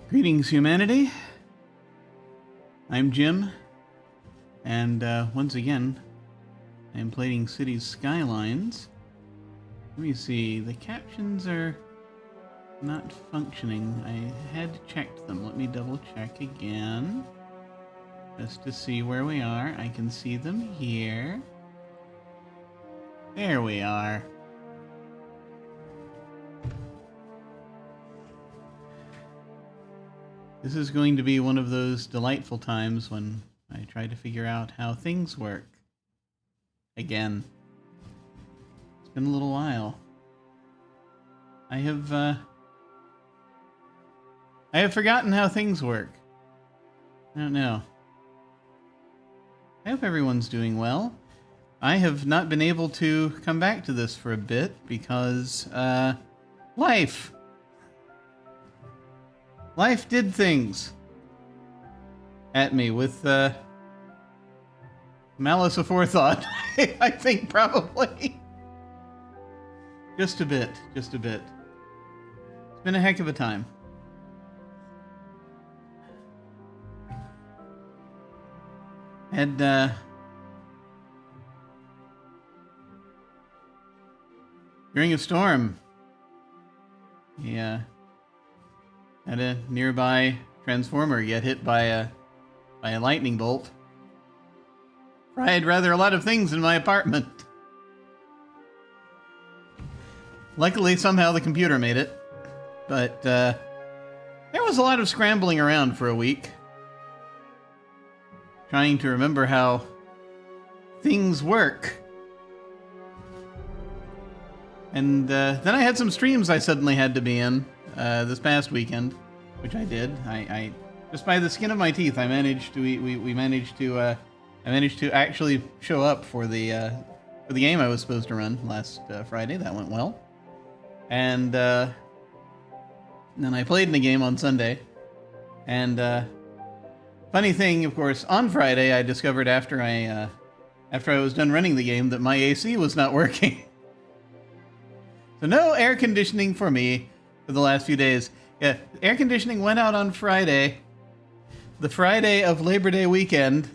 Greetings, humanity. I'm Jim, and once again, I am playing Cities Skylines. Let me see, the captions are not functioning. I had checked them. Let me double check again, just to see where we are. I can see them here. There we are. This is going to be one of those delightful times when I try to figure out how things work. Again. It's been a little while. I have forgotten how things work. I don't know. I hope everyone's doing well. I have not been able to come back to this for a bit because, life. Life did things at me with malice aforethought. I think probably. Just a bit, just a bit. It's been a heck of a time. And during a storm, yeah. Had a nearby transformer get hit by a lightning bolt. Fried rather a lot of things in my apartment. Luckily, somehow the computer made it. But there was a lot of scrambling around for a week. Trying to remember how things work. And then I had some streams I suddenly had to be in. This past weekend, which I did. I just by the skin of my teeth, I managed to we managed to I managed to actually show up for the game I was supposed to run last Friday. That went well, and then I played in the game on Sunday. And funny thing, of course, on Friday I discovered after I was done running the game that my AC was not working. So no air conditioning for me for the last few days. Yeah, air conditioning went out on Friday, the Friday of Labor Day weekend.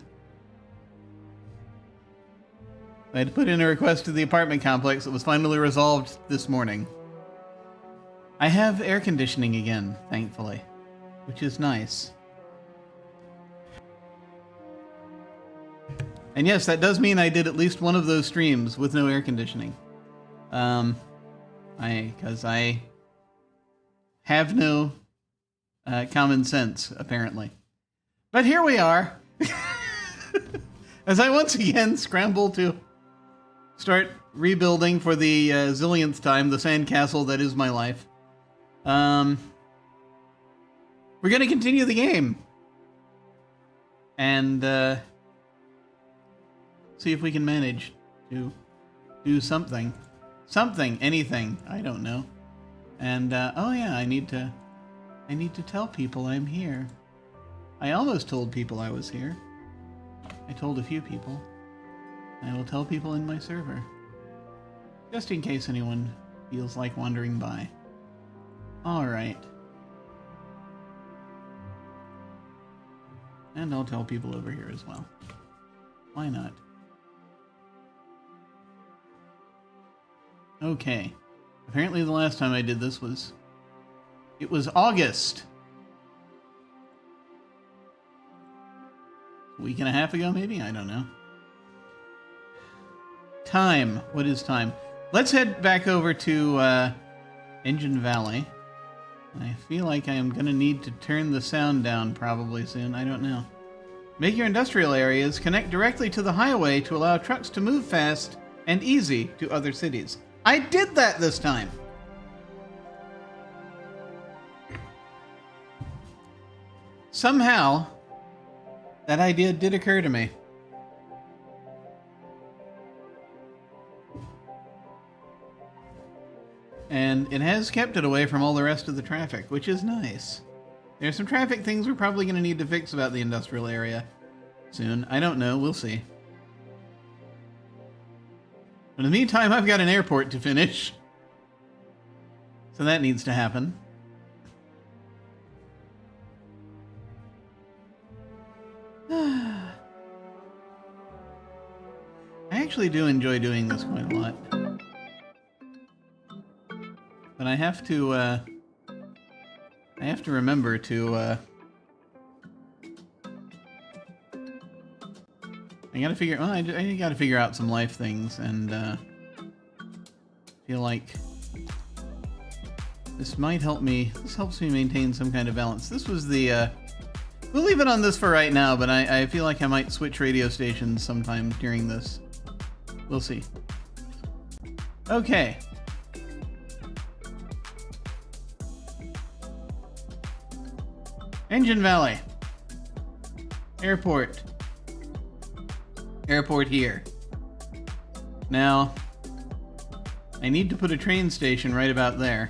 I had to put in a request to the apartment complex that was finally resolved this morning. I have air conditioning again, thankfully, which is nice. And yes, that does mean I did at least one of those streams with no air conditioning. Because I have no common sense, apparently. But here we are. As I once again scramble to start rebuilding for the zillionth time the sandcastle that is my life. We're going to continue the game. And see if we can manage to do something. Something, anything, I don't know. And, oh yeah, I need to tell people I'm here. I almost told people I was here. I told a few people. I will tell people in my server. Just in case anyone feels like wandering by. Alright. And I'll tell people over here as well. Why not? Okay. Apparently the last time I did this was... It was August. A week and a half ago, maybe? I don't know. Time. What is time? Let's head back over to Engine Valley. I feel like I am going to need to turn the sound down probably soon. I don't know. Make your industrial areas connect directly to the highway to allow trucks to move fast and easy to other cities. I did that this time! Somehow, that idea did occur to me. And it has kept it away from all the rest of the traffic, which is nice. There's some traffic things we're probably going to need to fix about the industrial area soon. I don't know. We'll see. But in the meantime, I've got an airport to finish. So that needs to happen. I actually do enjoy doing this quite a lot. But I have to remember to, I gotta figure, well, I gotta figure out some life things, and, feel like this might help me, this helps me maintain some kind of balance. This was the, we'll leave it on this for right now, but I feel like I might switch radio stations sometime during this. We'll see. Okay. Engine Valley. Airport. Airport here. Now, I need to put a train station right about there.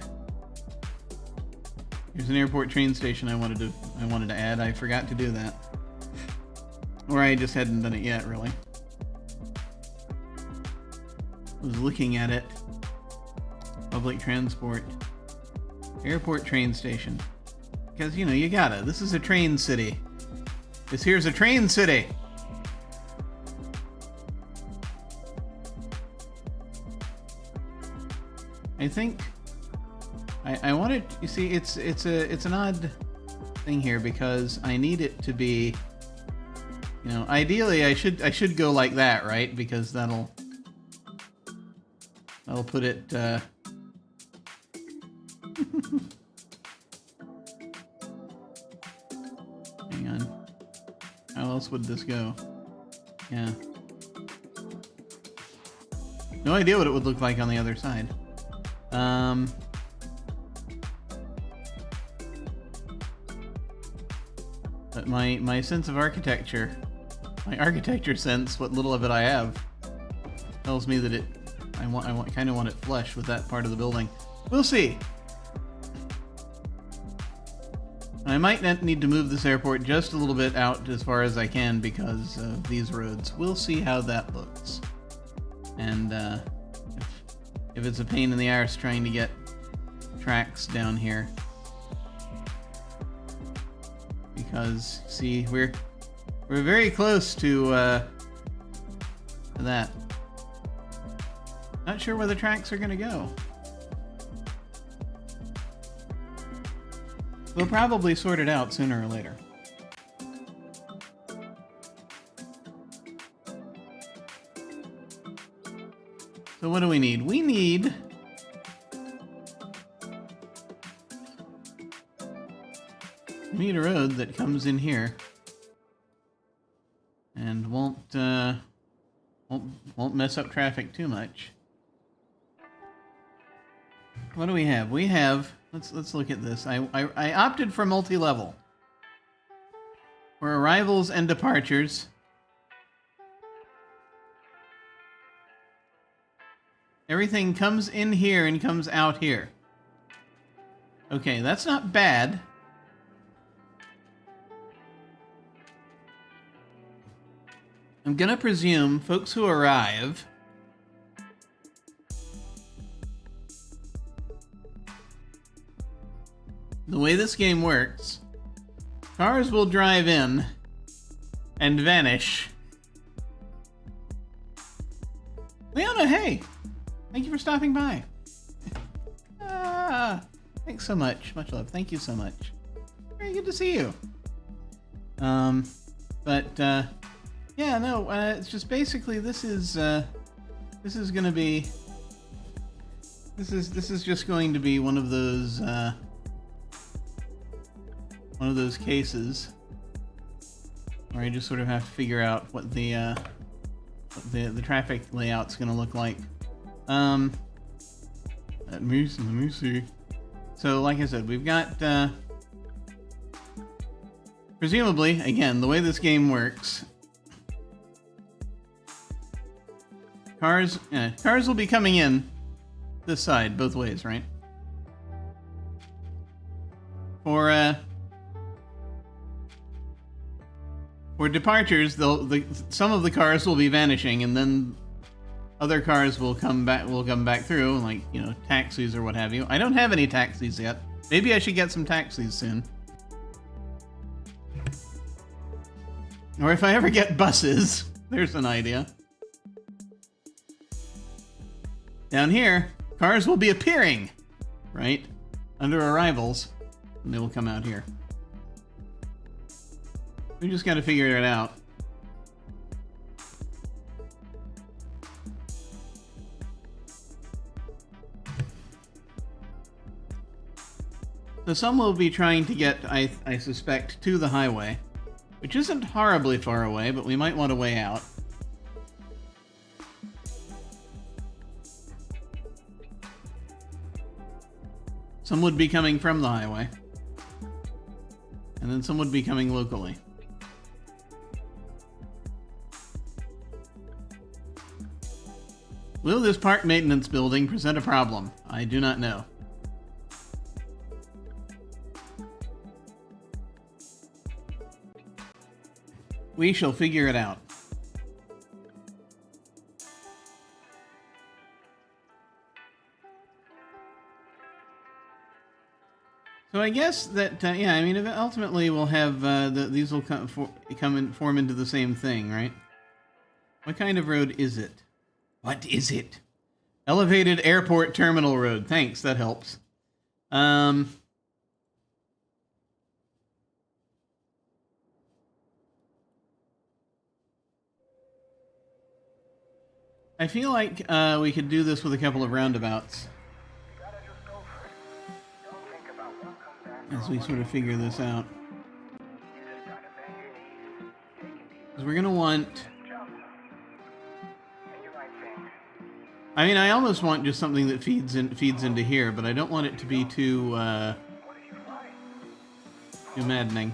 Here's an airport train station I wanted to add. I forgot to do that. Or I just hadn't done it yet, really. I was looking at it. Public transport. Airport train station. Because, you know, you gotta. This is a train city. This here's a train city! I think I want it. You see, it's an odd thing here because I need it to be. You know, ideally I should go like that, right? Because that'll put it. Hang on. How else would this go? Yeah. No idea what it would look like on the other side. But my sense of architecture, my architecture sense, what little of it I have, tells me that I kind of want it flush with that part of the building. We'll see. I might need to move this airport just a little bit out as far as I can because of these roads. We'll see how that looks. And if it's a pain in the arse trying to get tracks down here. Because, see, we're very close to that. Not sure where the tracks are gonna go. We'll probably sort it out sooner or later. So what do we need? We need a road that comes in here and won't mess up traffic too much. What do we have? We have, let's look at this. I opted for multi-level for arrivals and departures. Everything comes in here and comes out here. Okay, that's not bad. I'm gonna presume folks who arrive the way this game works, cars will drive in and vanish. Leona, hey! Thank you for stopping by. Thanks so much. Much love. Thank you so much. Very good to see you. Yeah, no, it's just basically this is gonna be this is just going to be one of those cases where I just sort of have to figure out what the traffic layout's gonna look like. Let me see. So, like I said, we've got presumably, again, the way this game works. Cars will be coming in this side, both ways, right? For departures, some of the cars will be vanishing, and then other cars will come back through, like, you know, taxis or what have you. I don't have any taxis yet. Maybe I should get some taxis soon. Or if I ever get buses, there's an idea. Down here, cars will be appearing, right? Under arrivals, and they will come out here. We just gotta figure it out. So some will be trying to get, I suspect, to the highway, which isn't horribly far away, but we might want a way out. Some would be coming from the highway, and then some would be coming locally. Will this park maintenance building present a problem? I do not know. We shall figure it out. So I guess that, yeah, I mean, ultimately we'll have, these will form into the same thing, right? What kind of road is it? What is it? Elevated Airport Terminal Road. Thanks, that helps. I feel like we could do this with a couple of roundabouts. As we sort of figure this out. Because we're going to want... I mean, I almost want just something that feeds into here, but I don't want it to be too maddening.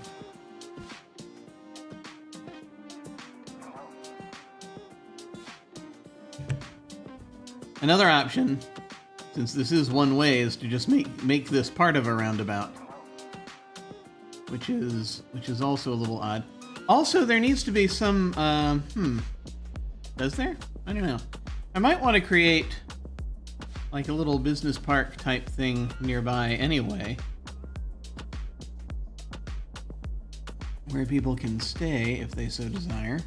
Another option, since this is one way, is to just make this part of a roundabout, which is also a little odd. Also, there needs to be some does there? I don't know. I might want to create like a little business park type thing nearby anyway, where people can stay if they so desire.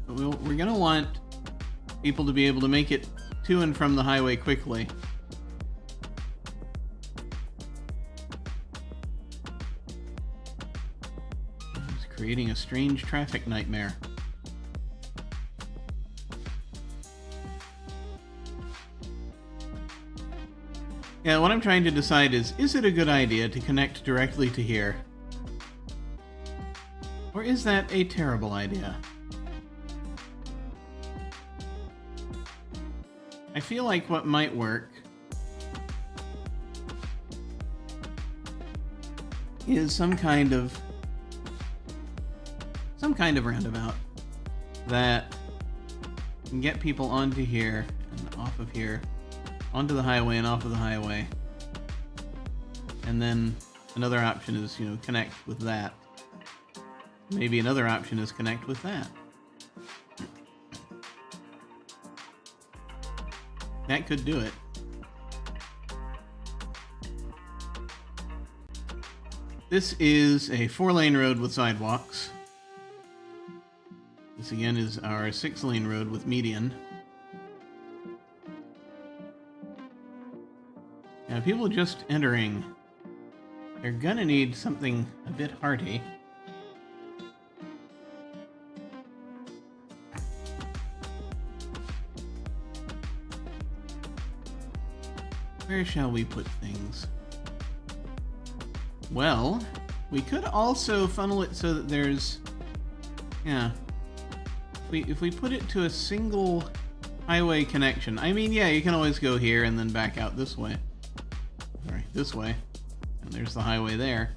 But we're gonna want people to be able to make it to and from the highway quickly. It's creating a strange traffic nightmare. Yeah, what I'm trying to decide is it a good idea to connect directly to here? Or is that a terrible idea? I feel like what might work is some kind of roundabout that can get people onto here and off of here, onto the highway and off of the highway. And then another option is, you know, connect with that. Maybe another option is connect with that. That could do it. This is a 4-lane road with sidewalks. This again is our 6-lane road with median. Now, people just entering, they're gonna need something a bit hearty. Where shall we put things? Well, we could also funnel it so that there's... Yeah. If we put it to a single highway connection... I mean, yeah, you can always go here and then back out this way. Sorry, this way. And there's the highway there.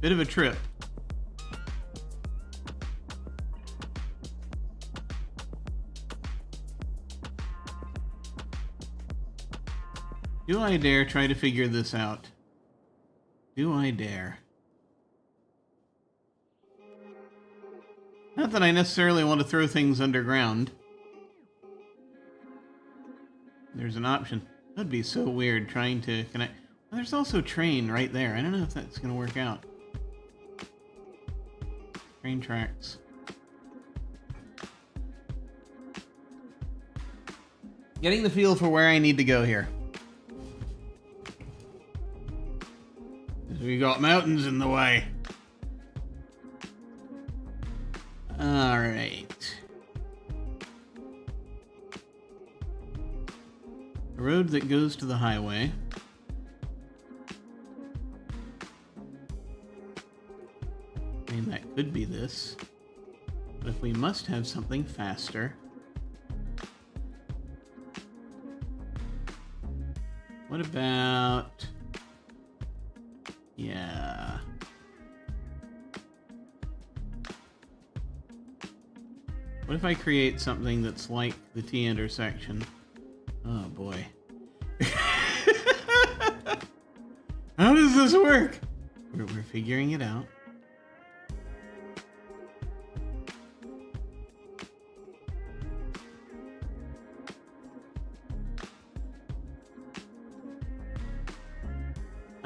Bit of a trip. Do I dare try to figure this out? Do I dare? Not that I necessarily want to throw things underground. There's an option. That'd be so weird trying to connect. Well, there's also train right there. I don't know if that's going to work out. Train tracks. Getting the feel for where I need to go here. We got mountains in the way. All right. A road that goes to the highway. I mean, that could be this. But if we must have something faster. What about... Yeah. What if I create something that's like the T intersection? Oh boy. How does this work? We're figuring it out.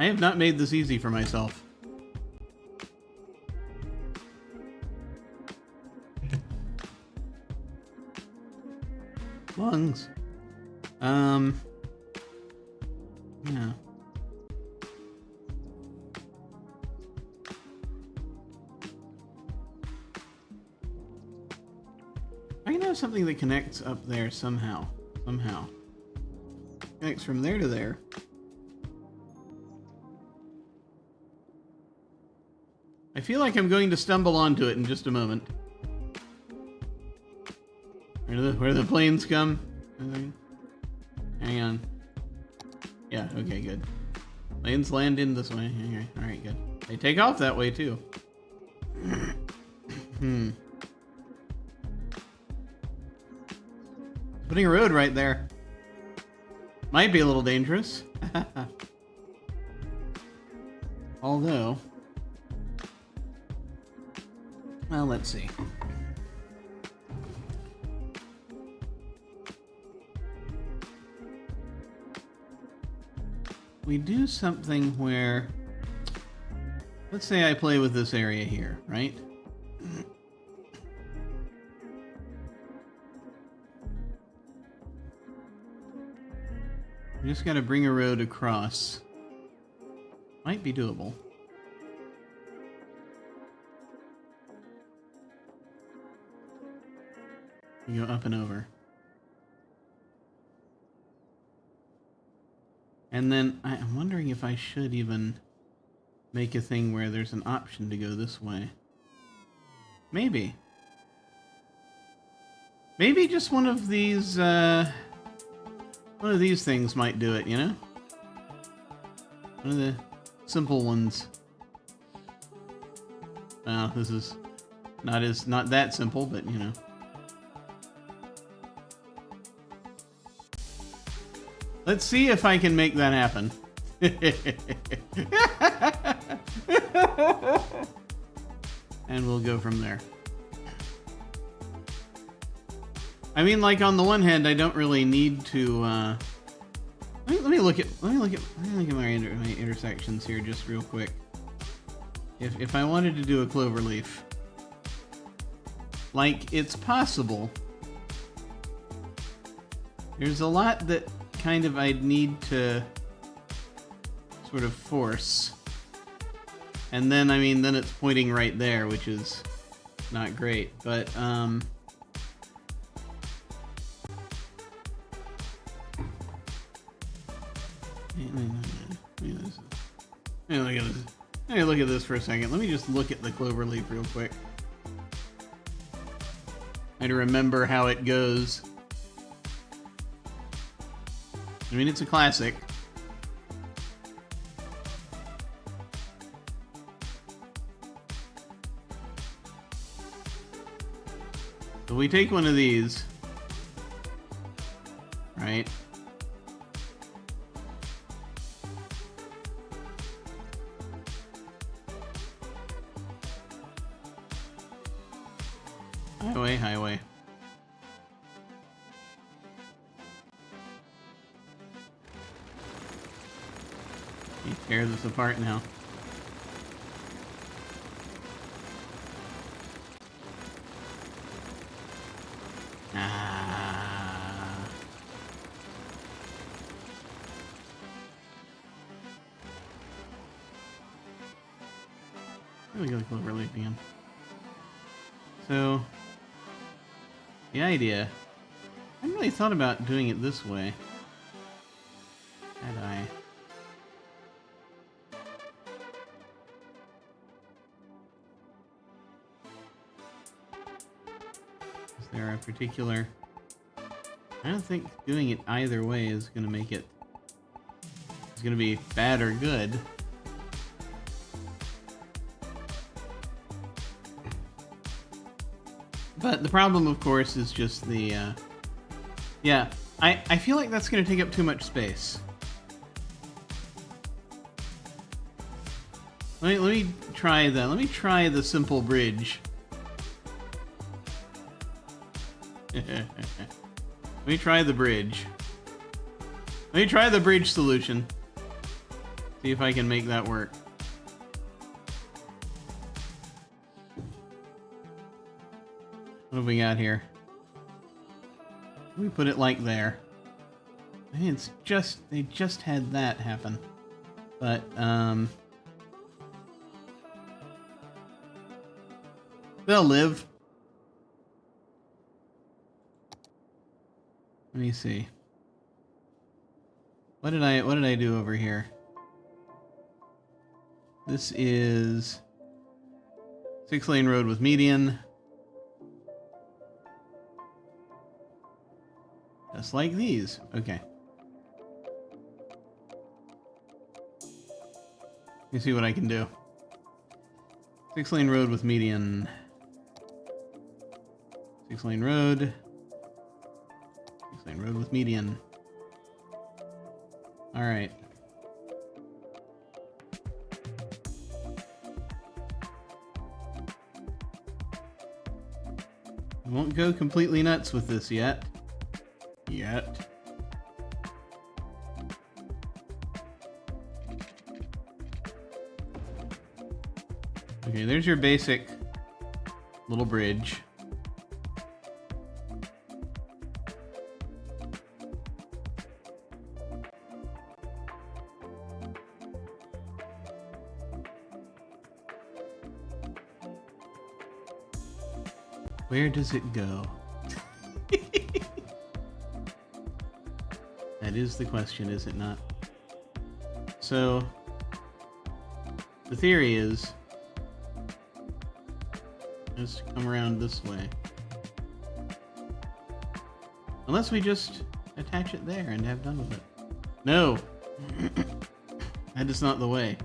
I have not made this easy for myself. Lungs. Yeah. I can have something that connects up there somehow. Connects from there to there. I feel like I'm going to stumble onto it in just a moment. Where the planes come? Hang on. Yeah, okay, good. Planes land in this way. Okay, alright, good. They take off that way, too. Putting a road right there. Might be a little dangerous. Although... Well, let's see. We do something where, let's say I play with this area here, right? We just gotta bring a road across. Might be doable. You go up and over. And then I'm wondering if I should even make a thing where there's an option to go this way. Maybe. Maybe just one of these things might do it, you know? One of the simple ones. Well, this is not that simple, but you know. Let's see if I can make that happen. And we'll go from there. I mean, like, on the one hand, I don't really need to, let me look at my intersections here just real quick. If I wanted to do a clover leaf, like, it's possible. There's a lot that kind of I'd need to sort of force. And then, I mean, then it's pointing right there, which is not great, but, Let me look at this for a second. Let me just look at the clover leaf real quick. And remember how it goes. I mean, it's a classic. So we take one of these, right? Highway. You tear this apart now. There we go, the clover leaf again. So, the idea... I hadn't really thought about doing it this way. Had I? Is there a particular... I don't think doing it either way is going to make it... It's going to be bad or good. But the problem, of course, is just the... Yeah, I feel like that's going to take up too much space. Let me try that. Let me try the simple bridge. Let me try the bridge. Let me try the bridge solution. See if I can make that work. What have we got here? We put it like there. I mean, it's just, they just had that happen. But, they'll live. Let me see. What did I do over here? This is 6-lane road with median. Just like these. Okay. Let me see what I can do. 6-lane road with median. 6-lane road. 6-lane road with median. Alright. I won't go completely nuts with this yet. Okay, there's your basic little bridge. Where does it go? That is the question, is it not? So, the theory is just come around this way. Unless we just attach it there and have done with it. No! That is not the way.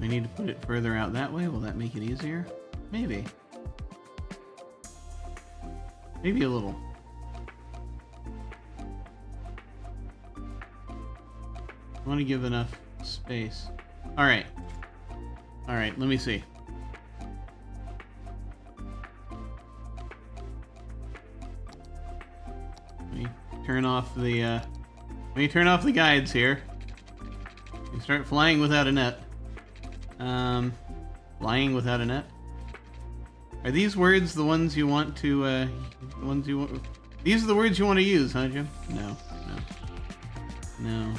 We need to put it further out that way. Will that make it easier? Maybe. Maybe a little. I want to give enough space. Alright. Alright, let me see. Let me turn off the guides here. You start flying without a net. Flying without a net. Are these words the ones you want to, these are the words you want to use, huh, Jim? No. No.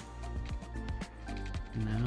No.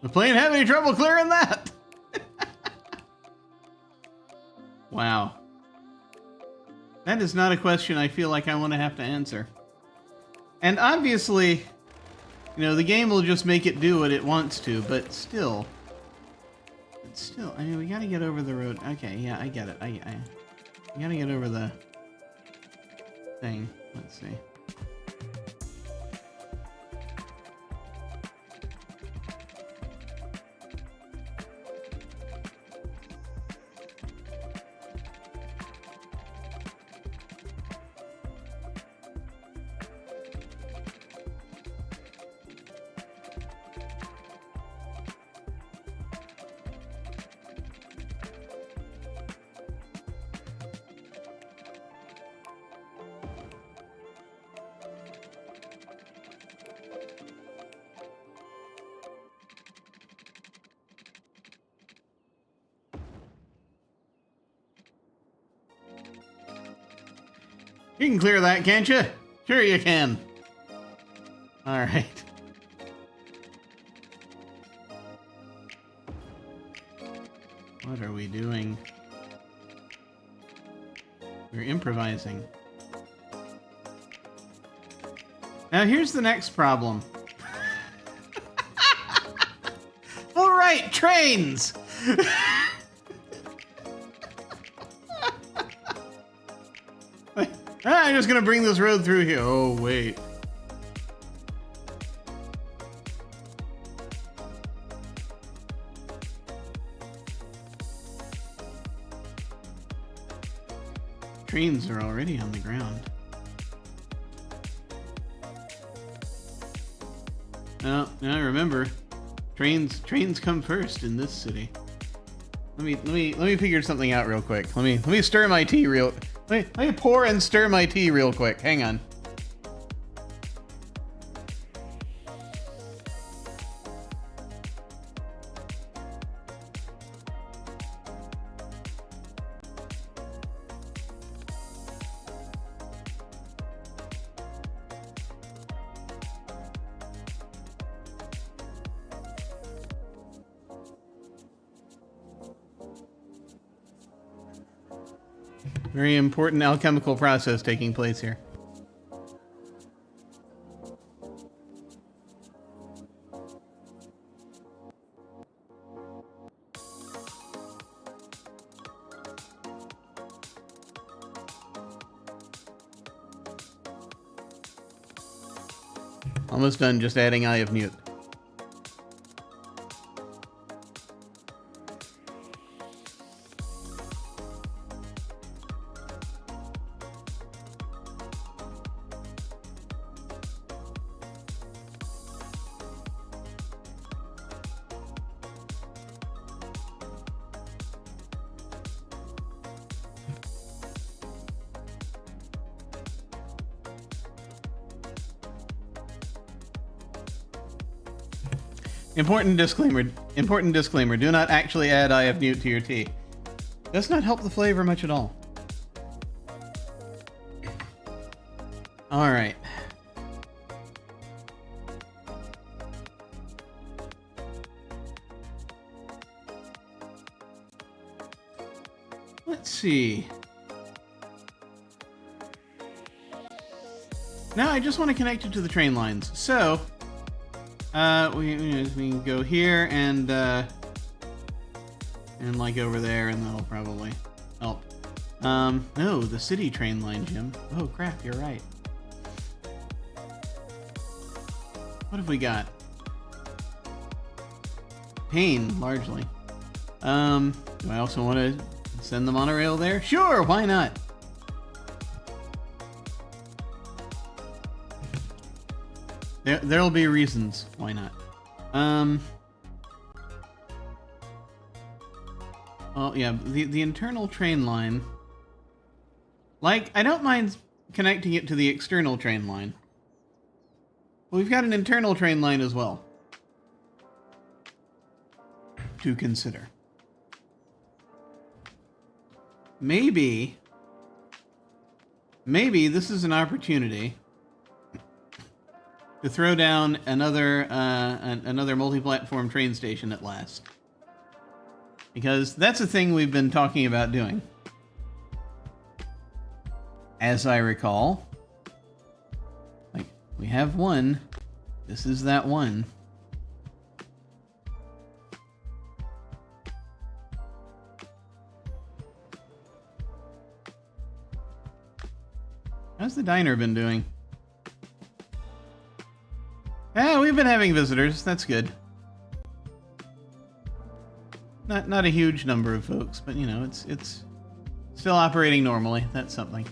The plane have any trouble clearing that? Wow. That is not a question I feel like I want to have to answer. And obviously, you know, the game will just make it do what it wants to, but still. I mean, we gotta get over the road. Okay, yeah, I get it. We gotta get over the thing. Let's see. You can clear that, can't you? Sure you can. All right. What are we doing? We're improvising. Now here's the next problem. All right, trains. I'm just gonna bring this road through here. Oh, wait. Trains are already on the ground. No, remember, trains come first in this city. Let me figure something out real quick. Let me stir my tea real. Let me pour and stir my tea real quick. Hang on. Very important alchemical process taking place here. Almost done, just adding Eye of Newt. Important disclaimer. Do not actually add Eye of Newt to your tea. Does not help the flavor much at all. All right. Let's see. Now I just want to connect it to the train lines. So, we can go here and like over there, and that'll probably help. No, the city train line, Jim. Oh crap, you're right. What have we got? Pain, largely. Do I also want to send the monorail there? Sure, why not? There'll be reasons why not. Well, yeah, the internal train line. Like, I don't mind connecting it to the external train line. But we've got an internal train line as well to consider. Maybe this is an opportunity to throw down another multi-platform train station at last. Because that's a thing we've been talking about doing. As I recall, like, we have one. This is that one. How's the diner been doing? Yeah, we've been having visitors. That's good. Not a huge number of folks, but you know, it's still operating normally. That's something.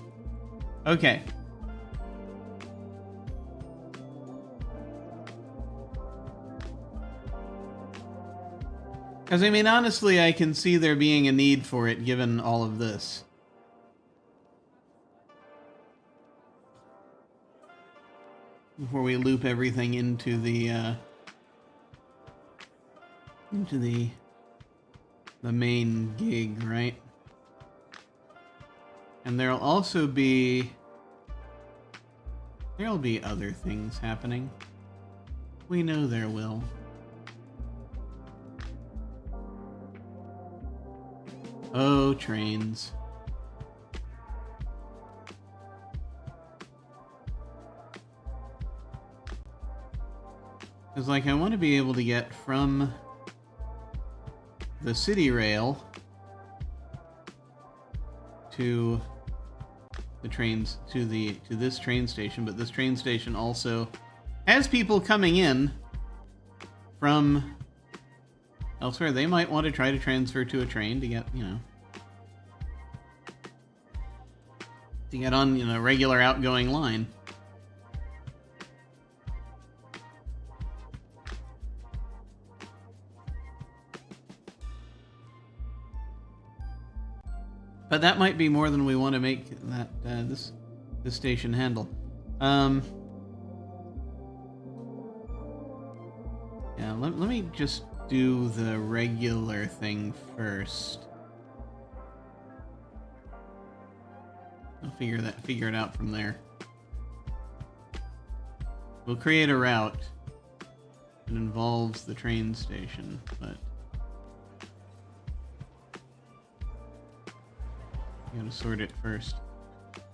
Okay. Because I mean, honestly, I can see there being a need for it given all of this. Before we loop everything into the main gig, right? And there'll also be There'll be other things happening. We know there will. Oh, trains. Because, like, I want to be able to get from the city rail to the trains, to this train station, but this train station also has people coming in from elsewhere. They might want to try to transfer to a train to get, you know, to get on, you know, a regular outgoing line. But that might be more than we want to make that this station handle. Yeah, let me just do the regular thing first. I'll figure it out from there. We'll create a route that involves the train station, but you gotta sort it first.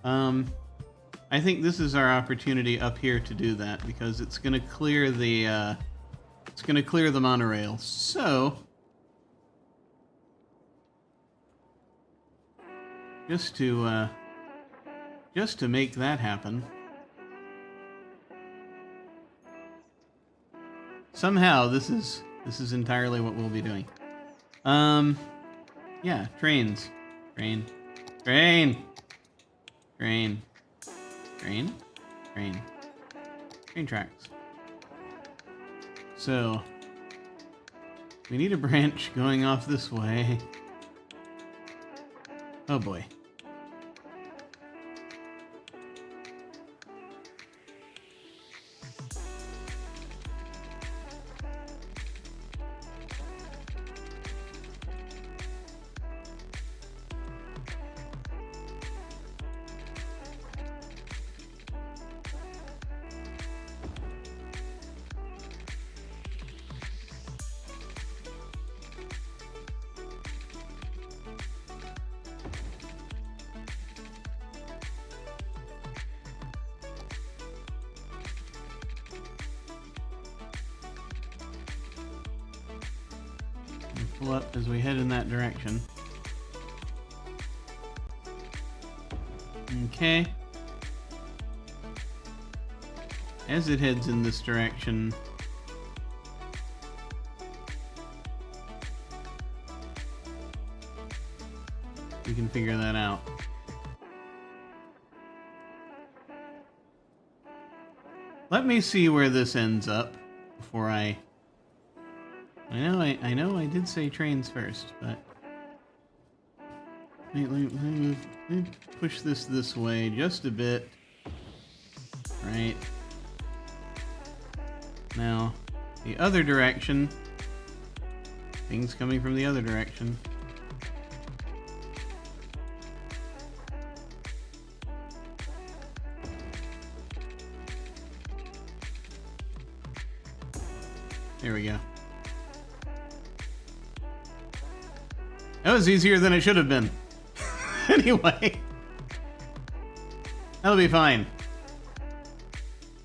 I think this is our opportunity up here to do that because it's gonna clear the monorail. So just to make that happen, somehow this is entirely what we'll be doing. Yeah, trains. Train tracks. So we need a branch going off this way. Oh boy. Pull up as we head in that direction. Okay. As it heads in this direction, we can figure that out. Let me see where this ends up before I know I did say trains first, but let me push this way just a bit. Right. Now, the other direction. Things coming from the other direction. There we go. That was easier than it should have been. Anyway. That'll be fine.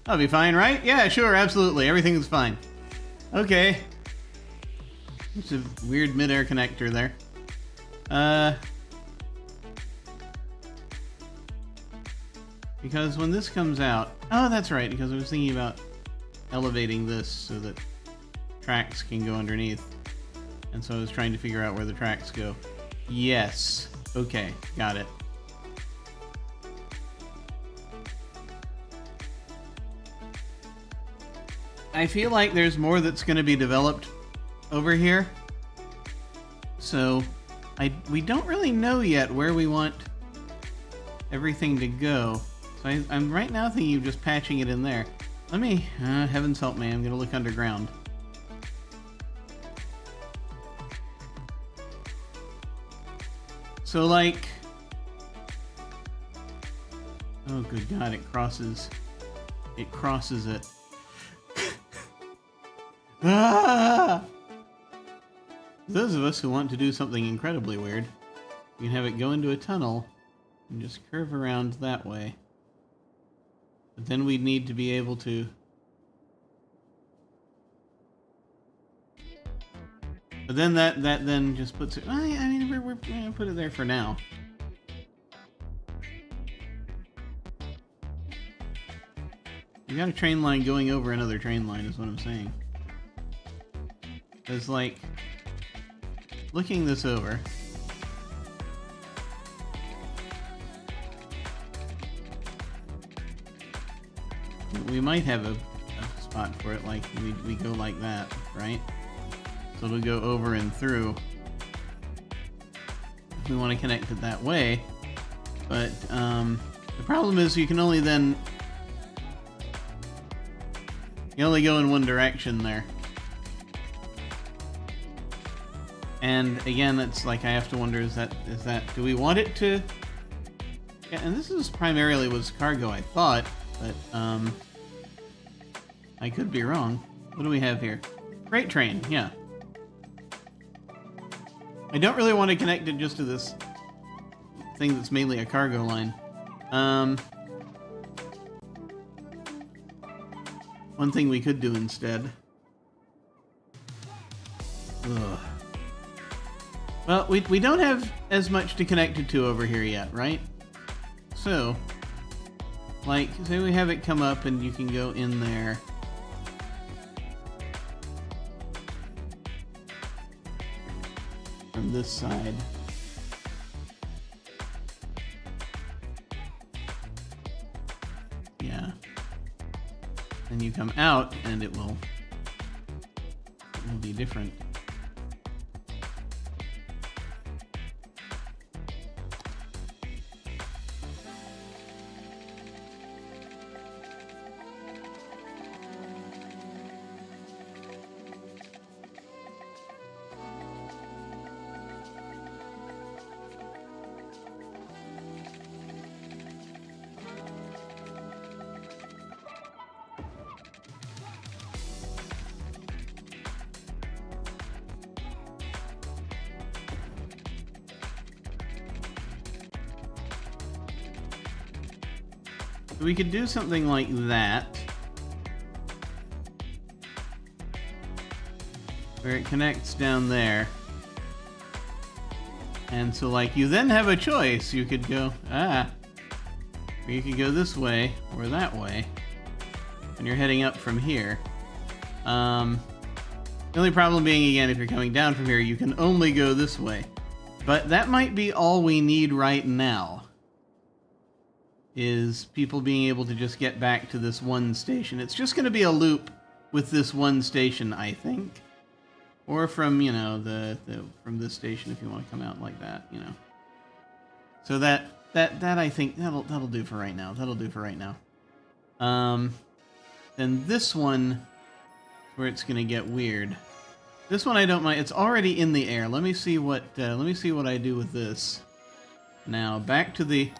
That'll be fine, right? Yeah, sure, absolutely. Everything is fine. Okay. It's a weird mid-air connector there. Because when this comes out... Oh, that's right, because I was thinking about elevating this so that tracks can go underneath. And so I was trying to figure out where the tracks go. Yes. Okay, got it. I feel like there's more that's going to be developed over here. So we don't really know yet where we want everything to go. So I'm right now thinking of just patching it in there. Let me... heavens help me, I'm going to look underground. So, like... Oh, good God, it crosses it crosses it. Ah! Those of us who want to do something incredibly weird, you can have it go into a tunnel and just curve around that way. But then we'd need to be able to... But then that then just puts it... I mean, we're going to put it there for now. You got a train line going over another train line is what I'm saying. It's like... Looking this over... We might have a spot for it, like we go like that, right? So it'll go over and through if we want to connect it that way. But the problem is you can only then... You only go in one direction there. And again, it's like I have to wonder, is that do we want it to... Yeah, and this is primarily was cargo, I thought, but I could be wrong. What do we have here? Freight train, yeah. I don't really want to connect it just to this thing that's mainly a cargo line. One thing we could do instead. Ugh. Well, we don't have as much to connect it to over here yet, right? So, like, say we have it come up and you can go in there. From this side. Yeah. And you come out and it will be different. We could do something like that, where it connects down there. And so, like, you then have a choice. You could go, or you could go this way or that way, and you're heading up from here. The only problem being, again, if you're coming down from here, you can only go this way. But that might be all we need right now. Is people being able to just get back to this one station. It's just going to be a loop with this one station, I think. Or from, you know, from this station if you want to come out like that, you know. So that I think that'll do for right now. That'll do for right now. Then this one, where it's going to get weird. This one I don't mind. It's already in the air. Let me see what I do with this. Now back to the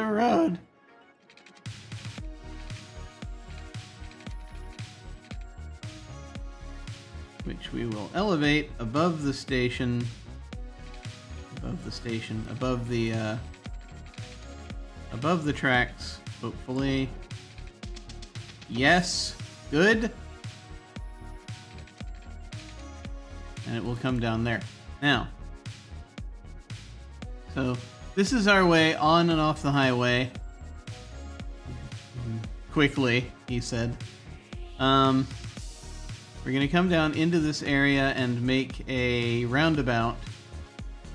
road. Which we will elevate above the station. Above the tracks, hopefully. Yes, good. And it will come down there. Now, so this is our way on and off the highway. Quickly, he said. We're gonna come down into this area and make a roundabout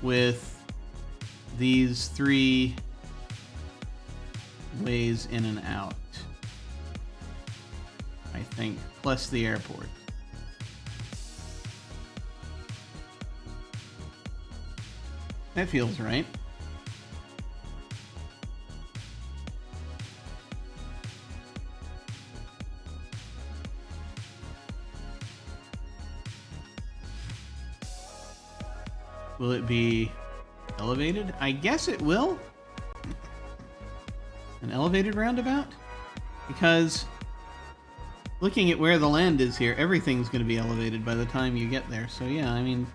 with these 3 ways in and out. I think, plus the airport. That feels right. Will it be elevated? I guess it will. elevated roundabout? Because looking at where the land is here, everything's going to be elevated by the time you get there. So yeah, I mean,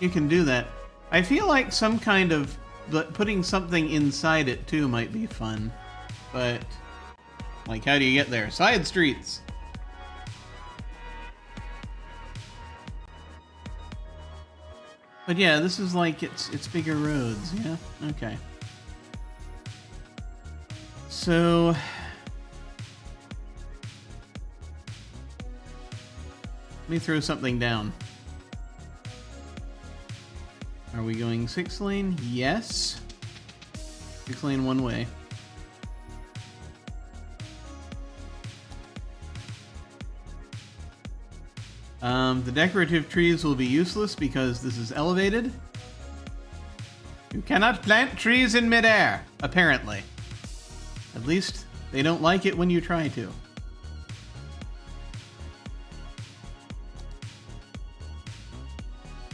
you can do that. I feel like some kind of putting something inside it too might be fun, but like, how do you get there? Side streets. But yeah, this is like it's bigger roads. Yeah, okay. So let me throw something down. Are we going 6-lane? Yes. 6-lane one way. The decorative trees will be useless because this is elevated. You cannot plant trees in midair, apparently. At least they don't like it when you try to.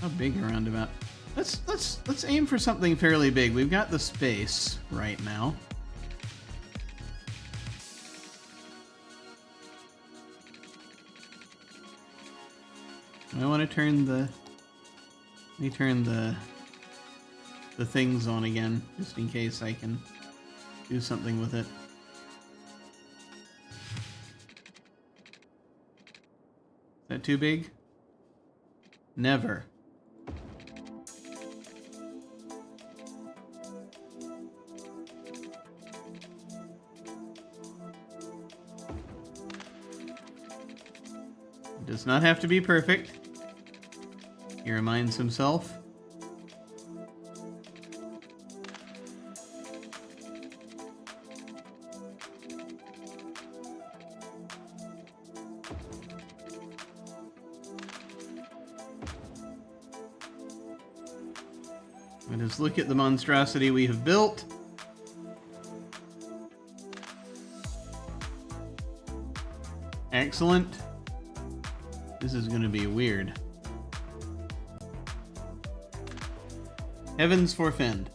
How big a roundabout? Let's aim for something fairly big. We've got the space right now. I want to turn the. Let me turn the things on again, just in case I can do something with it. Is that too big? Never. It does not have to be perfect. He reminds himself. Let us look at the monstrosity we have built. Excellent. This is going to be weird. Heavens forfend.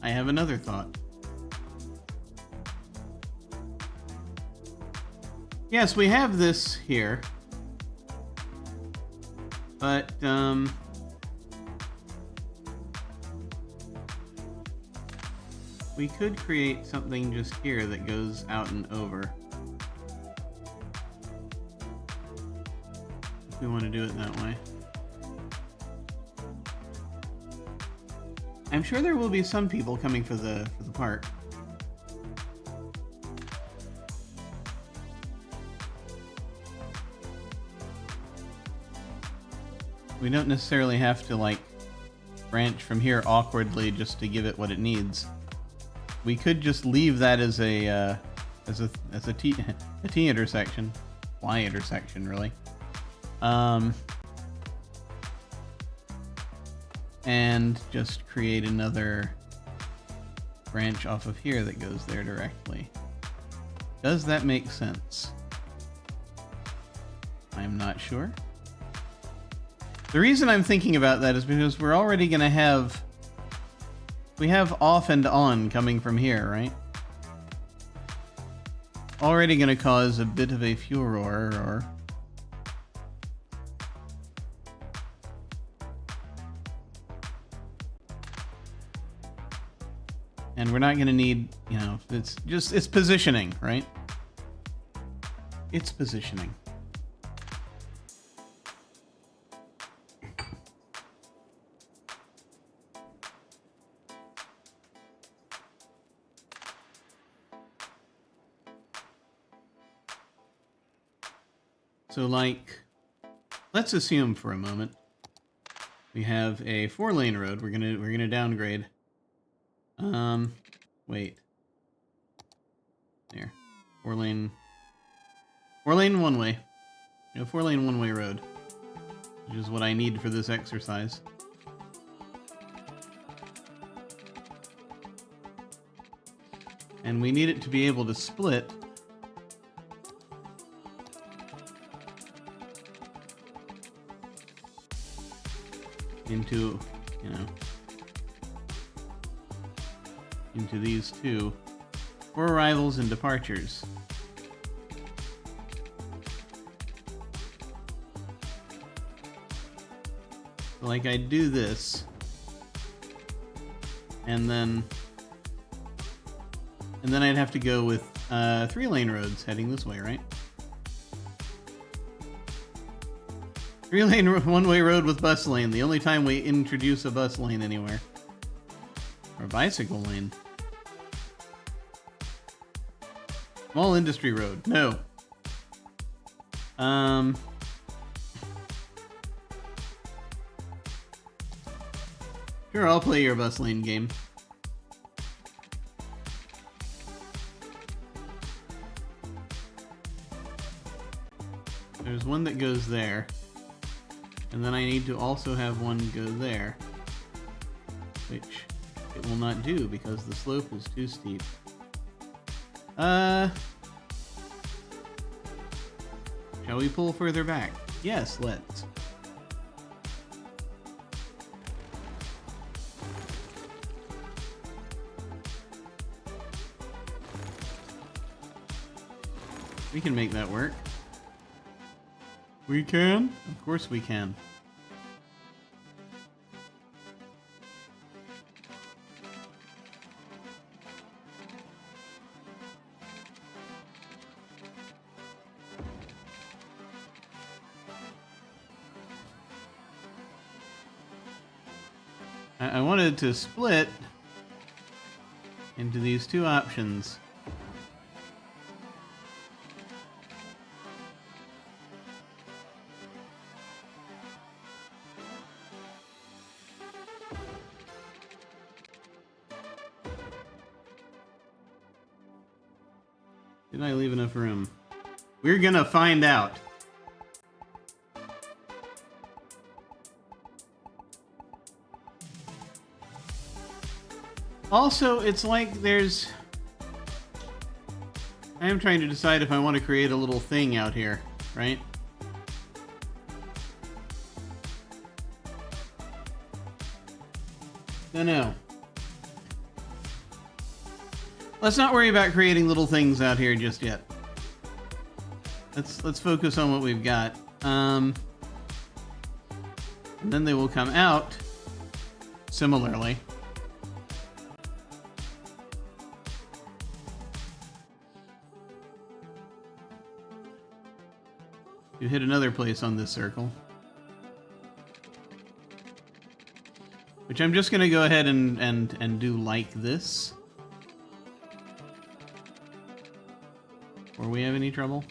I have another thought. Yes, we have this here. But, we could create something just here that goes out and over. If we want to do it that way. I'm sure there will be some people coming for the park. We don't necessarily have to, like, branch from here awkwardly just to give it what it needs. We could just leave that as a T intersection, Y intersection, really. And just create another branch off of here that goes there directly. Does that make sense? I'm not sure. The reason I'm thinking about that is because we're already going to have... We have off and on coming from here, right? Already going to cause a bit of a furor, or... And we're not going to need, you know, it's positioning, right? It's positioning. So, like, let's assume for a moment we have a 4-lane road. We're gonna downgrade. Wait. There. 4-lane one way. You know, 4-lane one-way road. which is what I need for this exercise. And we need it to be able to split into, you know, into these two for arrivals and departures. So like I do this, and then I'd have to go with 3-lane roads heading this way, right? 3-lane one-way road with bus lane. The only time we introduce a bus lane anywhere. Or bicycle lane. Small industry road. No. Sure, I'll play your bus lane game. There's one that goes there. And then I need to also have one go there. Which it will not do because the slope is too steep. Shall we pull further back? Yes, let's. We can make that work. We can? Of course we can. I wanted to split into these two options. Did I leave enough room? We're gonna find out. Also, it's like there's... I am trying to decide if I want to create a little thing out here, right? Don't know. Let's not worry about creating little things out here just yet. Let's focus on what we've got. And then they will come out similarly. You hit another place on this circle. Which I'm just gonna go ahead and do like this. Or we have any trouble?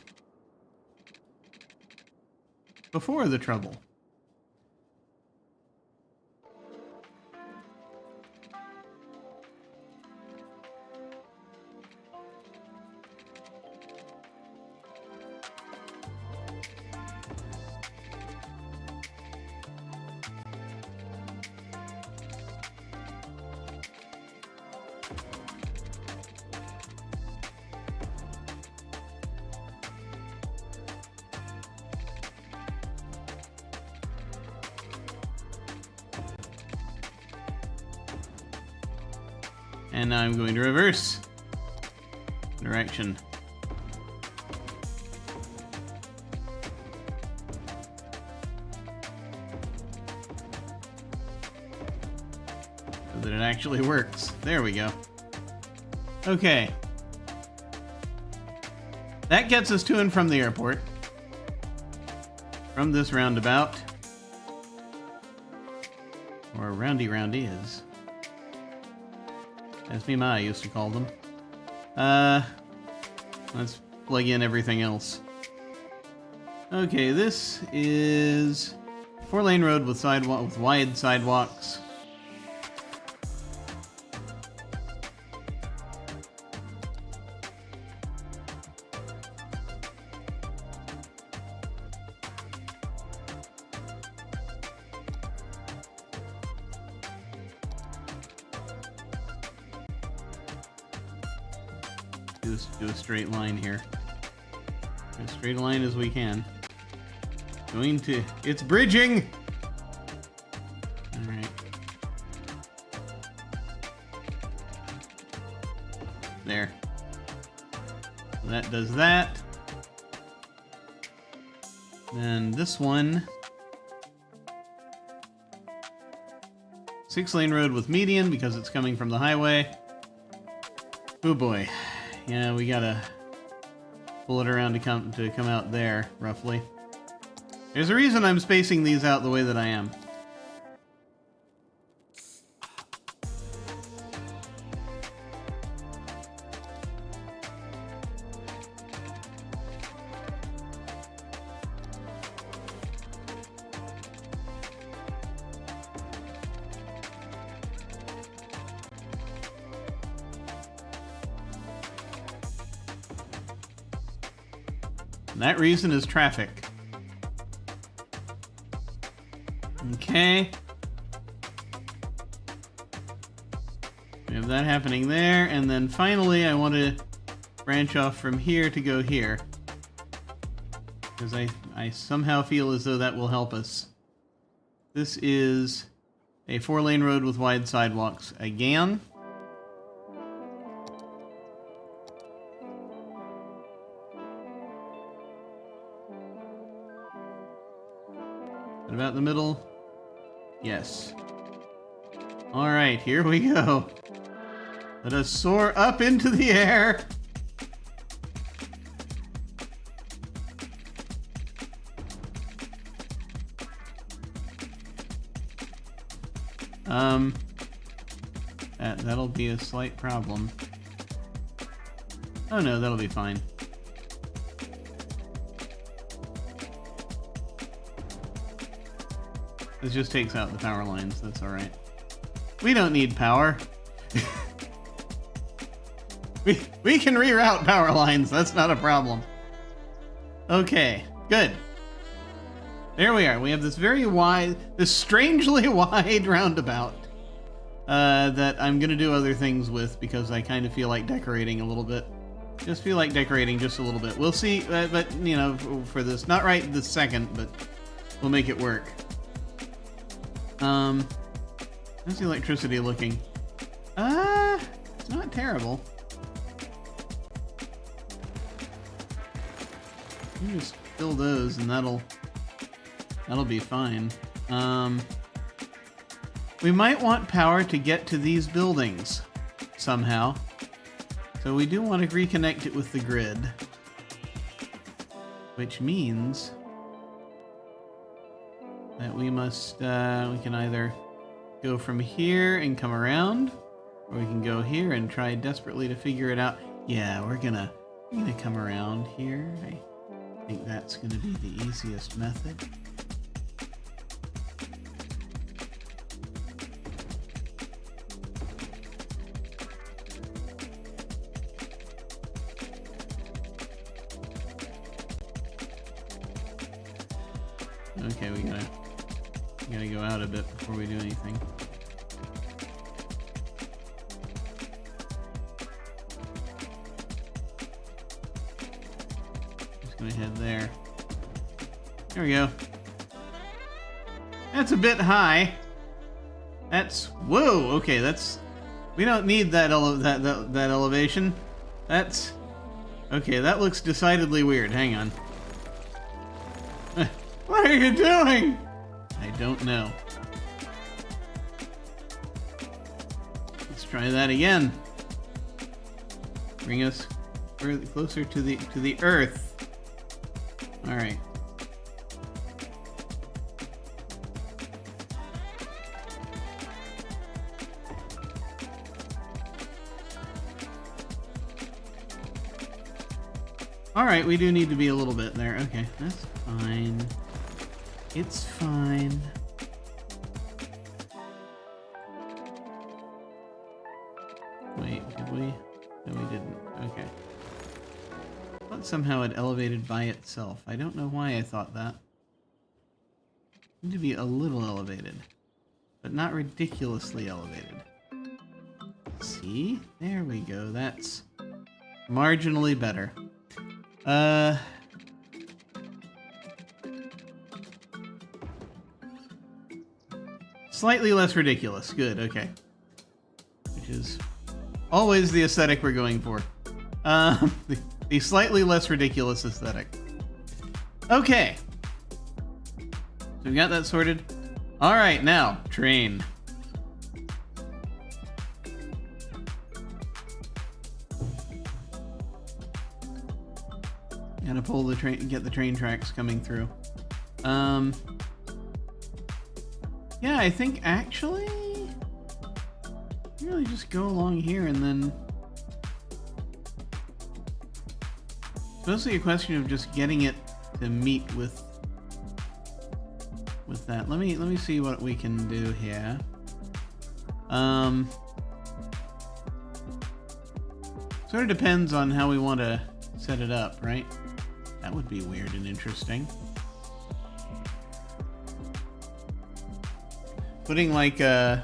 Before the trouble. And now I'm going to reverse direction. So that it actually works. There we go. Okay. That gets us to and from the airport. From this roundabout. Or roundy is. As me ma used to call them. Let's plug in everything else. Okay, this is 4-lane road with wide sidewalks. do a straight line here. As straight a line as we can. It's bridging! Alright. There. So that does that. Then this one. 6-lane road with median because it's coming from the highway. Oh boy. Yeah, we gotta pull it around to come out there, roughly. There's a reason I'm spacing these out the way that I am. And that reason is traffic. Okay. We have that happening there, and then finally I want to branch off from here to go here. Because I somehow feel as though that will help us. This is a 4-lane road with wide sidewalks again. What about the middle? Yes. Alright, here we go. Let us soar up into the air. That'll be a slight problem. Oh no, that'll be fine. This just takes out the power lines, that's alright. We don't need power. we can reroute power lines, that's not a problem. Okay, good. There we are. We have this very wide, this strangely wide roundabout that I'm gonna do other things with because I kind of feel like decorating a little bit. Just feel like decorating just a little bit. We'll see, but you know, for this, not right this second, but we'll make it work. How's the electricity looking? It's not terrible. You just fill those and that'll be fine. We might want power to get to these buildings somehow. So we do want to reconnect it with the grid. Which means that we must, we can either go from here and come around, or we can go here and try desperately to figure it out. Yeah, we're gonna come around here. I think that's gonna be the easiest method. Okay, we gotta go out a bit before we do anything. Just gonna head there. There we go. That's a bit high. That's whoa. Okay, that's we don't need that that elevation. That's okay. That looks decidedly weird. Hang on. What are you doing? I don't know. Let's try that again. Bring us further closer to the earth. All right. All right, we do need to be a little bit there. Okay, that's fine. It's fine. Wait, did we? No, we didn't. Okay. I thought somehow it elevated by itself. I don't know why I thought that. It need to be a little elevated, but not ridiculously elevated. See? There we go. That's Marginally better. Slightly less ridiculous. Good, okay. Which is always the aesthetic we're going for. The slightly less ridiculous aesthetic. Okay. So we got that sorted. All right, now, train. Gotta pull the train, get the train tracks coming through. Yeah, I think actually, really just go along here and then. It's mostly a question of just getting it to meet with that. Let me see what we can do here. Sort of depends on how we want to set it up, right? That would be weird and interesting. Putting like putting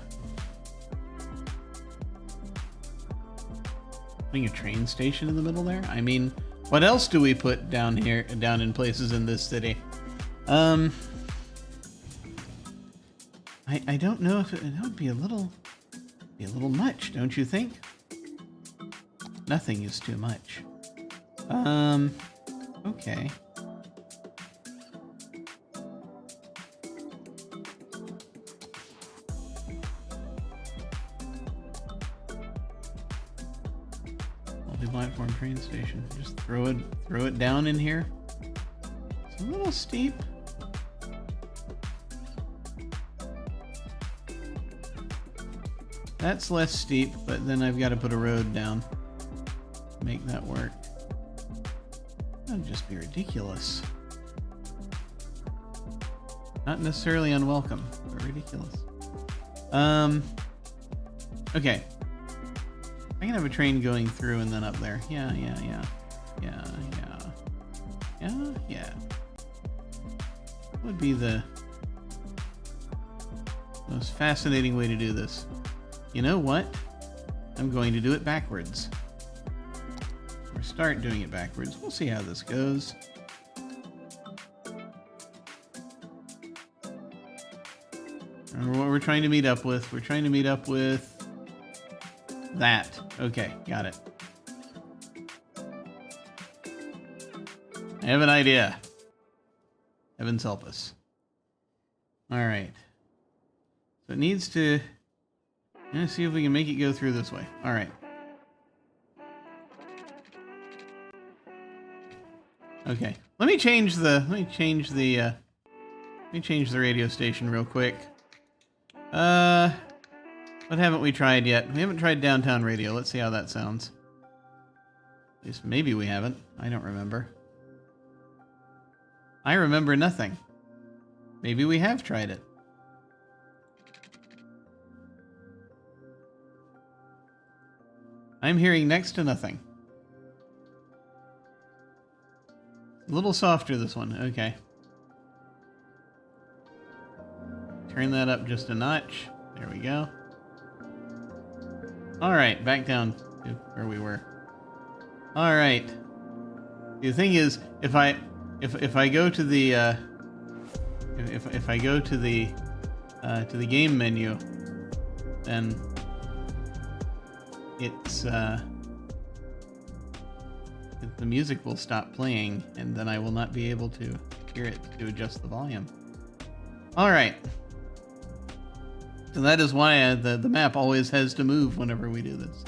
a train station in the middle there? I mean, what else do we put down here, down in places in this city? I don't know if it would be a little much, don't you think? Nothing is too much. Okay. Multi-platform train station. Just throw it down in here. It's a little steep. That's less steep, but then I've got to put a road down to make that work. That'd just be ridiculous. Not necessarily unwelcome, but ridiculous. Okay. I can have a train going through and then up there. Yeah. Would be the most fascinating way to do this. You know what? I'm going to do it backwards. Or start doing it backwards. We'll see how this goes. Remember what we're trying to meet up with. We're trying to meet up with that. Okay, got it. I have an idea. Heavens help us. Alright. So it needs to... I'm gonna see if we can make it go through this way. Alright. Okay. Let me change the radio station real quick. What haven't we tried yet? We haven't tried downtown radio. Let's see how that sounds. At least maybe we haven't. I don't remember. I remember nothing. Maybe we have tried it. I'm hearing next to nothing. A little softer, this one. Okay. Turn that up just a notch. There we go. Alright, back down to where we were. Alright. The thing is, if I go to the if I go to the game menu, then it's the music will stop playing, and then I will not be able to hear it to adjust the volume. All right. So that is why the map always has to move whenever we do this,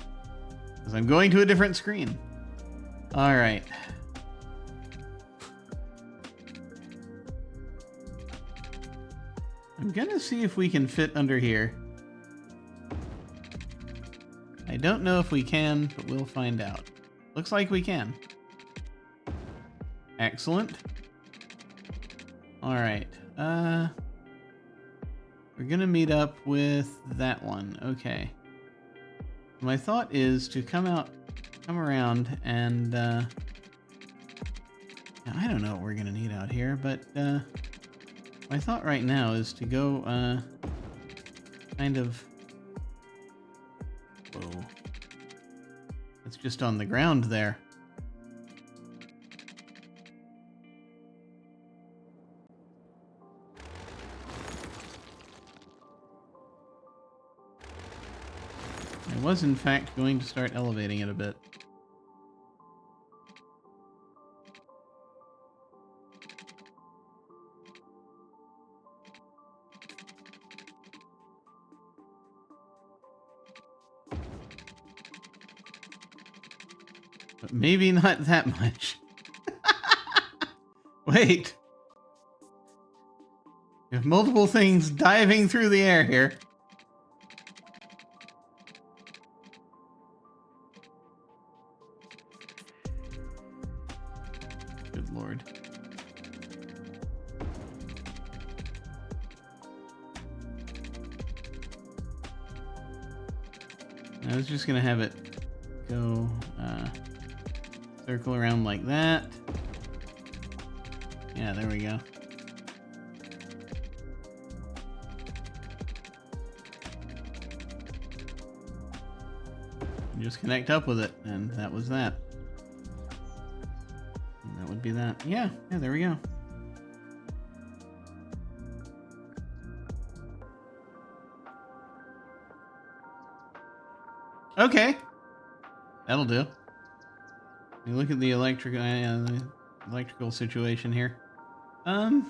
because I'm going to a different screen. All right. I'm gonna see if we can fit under here. I don't know if we can, but we'll find out. Looks like we can. Excellent. All right. We're gonna meet up with that one. Okay. My thought is to come around and I don't know what we're gonna need out here, but my thought right now is to go kind of. Whoa. It's just on the ground there. I was, in fact, going to start elevating it a bit. But maybe not that much. Wait. We have multiple things diving through the air here. Good lord. I was just gonna have it go circle around like that. Yeah, there we go. And just connect up with it, and that was that. And that would be that. Yeah, there we go. Okay, that'll do. You look at the electrical situation here. Do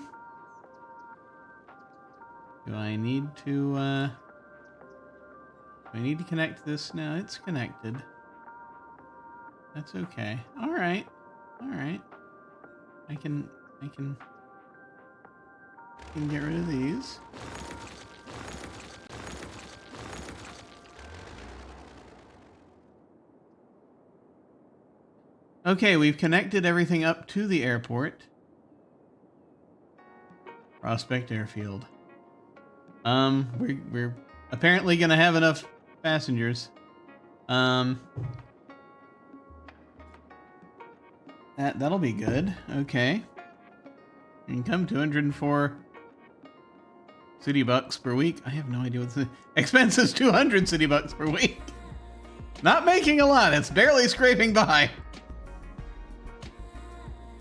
I need to connect this? No, it's connected. That's okay. All right. I can get rid of these. Okay, we've connected everything up to the airport. Prospect Airfield. We're apparently gonna have enough passengers. That'll be good. Okay. Income 204 city bucks per week. I have no idea what the expenses 200 city bucks per week. Not making a lot. It's barely scraping by.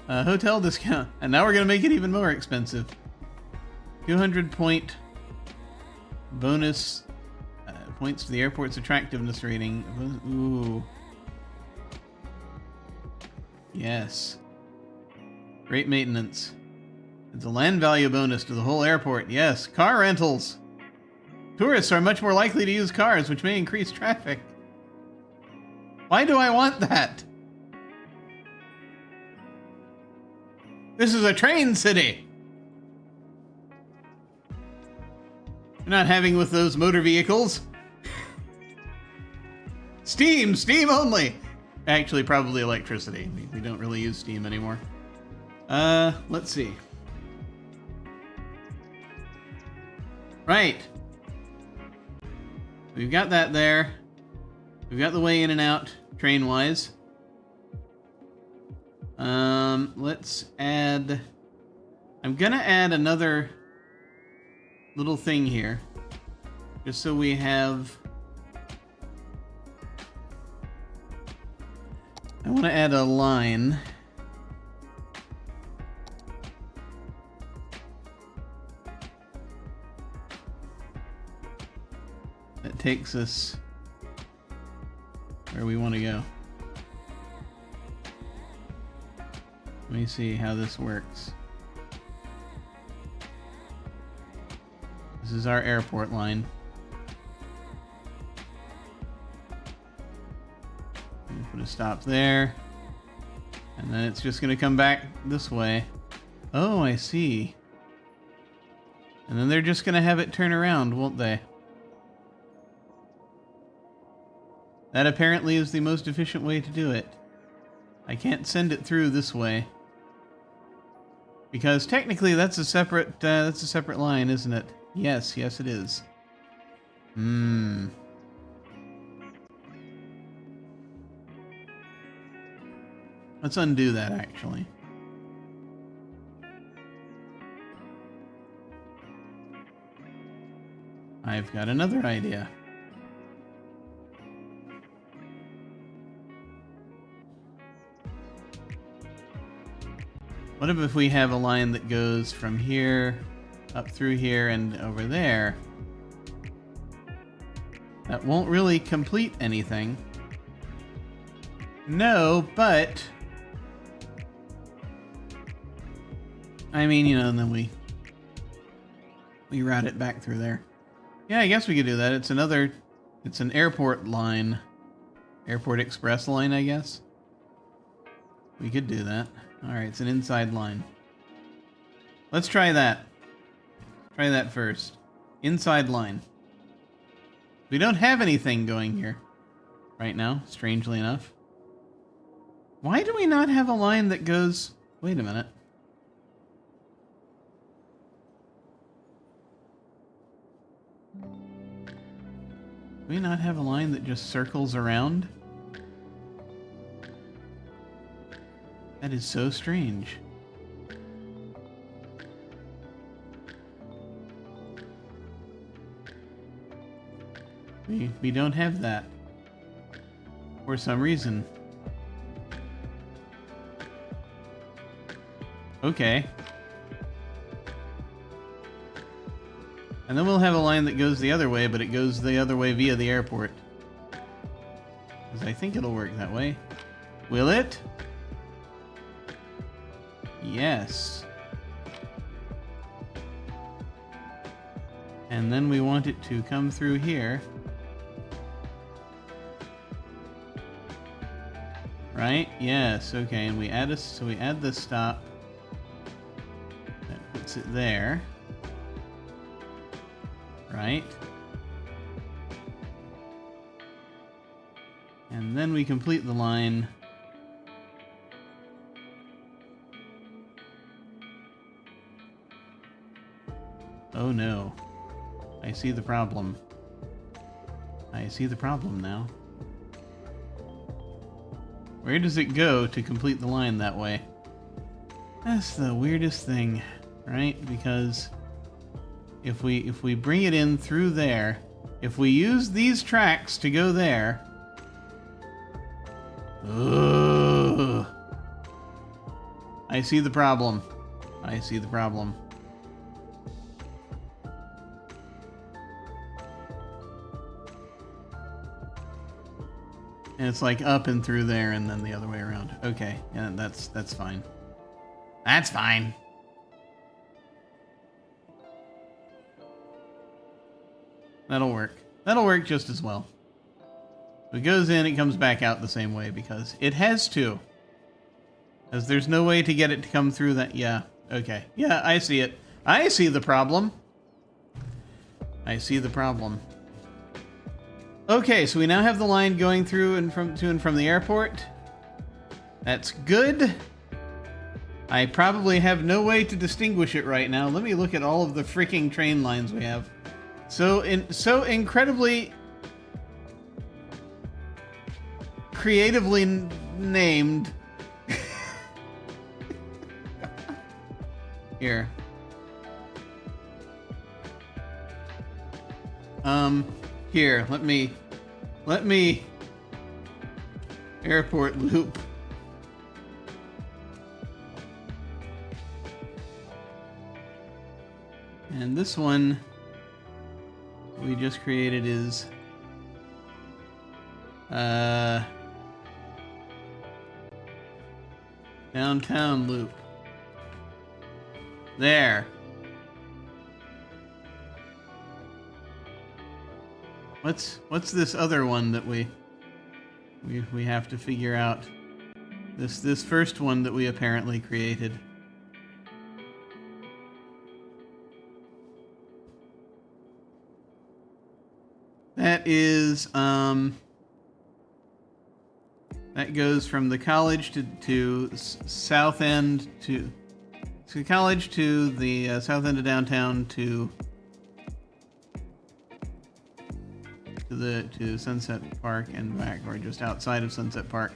Hotel discount. And now we're going to make it even more expensive. 200 point bonus points to the airport's attractiveness rating. Ooh. Yes. Great maintenance. It's a land value bonus to the whole airport. Yes. Car rentals. Tourists are much more likely to use cars, which may increase traffic. Why do I want that? This is a train city. You're not having with those motor vehicles. Steam only. Actually, probably electricity. We don't really use steam anymore. Let's see. Right. We've got that there. We've got the way in and out, train-wise. Let's add... I'm gonna add another little thing here. Just so we have... I want to add a line. That takes us where we want to go. Let me see how this works. This is our airport line. Put a stop there. And then it's just going to come back this way. Oh, I see. And then they're just going to have it turn around, won't they? That apparently is the most efficient way to do it. I can't send it through this way. Because technically that's a separate line, isn't it? Yes, it is. Let's undo that, actually. I've got another idea. What if we have a line that goes from here, up through here, and over there? That won't really complete anything. No, but... I mean, you know, and then we route it back through there. Yeah, I guess we could do that. It's an airport line. Airport express line, I guess. We could do that. Alright, it's an inside line. Let's try that. Try that first. Inside line. We don't have anything going here right now, strangely enough. Why do we not have a line that goes... Wait a minute. Do we not have a line that just circles around? That is so strange. We don't have that. For some reason. Okay. And then we'll have a line that goes the other way, but it goes the other way via the airport. Because I think it'll work that way. Will it? Yes. And then we want it to come through here. Right? Yes, okay, and we add so we add the stop. That puts it there. Right? And then we complete the line. Oh no. I see the problem. I see the problem now. Where does it go to complete the line that way? That's the weirdest thing, right? Because if we bring it in through there, if we use these tracks to go there... Ugh, I see the problem. I see the problem. And it's like up and through there and then the other way around. Okay, yeah, that's fine. That's fine. That'll work. That'll work just as well. If it goes in, it comes back out the same way because it has to. Because there's no way to get it to come through that. Yeah, okay. Yeah, I see it. I see the problem. I see the problem. Okay, so we now have the line going through and to and from the airport. That's good. I probably have no way to distinguish it right now. Let me look at all of the freaking train lines we have. So incredibly creatively named. Here. Here, let me airport loop. And this one we just created is downtown loop. There. What's this other one that we have to figure out? This first one that we apparently created. That is that goes from the college to south end to college to the south end of downtown to Sunset Park and back, or just outside of Sunset Park.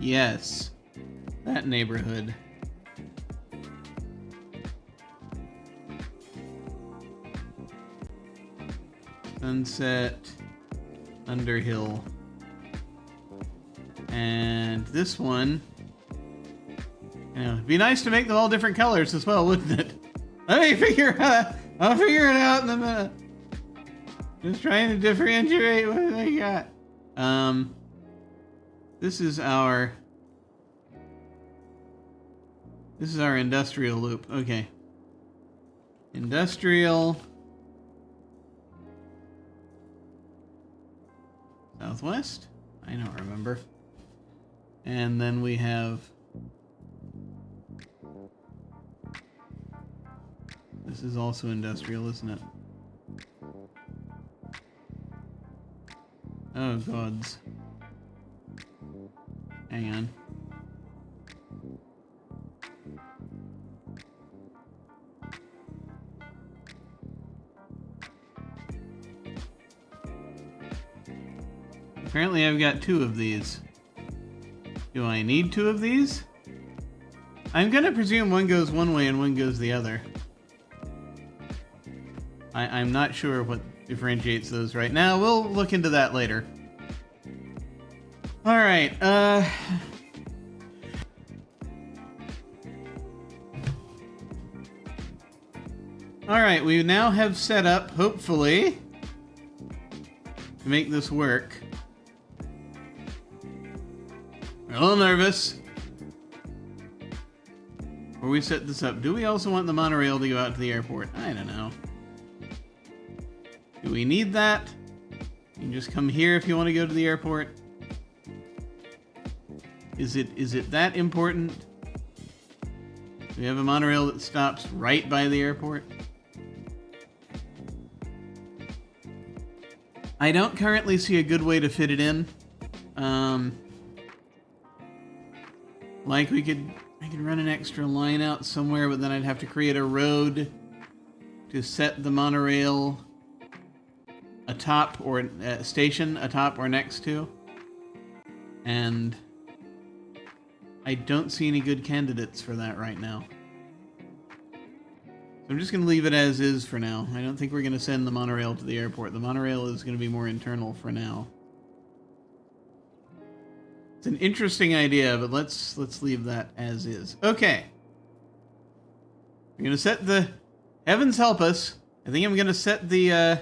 Yes, that neighborhood. Sunset, Underhill, and this one. You know, it'd be nice to make them all different colors as well, wouldn't it? Let me figure it out. I'll figure it out in a minute. Just trying to differentiate what I got. This is our industrial loop. Okay. Industrial. Southwest? I don't remember. And then we have... This is also industrial, isn't it? Oh, gods. Hang on. Apparently I've got 2 of these. Do I need 2 of these? I'm gonna presume one goes one way and one goes the other. I'm not sure what differentiates those right now. We'll look into that later. Alright, Alright, we now have set up, hopefully, to make this work. We're a little nervous. Before we set this up, do we also want the monorail to go out to the airport? I don't know. Do we need that? You can just come here if you want to go to the airport. Is it that important? Do we have a monorail that stops right by the airport? I don't currently see a good way to fit it in. Like I could run an extra line out somewhere, but then I'd have to create a road to set the monorail atop or station atop or next to. And I don't see any good candidates for that right now. So I'm just going to leave it as is for now. I don't think we're going to send the monorail to the airport. The monorail is going to be more internal for now. It's an interesting idea, but let's leave that as is. Okay. I'm going to set the... Heavens help us. I think I'm going to set the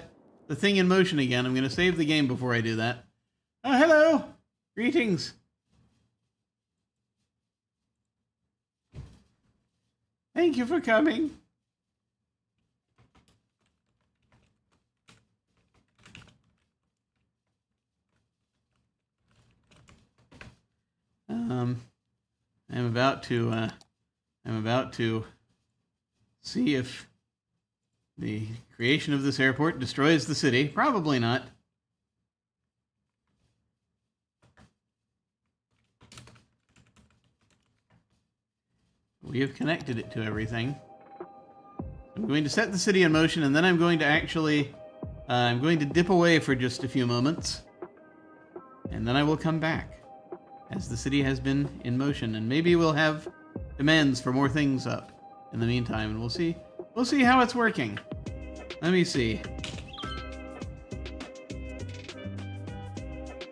thing in motion again. I'm going to save the game before I do that. Oh, hello! Greetings! Thank you for coming. I'm about to see if the creation of this airport destroys the city. Probably not. We have connected it to everything. I'm going to set the city in motion, and then I'm going to actually... I'm going to dip away for just a few moments. And then I will come back, as the city has been in motion. And maybe we'll have demands for more things up in the meantime, and we'll see. We'll see how it's working. Let me see.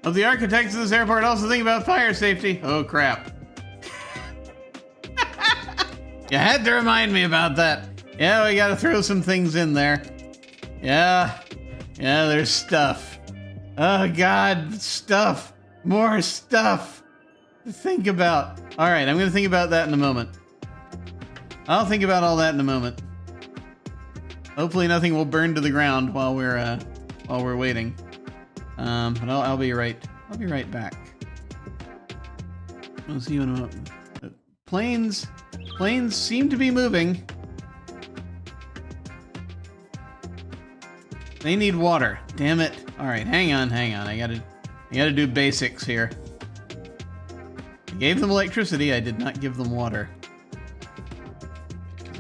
Of the architects of this airport also think about fire safety. Oh, crap. You had to remind me about that. Yeah, we gotta throw some things in there. Yeah, there's stuff. Oh, God, stuff. More stuff to think about. All right, I'm gonna think about that in a moment. I'll think about all that in a moment. Hopefully nothing will burn to the ground while we're waiting. But I'll be right back. We'll see you in a moment. Planes seem to be moving. They need water. Damn it. All right, hang on. I gotta do basics here. I gave them electricity. I did not give them water.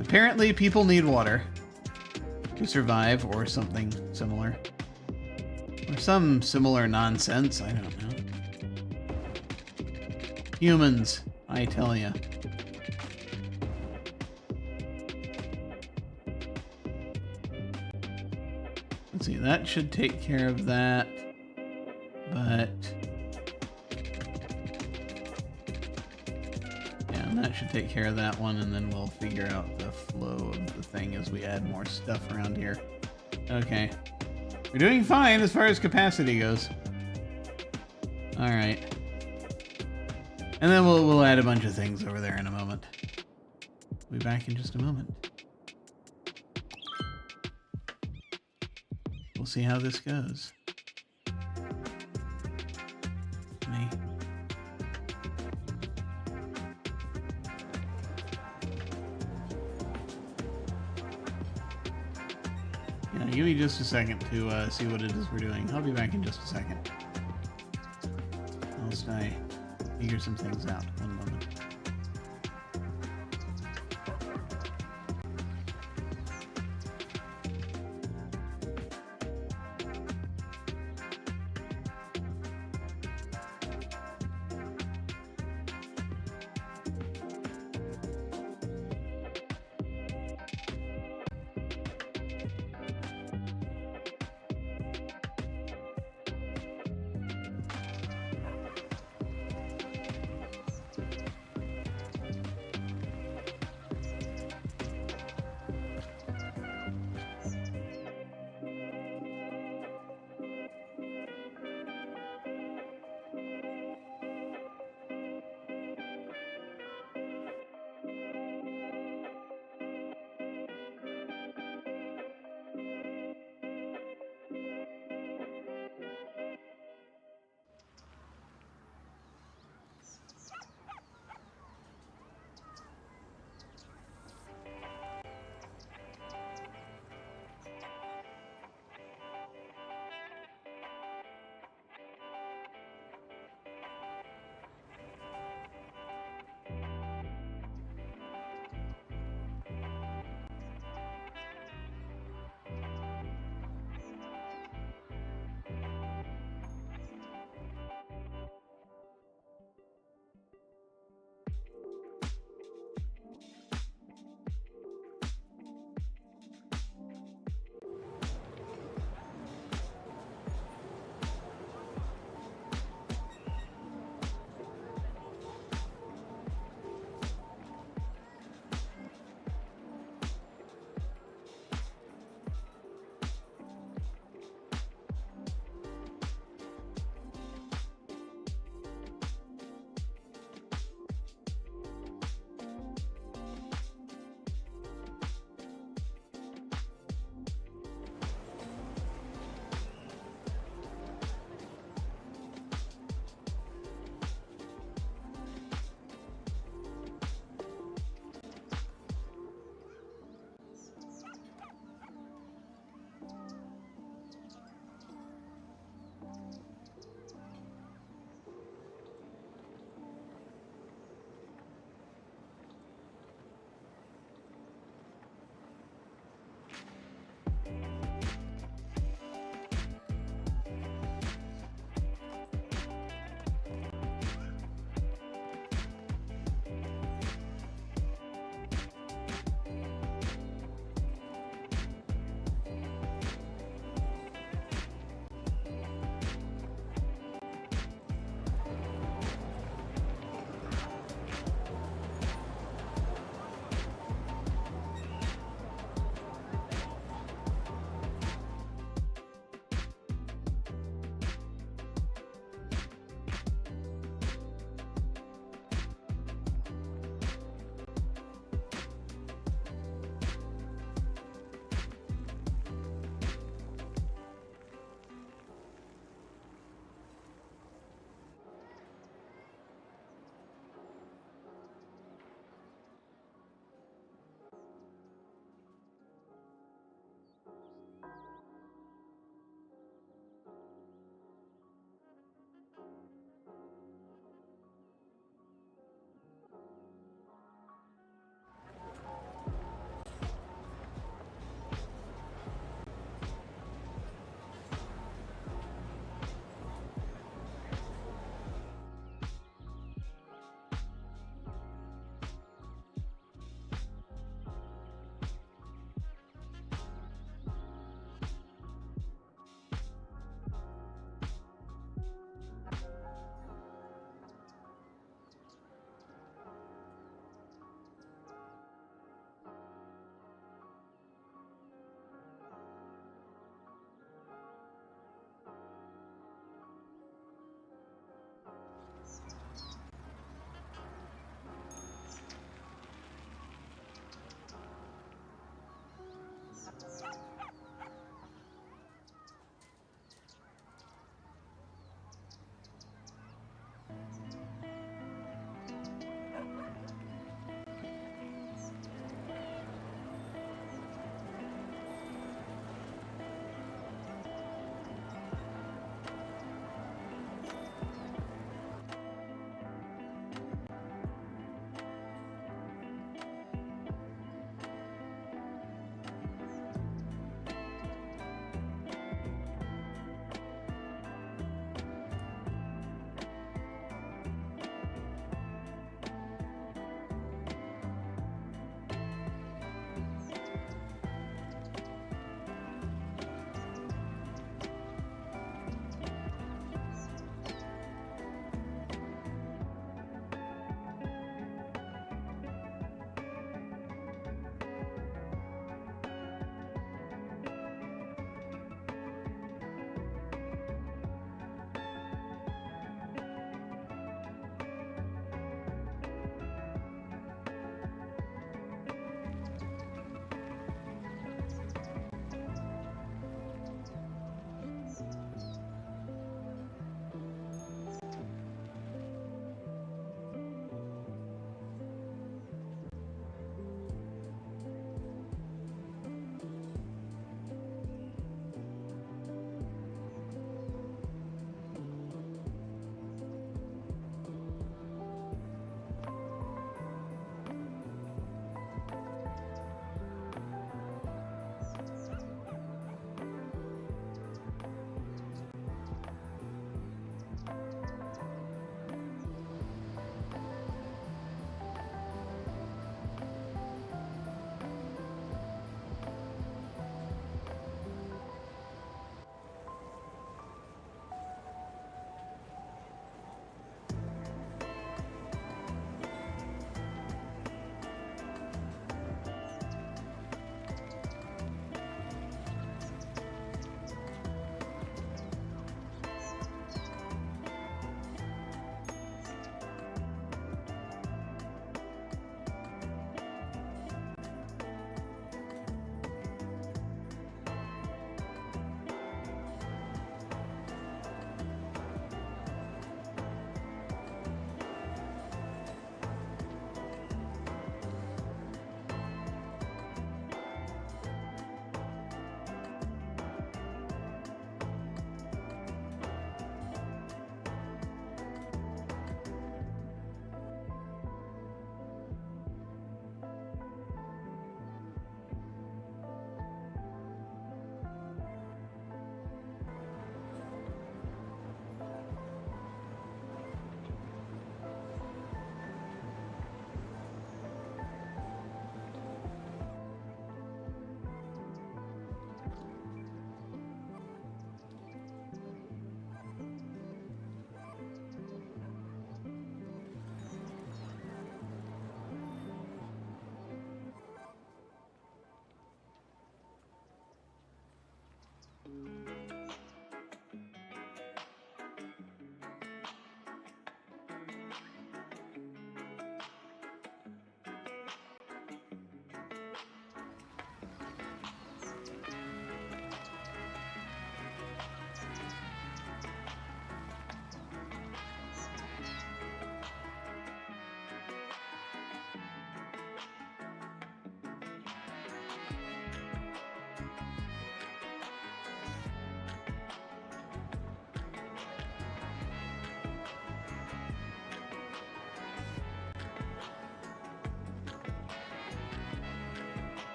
Apparently, people need water to survive, or something similar. Or some similar nonsense, I don't know. Humans, I tell ya. Let's see, that should take care of that. But... yeah, and that should take care of that one, and then we'll figure out the flow of the thing as we add more stuff around here. Okay. We're doing fine as far as capacity goes. All right. And then we'll add a bunch of things over there in a moment. We'll be back in just a moment. We'll see how this goes. Me. Yeah, give me just a second to see what it is we're doing. I'll be back in just a second. Whilst I figure some things out. One moment.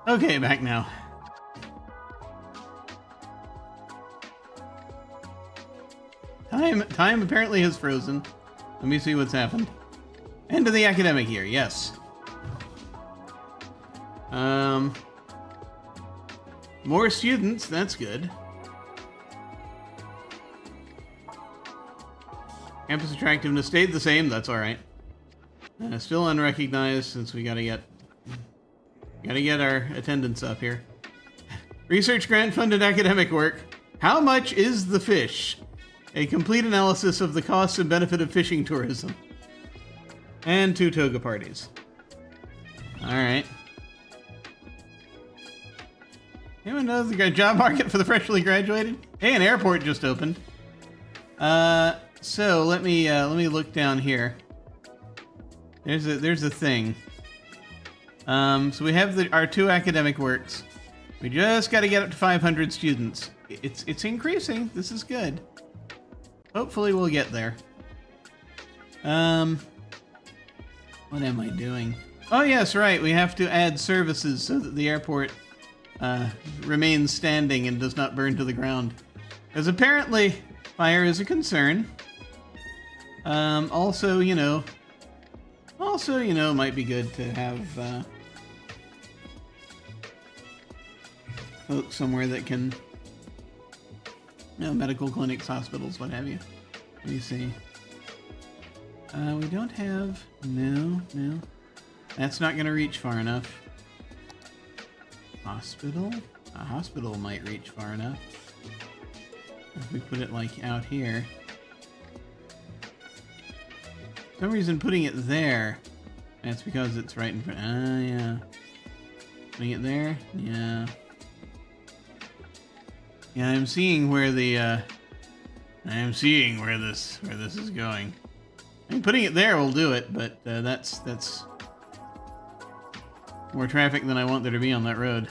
Okay, back now. Time apparently has frozen. Let me see what's happened. End of the academic year, yes. More students, that's good. Campus attractiveness stayed the same, that's alright. Still unrecognized since we gotta get our attendance up here. Research grant funded academic work. How much is the fish? A complete analysis of the cost and benefit of fishing tourism. And 2 toga parties. Alright. Anyone knows the job market for the freshly graduated? Hey, an airport just opened. So let me look down here. There's a thing. So we have our 2 academic works. We just got to get up to 500 students. It's increasing. This is good. Hopefully we'll get there. What am I doing? Oh yes, right. We have to add services so that the airport remains standing and does not burn to the ground. Because apparently fire is a concern. Also, you know, it might be good to have folks somewhere that can, medical clinics, hospitals, what have you. Let me see. We don't have, no. That's not going to reach far enough. Hospital? A hospital might reach far enough. If we put it like out here. For some reason putting it there, that's because it's right in front. Yeah. Putting it there? Yeah. Yeah, I'm seeing where the, this is going. I mean, putting it there will do it, but, that's more traffic than I want there to be on that road.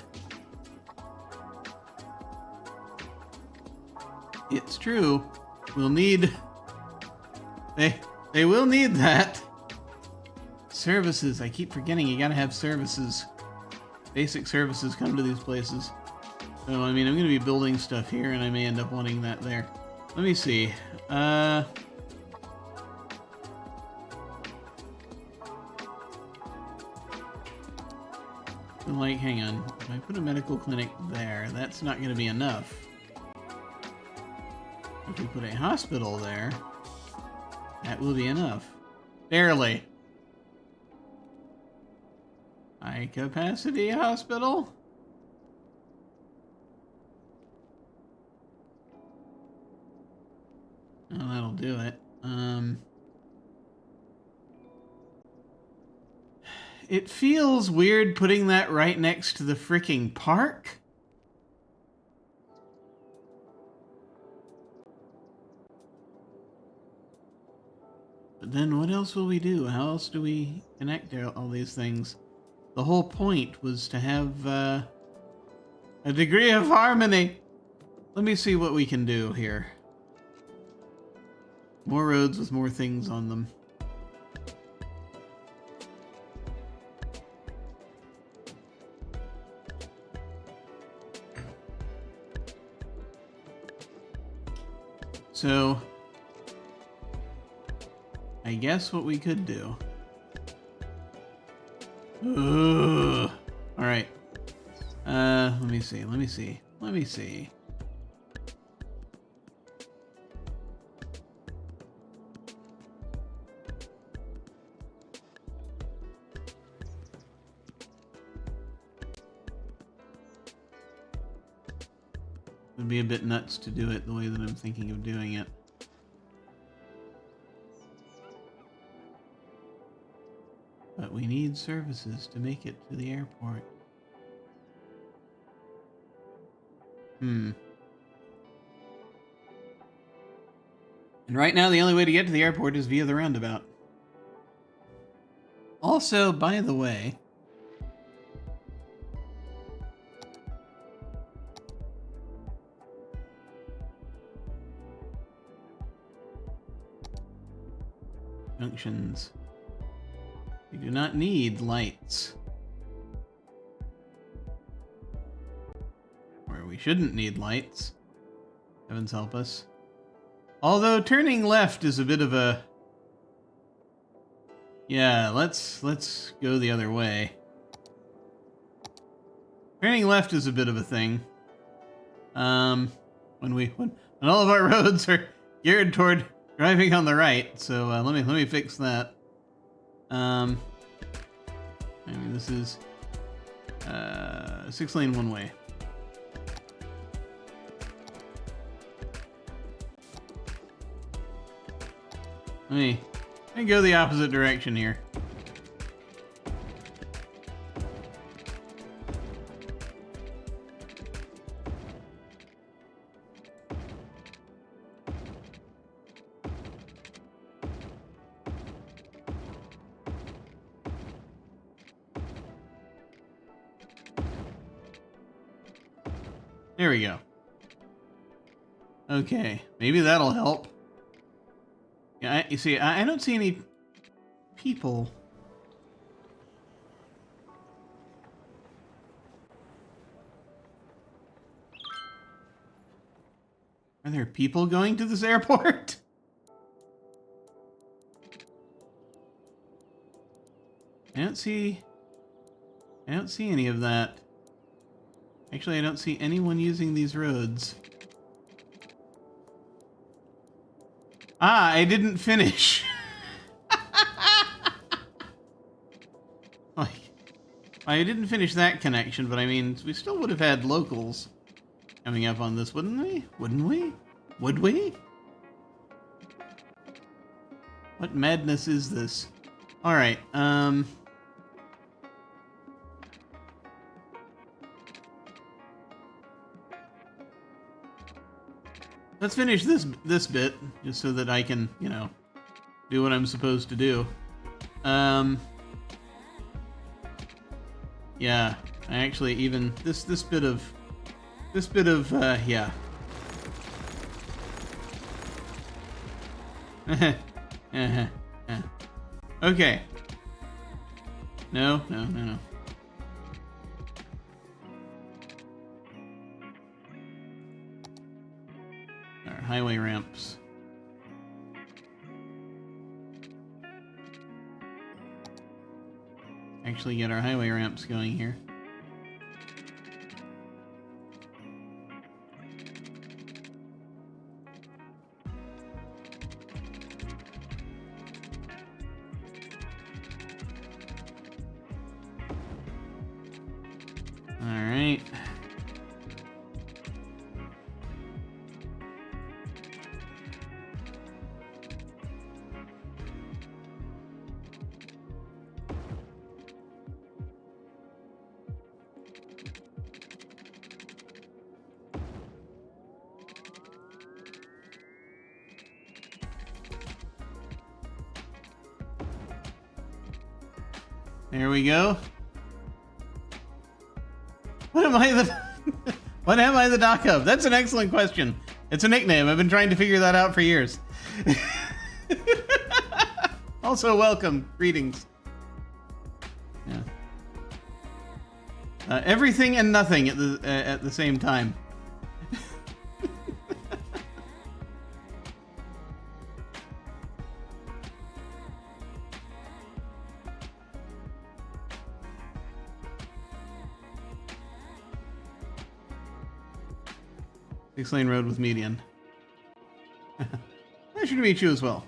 It's true. We'll need... They will need that. Services. I keep forgetting you gotta have services. Basic services come to these places. So, I mean, I'm gonna be building stuff here, and I may end up wanting that there. Let me see. Like, hang on. If I put a medical clinic there, that's not gonna be enough. If we put a hospital there, that will be enough. Barely. High capacity hospital? Oh, that'll do it. It feels weird putting that right next to the freaking park. But then what else will we do? How else do we connect all these things? The whole point was to have a degree of harmony. Let me see what we can do here. More roads with more things on them. So, I guess what we could do. Ugh. All right. Let me see. It'd be a bit nuts to do it the way that I'm thinking of doing it. But we need services to make it to the airport. And right now the only way to get to the airport is via the roundabout. Also, by the way, junctions. We do not need lights. shouldn't need lights. Heavens help us. Although turning left is a bit of a... Yeah, let's go the other way. Turning left is a bit of a thing. When all of our roads are geared toward driving on the right, so let me fix that. I mean, this is 6-lane one way. Let me go the opposite direction here. There we go. Okay, maybe that'll help. Yeah, you see, I don't see any people. Are there people going to this airport? I don't see any of that. Actually, I don't see anyone using these roads. Ah, I didn't finish. Like, I didn't finish that connection, but I mean, we still would have had locals coming up on this, wouldn't we? Wouldn't we? Would we? What madness is this? All right, let's finish this bit, just so that I can, you know, do what I'm supposed to do. Yeah, I actually even this bit of yeah. Okay. No. Highway ramps. Actually get our highway ramps going here. All right. There we go. What am I the doc of? That's an excellent question. It's a nickname. I've been trying to figure that out for years. Also, welcome. Greetings. Yeah. Everything and nothing at the same time. Six-lane road with median. Pleasure to meet you as well.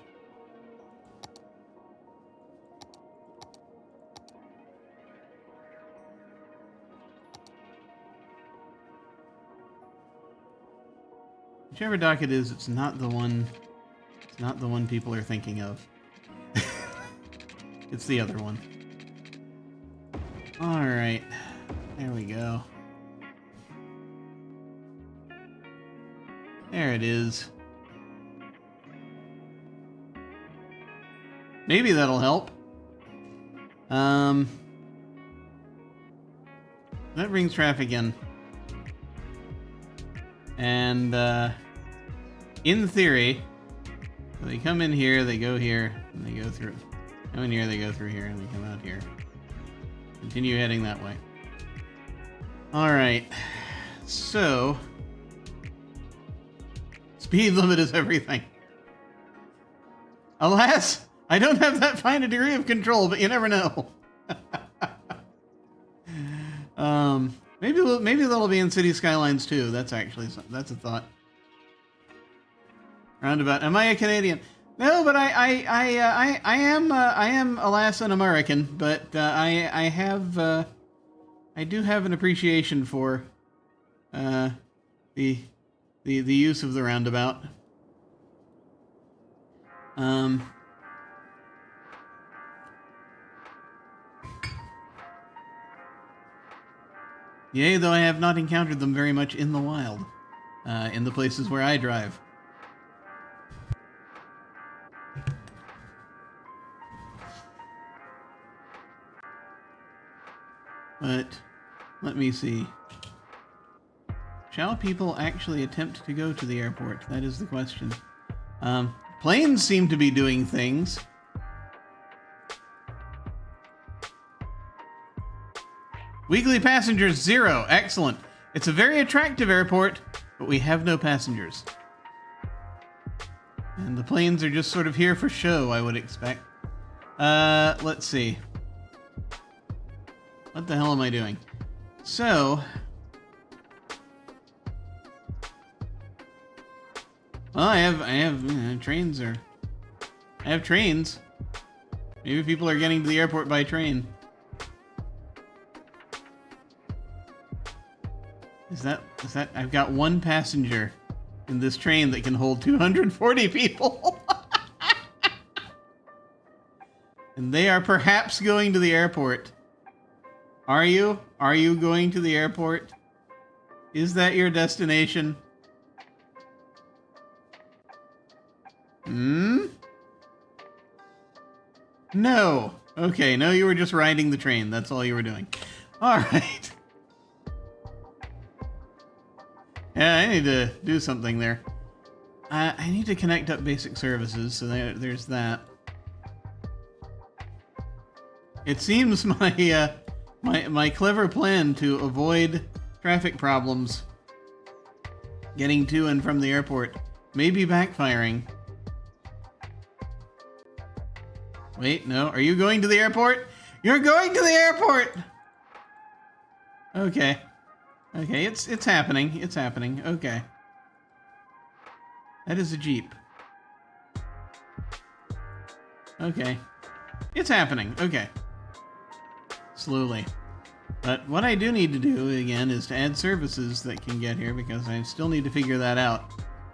Whichever dock it is, it's not the one. It's not the one people are thinking of. It's the other one. All right, there we go. There it is. Maybe that'll help. That brings traffic in. And in theory, they come in here, they go here, and they go through. Come in here, they go through here, and they come out here. Continue heading that way. All right. So, speed limit is everything. Alas, I don't have that fine a degree of control, but you never know. Maybe that'll be in City Skylines too. That's a thought. Roundabout. Am I a Canadian? No, but I am alas an American. But I do have an appreciation for the use of the roundabout. Yea, though I have not encountered them very much in the wild, in the places where I drive. But, let me see. Shall people actually attempt to go to the airport? That is the question. Planes seem to be doing things. Weekly passengers, 0. Excellent. It's a very attractive airport, but we have no passengers. And the planes are just sort of here for show, I would expect. Let's see. What the hell am I doing? So... well, I have trains or... I have trains. Maybe people are getting to the airport by train. Is that... I've got one passenger in this train that can hold 240 people. And they are perhaps going to the airport. Are you? Are you going to the airport? Is that your destination? No. Okay, no, you were just riding the train. That's all you were doing. All right. Yeah, I need to do something there. I need to connect up basic services, so there's that. It seems my clever plan to avoid traffic problems getting to and from the airport may be backfiring. Wait, no. Are you going to the airport? You're going to the airport! Okay. Okay, it's happening. It's happening. Okay. That is a Jeep. Okay. It's happening. Okay. Slowly. But what I do need to do, again, is to add services that can get here, because I still need to figure that out.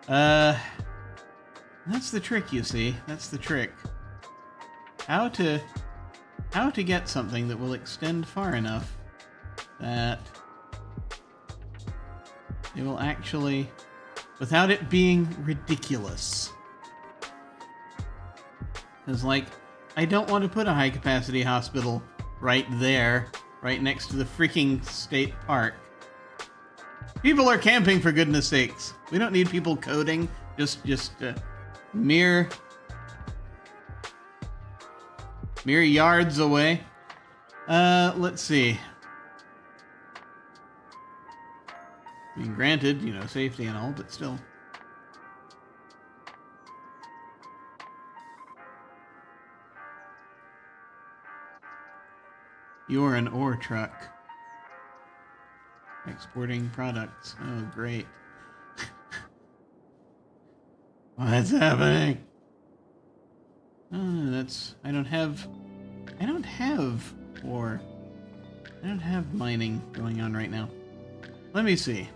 That's the trick, you see. That's the trick. How to get something that will extend far enough that it will actually, without it being ridiculous. Because, like, I don't want to put a high-capacity hospital right there, right next to the freaking state park. People are camping, for goodness sakes. We don't need people coding. Just mere yards away. Let's see. I mean, granted, you know, safety and all, but still. You're an ore truck. Exporting products. Oh, great. What's happening? I don't have ore. I don't have mining going on right now. Let me see.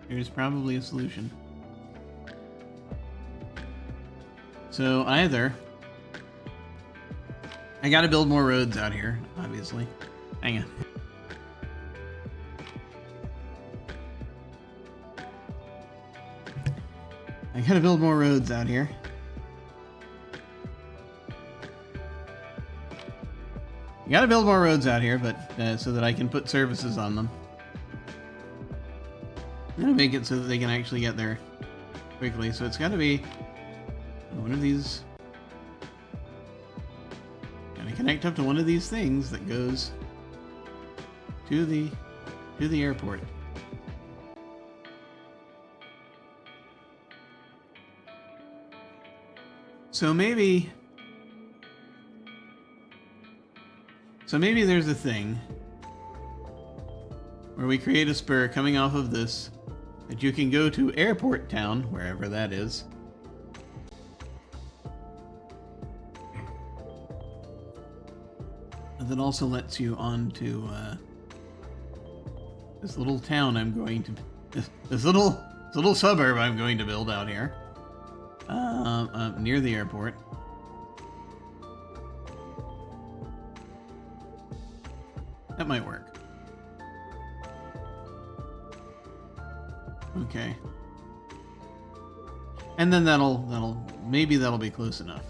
There's probably a solution. So either I gotta build more roads out here, obviously. Hang on. I gotta build more roads out here. I gotta build more roads out here, but so that I can put services on them. I'm gonna make it so that they can actually get there quickly. So it's gotta be one of these. Gotta connect up to one of these things that goes to the airport. So maybe there's a thing where we create a spur coming off of this that you can go to Airport Town, wherever that is. And that also lets you onto this little town I'm going to, this little suburb I'm going to build out here, near the airport. That might work. Okay. And then maybe that'll be close enough.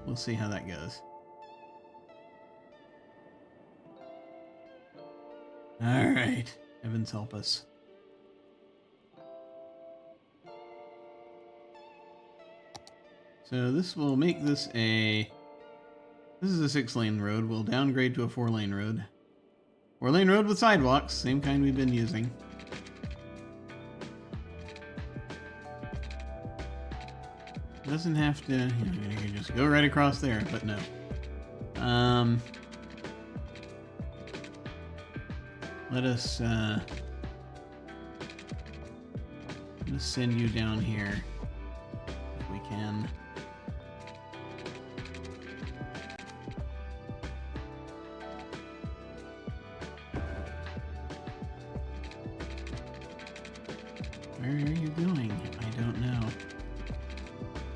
We'll see how that goes. All right. Heavens help us. So this will make this this is a 6-lane road. We'll downgrade to a 4-lane road. 4-lane road with sidewalks, same kind we've been using. Doesn't have to, you can just go right across there, but no. Let us send you down here if we can. Where are you going? I don't know.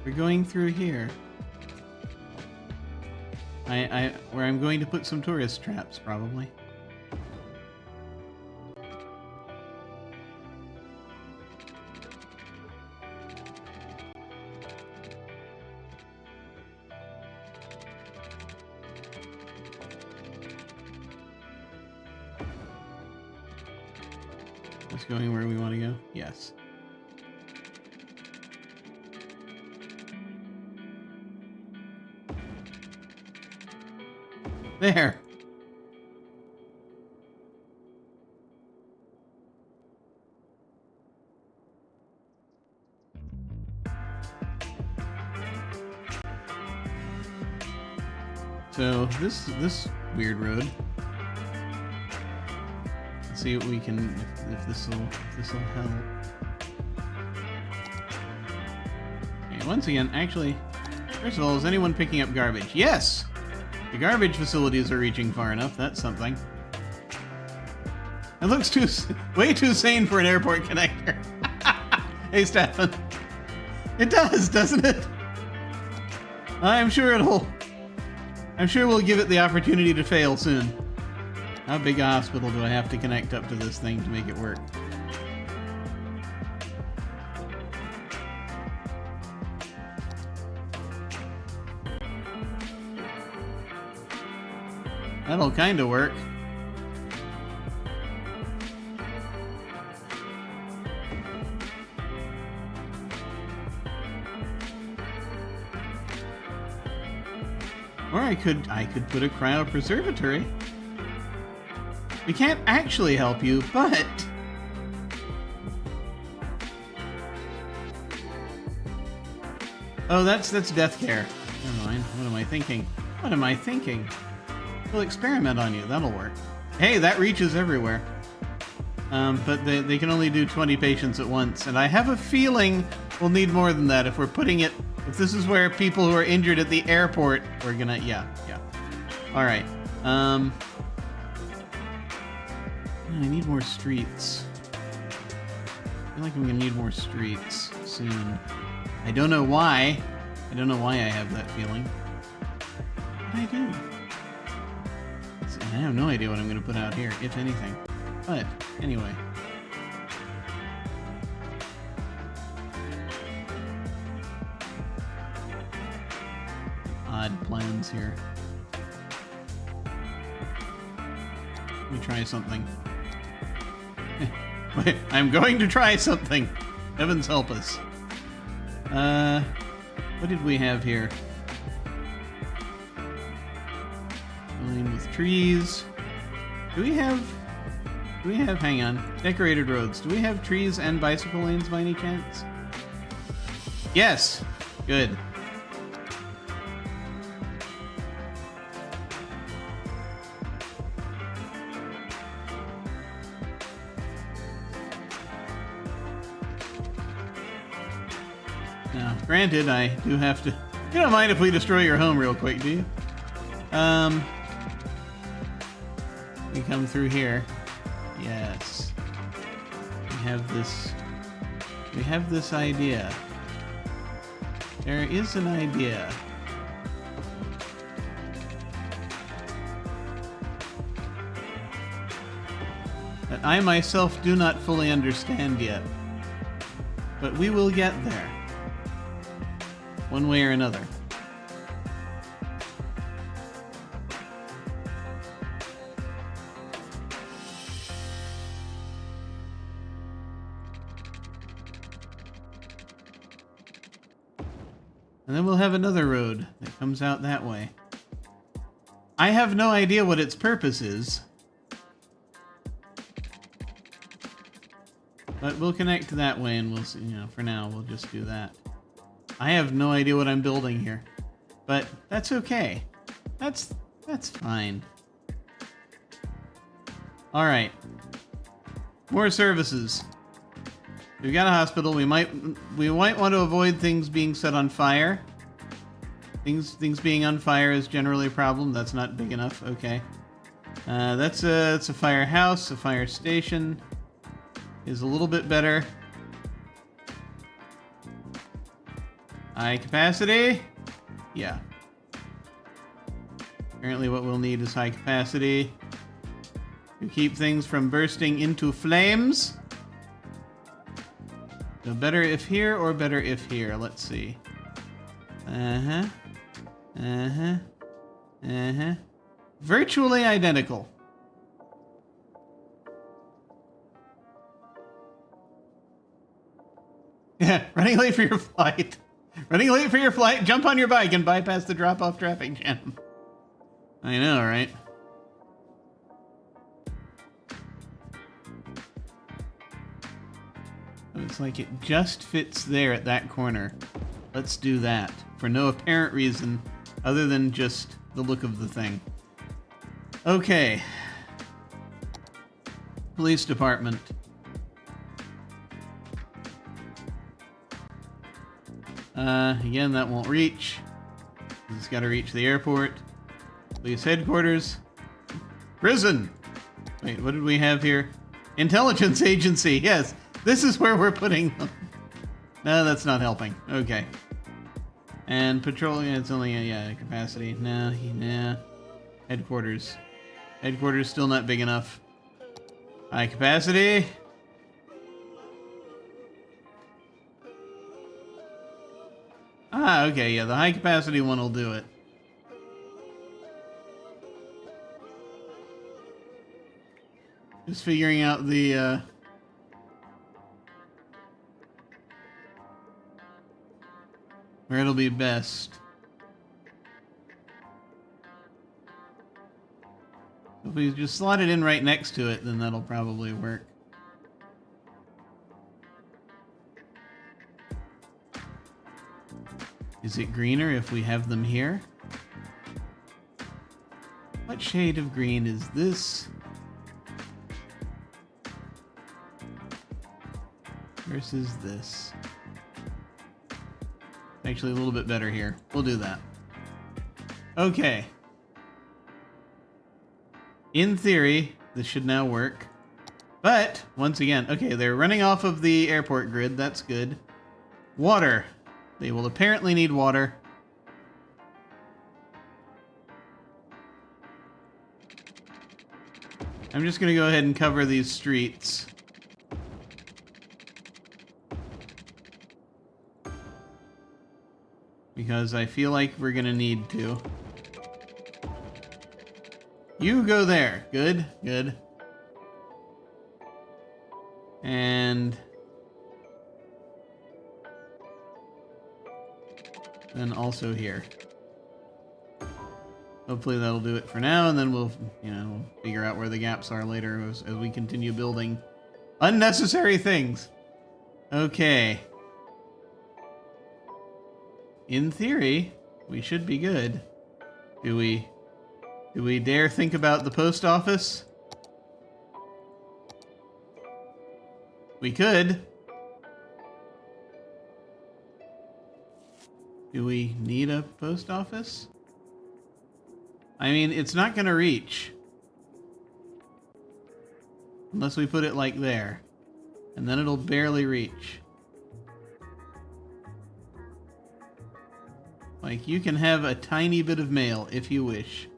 We're going through here. Where I'm going to put some tourist traps, probably. That's going where we want to go? Yes. There. So this weird road. Let's see what we can, if this will help. Okay, once again, actually, first of all, is anyone picking up garbage? Yes. The garbage facilities are reaching far enough. That's something. It looks way too sane for an airport connector. Hey, Stefan. It does, doesn't it? I'm sure we'll give it the opportunity to fail soon. How big a hospital do I have to connect up to this thing to make it work? That'll kind of work. Or I could put a cryopreservatory. We can't actually help you, but oh, that's death care. Never mind. What am I thinking? What am I thinking? We'll experiment on you. That'll work. Hey, that reaches everywhere. But they can only do 20 patients at once, and I have a feeling we'll need more than that if we're putting it. If this is where people who are injured at the airport, we're gonna, yeah. All right. I need more streets. I feel like I'm gonna need more streets soon. I don't know why. I don't know why I have that feeling. But I do. I have no idea what I'm gonna put out here, if anything. But anyway. Odd plans here. Let me try something. I'm going to try something. Heavens help us. What did we have here? Lane with trees. Do we have, hang on, decorated roads. Do we have trees and bicycle lanes by any chance? Yes! Good. Now, granted, I do have to... You don't mind if we destroy your home real quick, do you? We come through here. Yes. We have this idea. There is an idea. That I myself do not fully understand yet. But we will get there. One way or another. And then we'll have another road that comes out that way. I have no idea what its purpose is. But we'll connect that way and we'll see, you know, for now we'll just do that. I have no idea what I'm building here. But that's okay. That's fine. Alright. More services. We've got a hospital. We might want to avoid things being set on fire. Things being on fire is generally a problem. That's not big enough. Okay. That's a firehouse. A fire station is a little bit better. High capacity? Yeah. Apparently what we'll need is high capacity to keep things from bursting into flames. So better if here or better if here? Let's see. Virtually identical. Yeah, running late for your flight. Running late for your flight, jump on your bike and bypass the drop-off traffic jam. I know, right? Looks like it just fits there at that corner. Let's do that, for no apparent reason other than just the look of the thing. Okay. Police department. Again, that won't reach. It's got to reach the airport. Police headquarters. Prison! Wait, what did we have here? Intelligence agency, yes. This is where we're putting them. No, that's not helping. Okay. And patrol, yeah, it's only a capacity. Nah. Headquarters. Headquarters still not big enough. High capacity. Ah, okay, yeah, the high capacity one will do it. Just figuring out the, where it'll be best. If we just slot it in right next to it, then that'll probably work. Is it greener if we have them here? What shade of green is this? Versus this. Actually, a little bit better here. We'll do that. Okay. In theory, this should now work. But, once again, okay, they're running off of the airport grid. That's good. Water. They will apparently need water. I'm just going to go ahead and cover these streets. Because I feel like we're going to need to. You go there. Good, good. And then also here. Hopefully that'll do it for now, and then we'll figure out where the gaps are later as we continue building unnecessary things. Okay. In theory, we should be good. Do we dare think about the post office? We could. Do we need a post office? I mean, it's not going to reach. Unless we put it like there. And then it'll barely reach. Like, you can have a tiny bit of mail if you wish.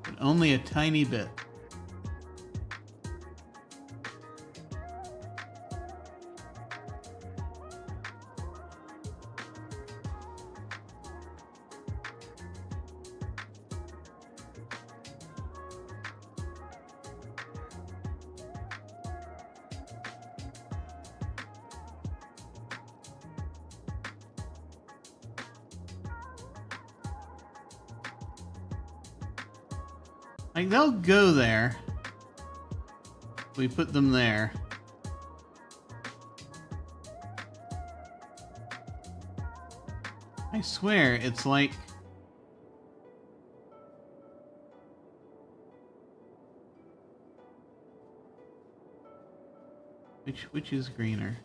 But only a tiny bit. Like, they'll go there. We put them there. I swear, it's like... Which is greener?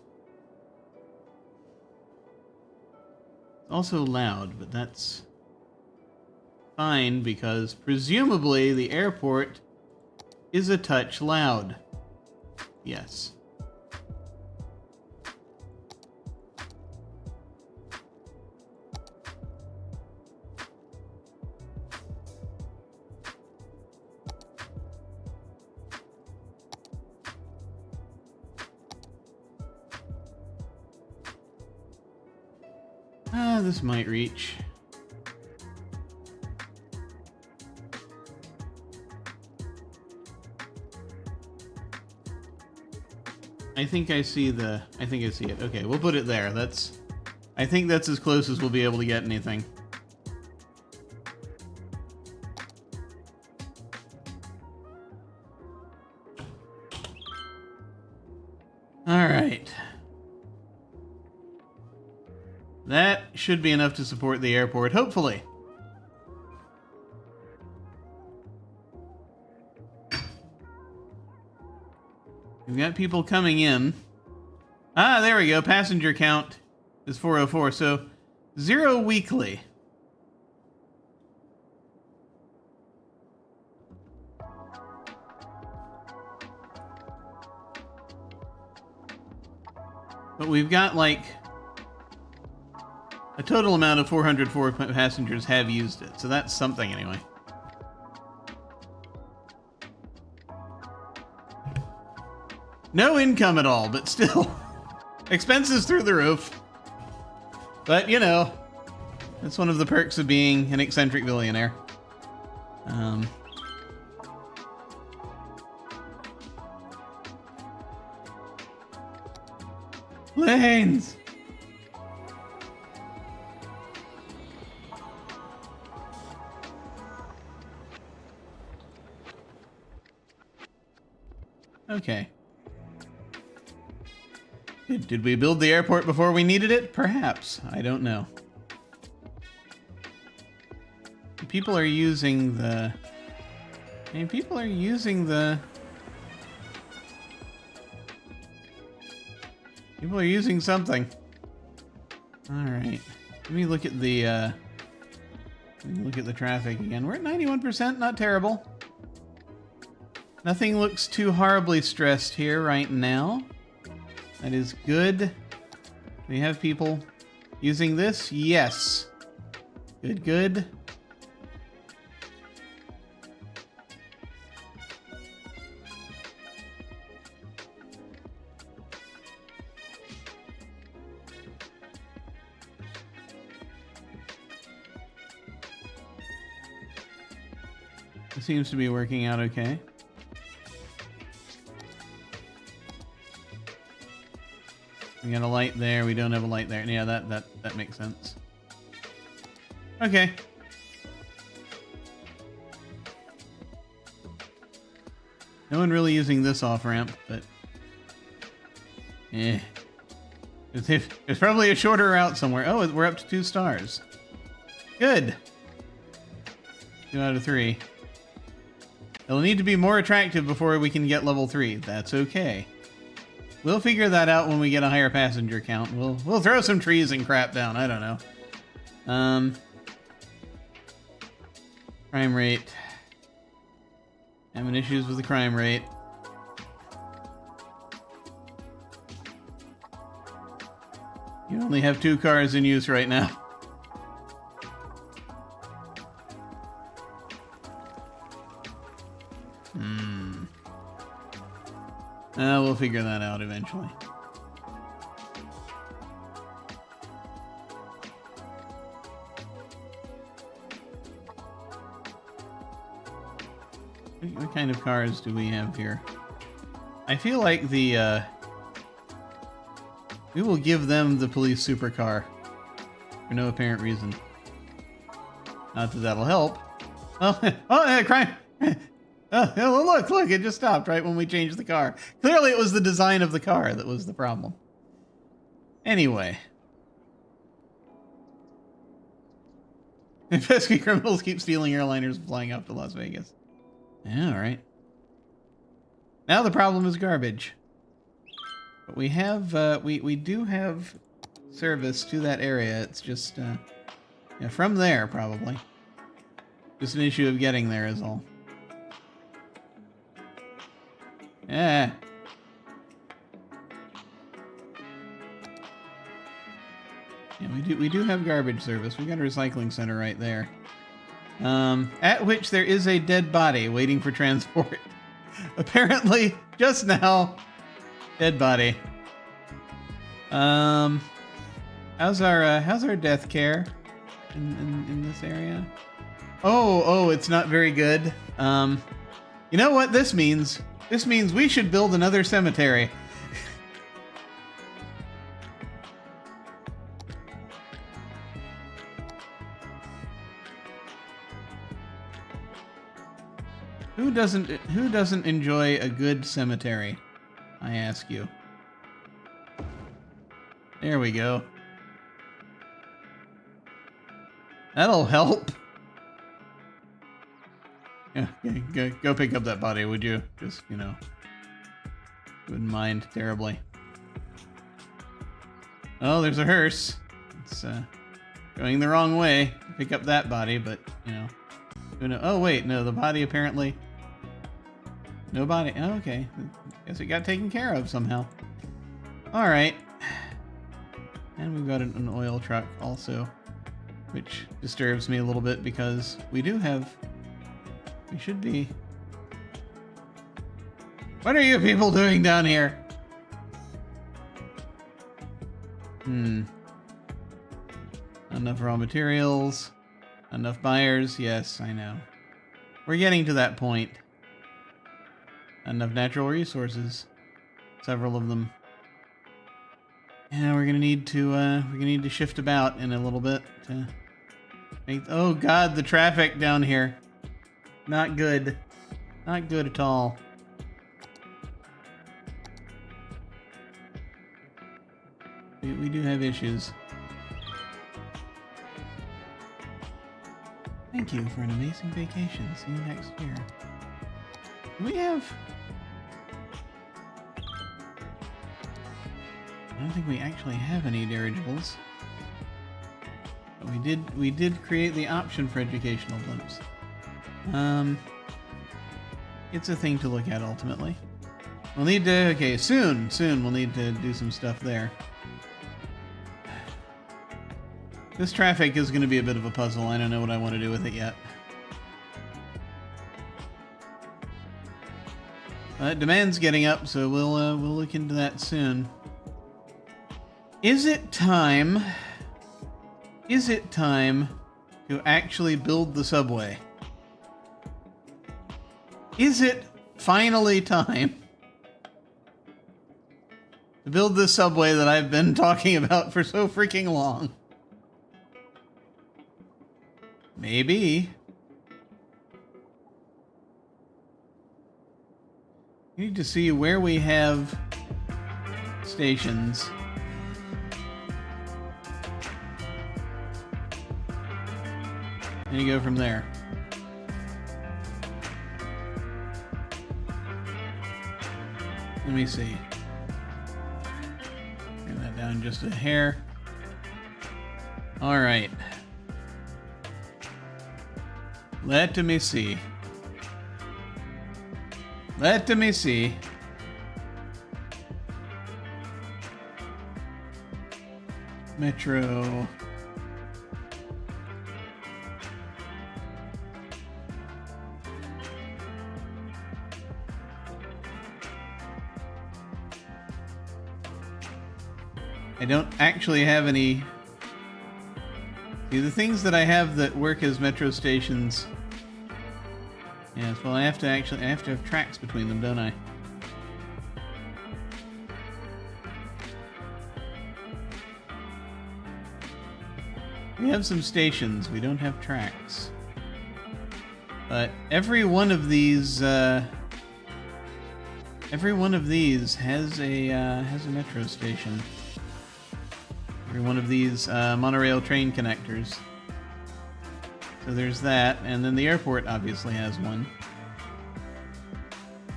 It's also loud, but that's fine because presumably the airport is a touch loud. Yes. This might reach. I think I see it. Okay, we'll put it there. I think that's as close as we'll be able to get anything. All right. That should be enough to support the airport, hopefully. We've got people coming in. Ah, there we go. Passenger count is 404, so 0 weekly. But we've got like a total amount of 404 passengers have used it, so that's something anyway. No income at all, but still. Expenses through the roof. But, you know, that's one of the perks of being an eccentric billionaire. Lanes! Okay. Did we build the airport before we needed it? Perhaps. I don't know. People are using the... I mean, people are using the... People are using something. Alright. Let me look at the, traffic again. We're at 91%, not terrible. Nothing looks too horribly stressed here right now. That is good. Do we have people using this? Yes. Good, good. It seems to be working out okay. We got a light there. We don't have a light there. Yeah, that makes sense. Okay. No one really using this off-ramp, but... Eh. There's probably a shorter route somewhere. Oh, we're up to 2 stars. Good. 2 out of 3. It'll need to be more attractive before we can get level 3. That's okay. We'll figure that out when we get a higher passenger count. We'll throw some trees and crap down. I don't know. Crime rate. Having issues with the crime rate. You only have 2 cars in use right now. We'll figure that out eventually. What kind of cars do we have here? I feel like we will give them the police supercar for no apparent reason. Not that that'll help. Oh, crime! Oh, look, it just stopped right when we changed the car. Clearly it was the design of the car that was the problem. Anyway. Pesky criminals keep stealing airliners and flying out to Las Vegas. Yeah, alright. Now the problem is garbage. But we have, we do have service to that area. It's just, yeah, from there, probably. Just an issue of getting there is all. Yeah. Yeah, we do have garbage service. We got a recycling center right there. At which there is a dead body waiting for transport. Apparently, just now, dead body. How's our death care in this area? Oh, it's not very good. You know what this means? This means we should build another cemetery. Who doesn't enjoy a good cemetery? I ask you. There we go. That'll help. Yeah, go pick up that body, would you? Just, you know, wouldn't mind terribly. Oh, there's a hearse. It's going the wrong way to pick up that body, but, you know. Oh, wait, no, the body apparently... No body. Oh, okay. Guess it got taken care of somehow. Alright. And we've got an oil truck also, which disturbs me a little bit because we do have... We should be... What are you people doing down here? Enough raw materials. Enough buyers. Yes, I know. We're getting to that point. Enough natural resources. Several of them. Yeah, we're gonna need to shift about in a little bit to make... Oh god, the traffic down here. Not good. Not good at all. We do have issues. Thank you for an amazing vacation. See you next year. Do we have... I don't think we actually have any dirigibles. But we did create the option for educational blimps. It's a thing to look at ultimately. We'll need to, okay, soon we'll need to do some stuff there. This traffic is going to be a bit of a puzzle. I don't know what I want to do with it yet. Demand's getting up, so we'll look into that soon. Is it time to actually build the subway? Is it finally time to build this subway that I've been talking about for so freaking long. Maybe. We need to see where we have stations. And you go from there. Let me see. Bring that down just a hair. All right. Let me see. Let me see. Metro. I don't actually have any. See, the things that I have that work as metro stations. Yes, well, I have to have tracks between them, don't I? We have some stations. We don't have tracks. But every one of these has a metro station. Every one of these monorail train connectors. So there's that, and then the airport obviously has one.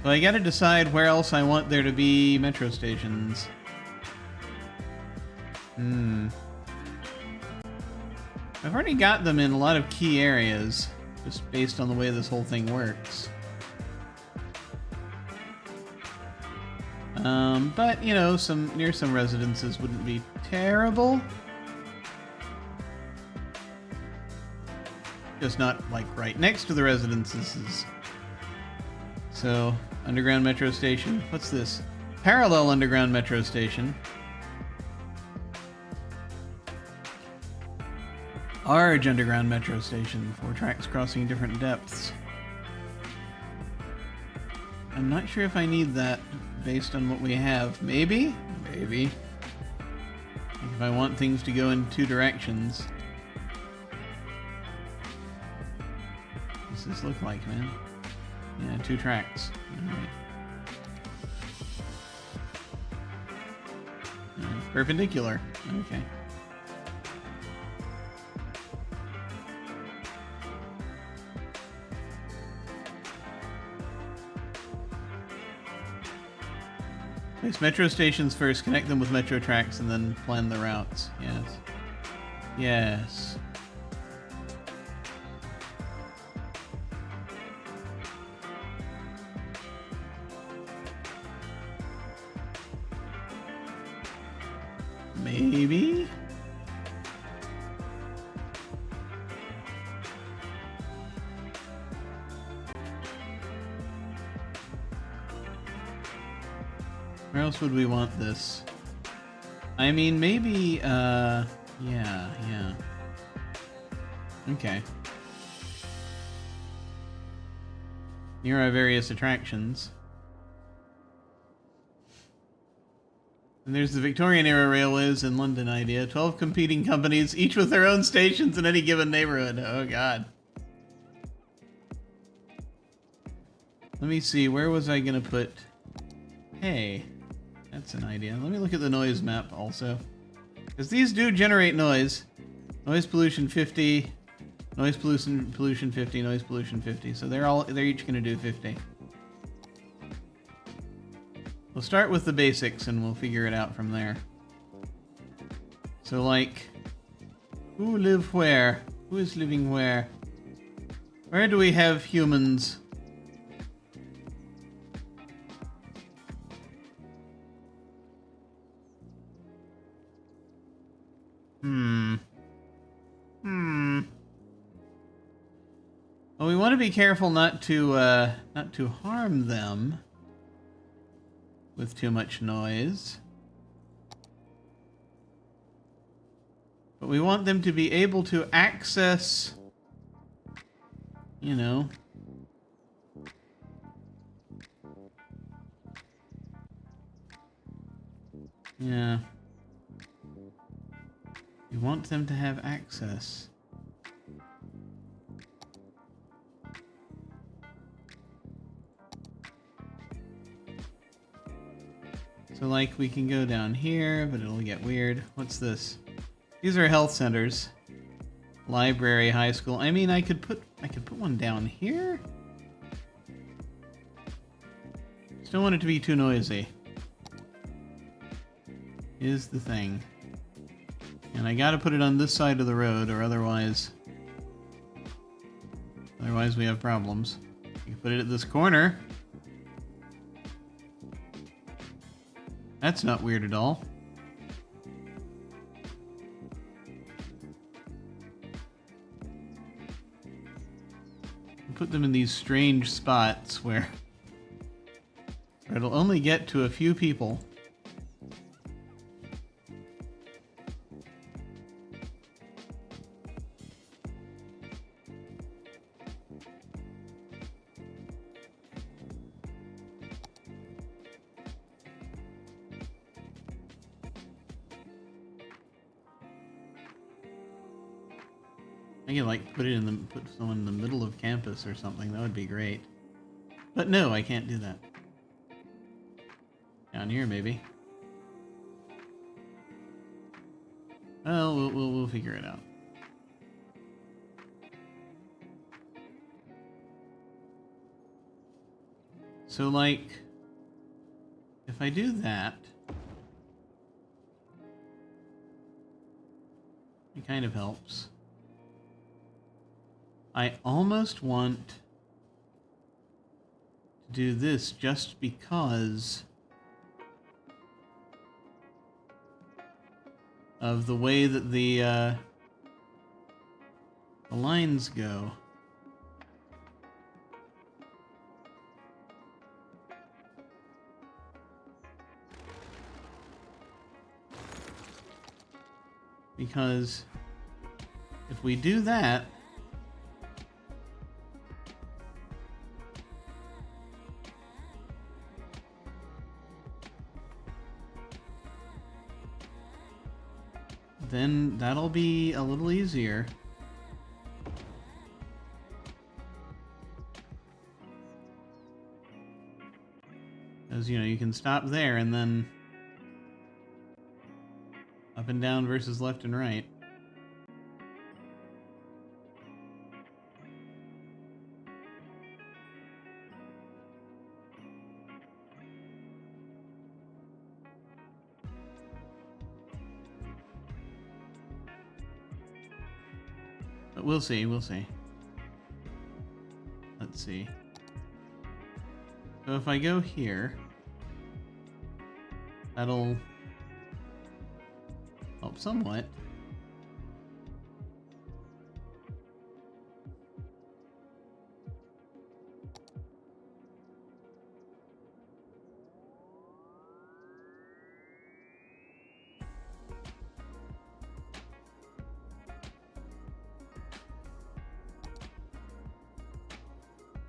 So I gotta decide where else I want there to be metro stations. I've already got them in a lot of key areas, just based on the way this whole thing works. But, you know, near some residences wouldn't be terrible. Just not, like, right next to the residences. So, underground metro station. What's this? Parallel underground metro station. Large underground metro station. 4 tracks crossing different depths. I'm not sure if I need that based on what we have. Maybe? Maybe. If I want things to go in 2 directions. What's this look like, man? Yeah, 2 tracks. Alright. Perpendicular. Okay. Place metro stations first, connect them with metro tracks, and then plan the routes. Yes. Yes. Maybe? Where else would we want this? I mean, maybe, yeah. Okay. Near our various attractions. And there's the Victorian-era railways in London idea. 12 competing companies, each with their own stations in any given neighborhood. Oh, God. Let me see, where was I gonna put... Hey, that's an idea. Let me look at the noise map also. Because these do generate noise. Noise pollution 50, noise pollution 50, noise pollution 50. So they're each gonna do 50. We'll start with the basics and we'll figure it out from there. So, like, who live where? Who is living where? Where do we have humans? Well, we want to be careful not to harm them with too much noise. But we want them to be able to access, you know, Yeah. You want them to have access. So, like, we can go down here, but it'll get weird. What's this? These are health centers. Library, high school. I mean, I could put one down here. Just don't want it to be too noisy. Is the thing. And I gotta put it on this side of the road, or otherwise we have problems. You can put it at this corner. That's not weird at all. Put them in these strange spots where it'll only get to a few people. I could like put someone in the middle of campus or something. That would be great. But no, I can't do that. Down here, maybe. Well, we'll figure it out. So, like, if I do that, it kind of helps. I almost want to do this just because of the way that the lines go. Because if we do that, then that'll be a little easier. Because, you know, you can stop there and then up and down versus left and right. But we'll see, we'll see. Let's see. So if I go here, that'll help somewhat.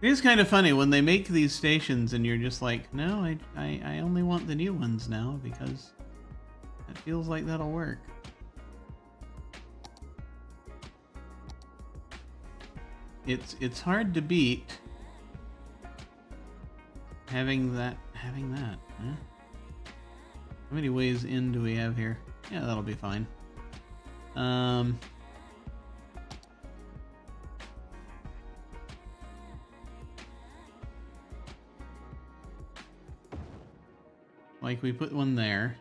It is kind of funny when they make these stations and you're just like, no, I only want the new ones now because it feels like that'll work. It's hard to beat having that. Huh? How many ways in do we have here? Yeah, that'll be fine. Like, we put one there.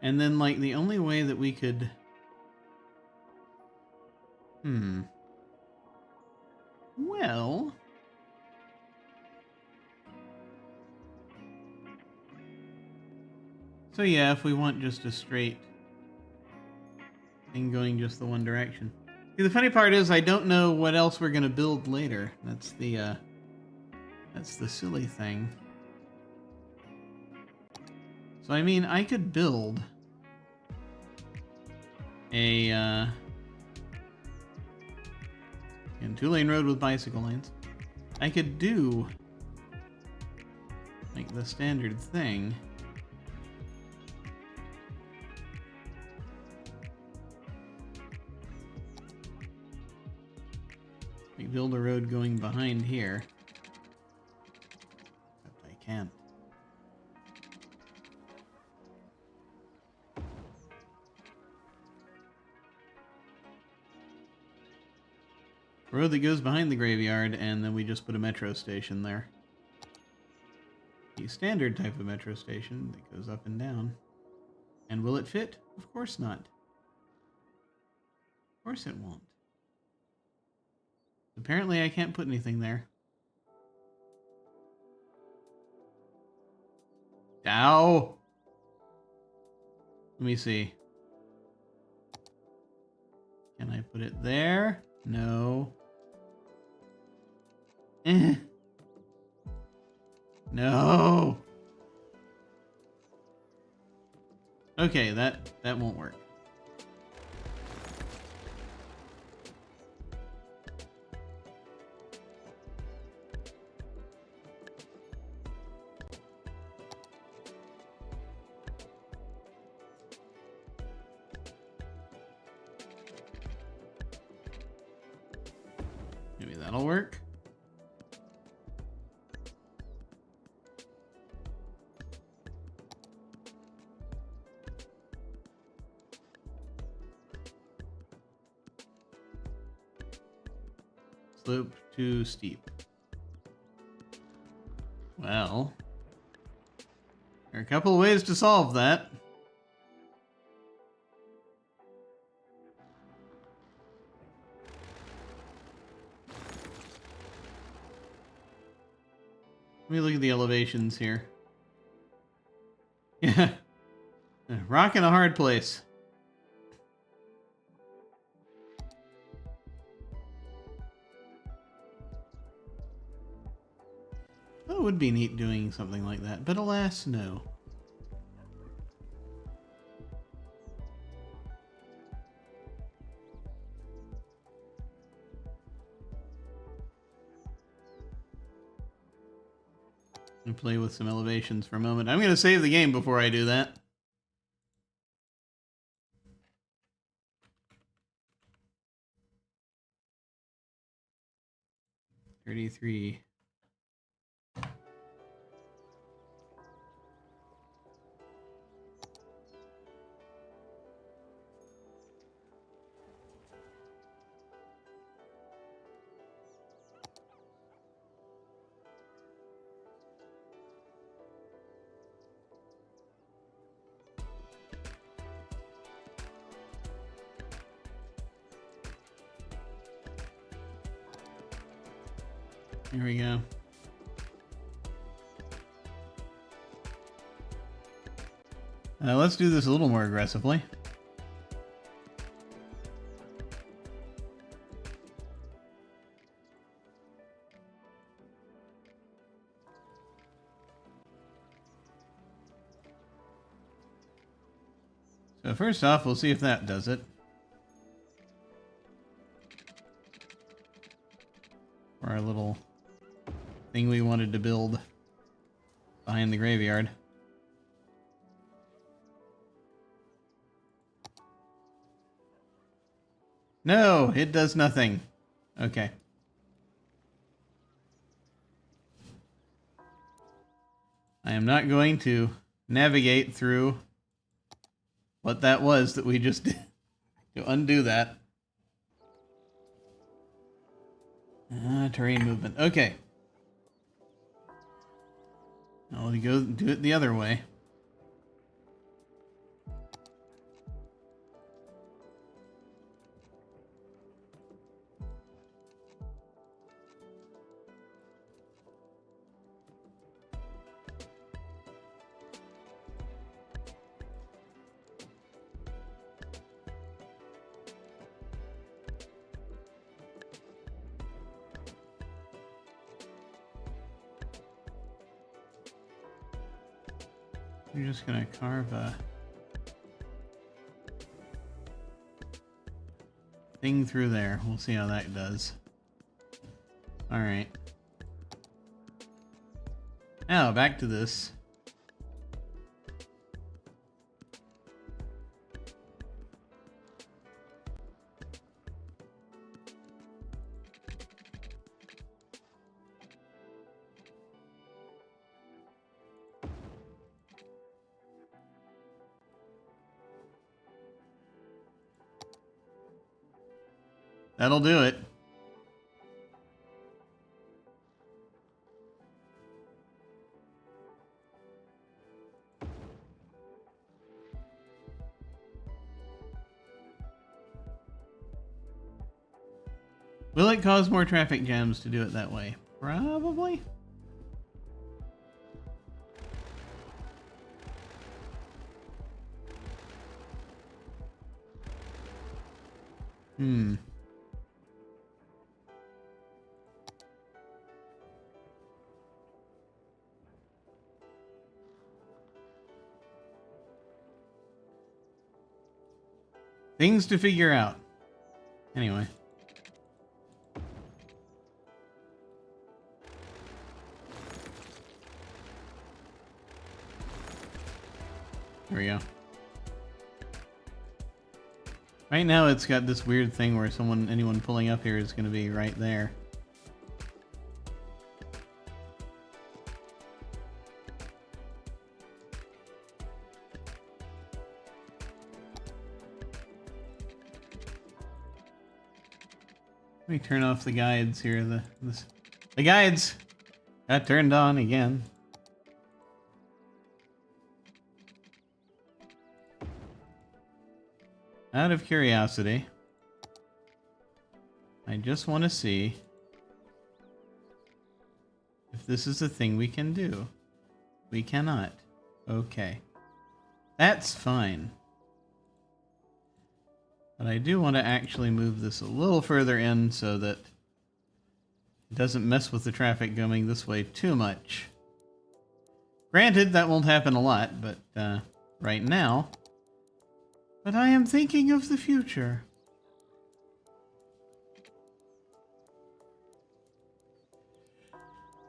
And then, like, the only way that we could... Well... So yeah, if we want just a straight thing going just the one direction. See, the funny part is I don't know what else we're gonna build later. That's the silly thing. So I mean, I could build a And 2-lane road with bicycle lanes. I could do like the standard thing. Like build a road going behind here. Except I can't. A road that goes behind the graveyard, and then we just put a metro station there. The standard type of metro station that goes up and down. And will it fit? Of course not. Of course it won't. Apparently I can't put anything there. Ow! Let me see. Can I put it there? No. No. Okay, that won't work. Maybe that'll work. Slope too steep. Well, there are a couple of ways to solve that. Let me look at the elevations here. Yeah. Rock in a hard place. Well, it would be neat doing something like that, but alas, no. And play with some elevations for a moment. I'm going to save the game before I do that. $33. Here we go. Let's do this a little more aggressively. So first off, we'll see if that does it. For our little thing we wanted to build behind the graveyard. No, it does nothing. Okay. I am not going to navigate through what that was that we just did to undo that. Terrain movement. Okay. Now we go do it the other way. You're just gonna carve a thing through there. We'll see how that does. Alright. Now, back to this. That'll do it. Will it cause more traffic jams to do it that way? Probably. Things to figure out. Anyway. There we go. Right now it's got this weird thing where anyone pulling up here is going to be right there. Let me turn off the guides here. The guides got turned on again. Out of curiosity, I just want to see if this is a thing we can do. We cannot. Okay. That's fine. But I do want to actually move this a little further in so that it doesn't mess with the traffic going this way too much. Granted, that won't happen a lot, but right now... But I am thinking of the future.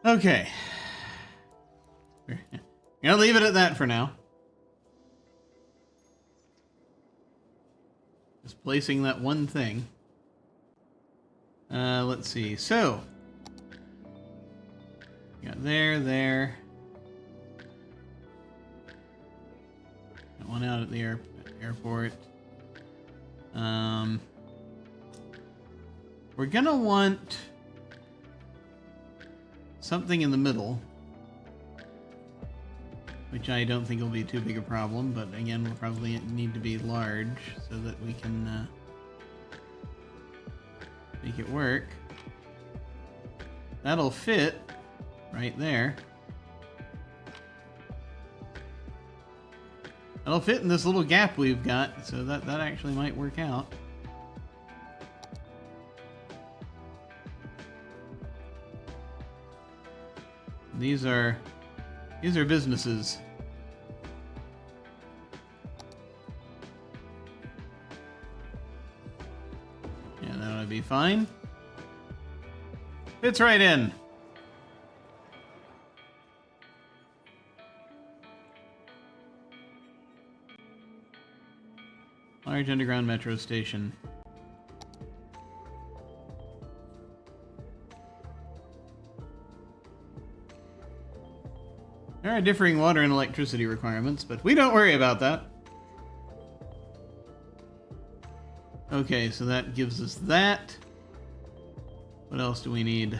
Okay. We're gonna leave it at that for now. Just placing that one thing. Let's see. So, got there. Got one out at the airport. We're gonna want something in the middle, which I don't think will be too big a problem, but again, we'll probably need to be large so that we can make it work. That'll fit right there. That'll fit in this little gap we've got, so that actually might work out. These are businesses. Yeah, that would be fine. Fits right in. Large underground metro station. There are differing water and electricity requirements, but we don't worry about that. Okay, so that gives us that. What else do we need?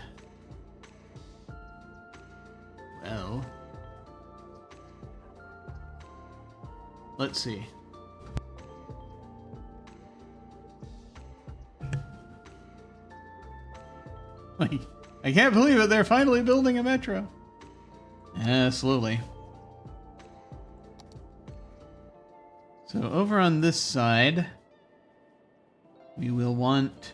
Well, let's see. Like, I can't believe it, they're finally building a metro. Yeah, slowly. So over on this side, we will want...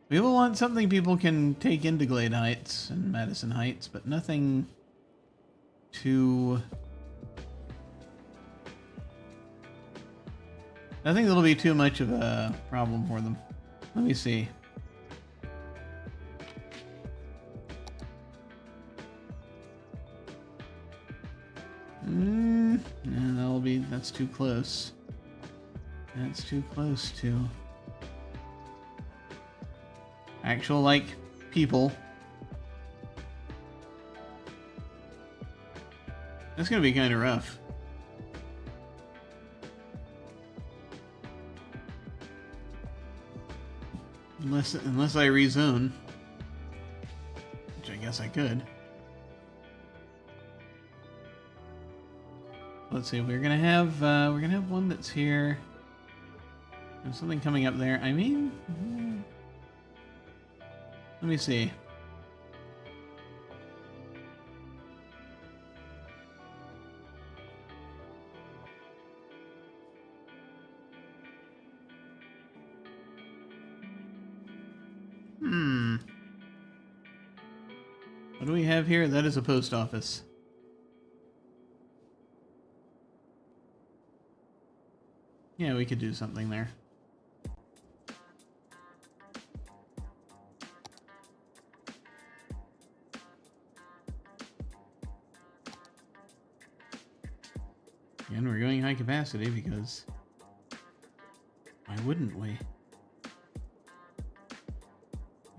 We will want something people can take into Glade Heights and Madison Heights, but nothing too I think that'll be too much of a problem for them. Let me see. Yeah, that's too close. That's too close to actual, like, people. That's gonna be kind of rough. Unless I rezone, which I guess I could. Let's see. We're gonna have one that's here. There's something coming up there. I mean, let me see. What do we have here? That is a post office. Yeah, we could do something there. And we're going high capacity because why wouldn't we? We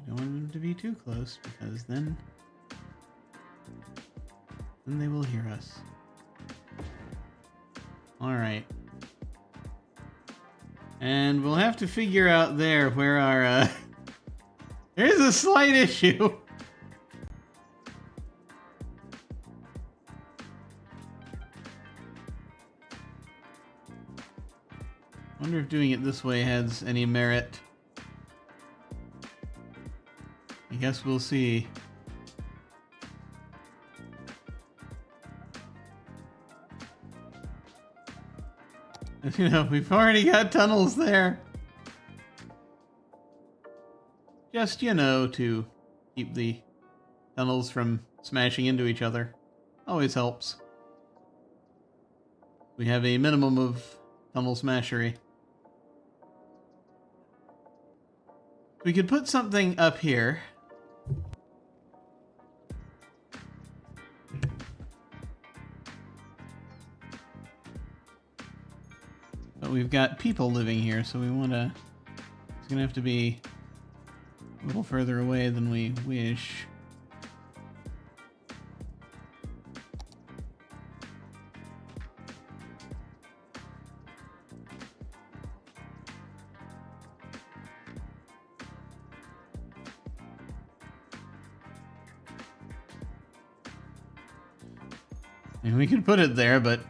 don't want them to be too close because then they will hear us. All right. And we'll have to figure out there where our there's a slight issue. Wonder if doing it this way has any merit. I guess we'll see. You know, we've already got tunnels there. Just, you know, to keep the tunnels from smashing into each other. Always helps. We have a minimum of tunnel smashery. We could put something up here. But we've got people living here, so we want to... It's going to have to be a little further away than we wish. And we could put it there, but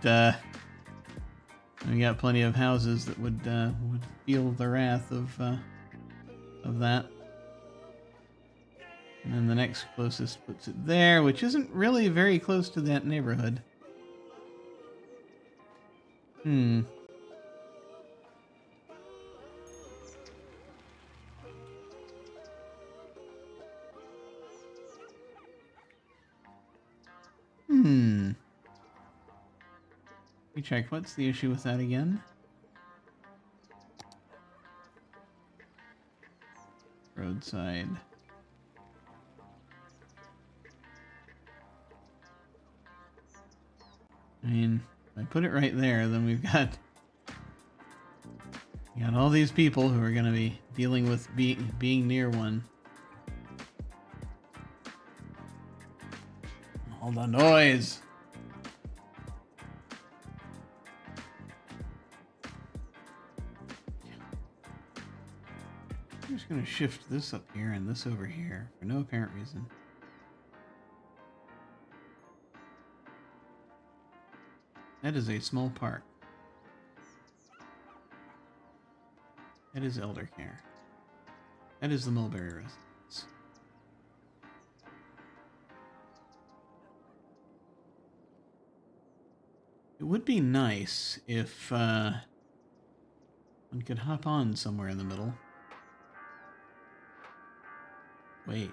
we got plenty of houses that would feel the wrath of that. And then the next closest puts it there, which isn't really very close to that neighborhood. We check. What's the issue with that again? Roadside. I mean, if I put it right there, then we got all these people who are going to be dealing with being near one. All the noise. I'm just going to shift this up here and this over here for no apparent reason. That is a small park. That is elder care. That is the Mulberry residence. It would be nice if one could hop on somewhere in the middle. Wait.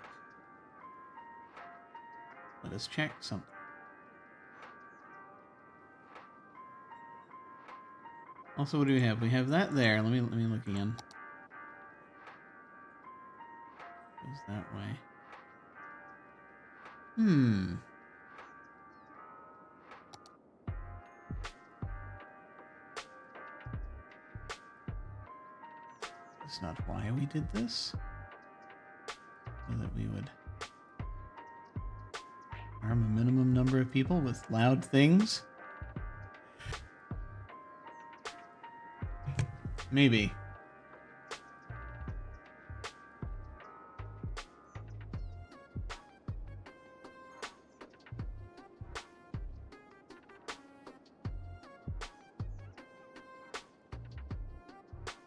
Let us check something. Also, what do we have? We have that there. Let me look again. Goes that way. That's not why we did this. So that we would arm a minimum number of people with loud things. Maybe.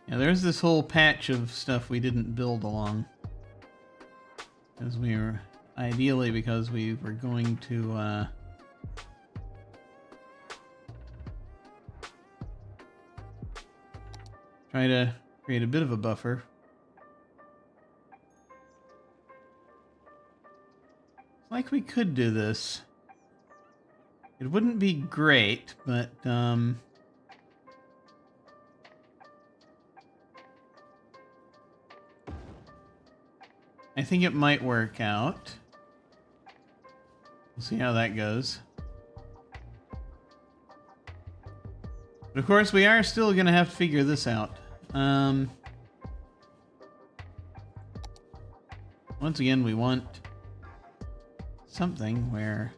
Yeah, there's this whole patch of stuff we didn't build along. Because we were... Ideally, because we were going to, try to create a bit of a buffer. It's like we could do this. It wouldn't be great, but, I think it might work out. We'll see how that goes. But of course, we are still going to have to figure this out. Once again, we want something where...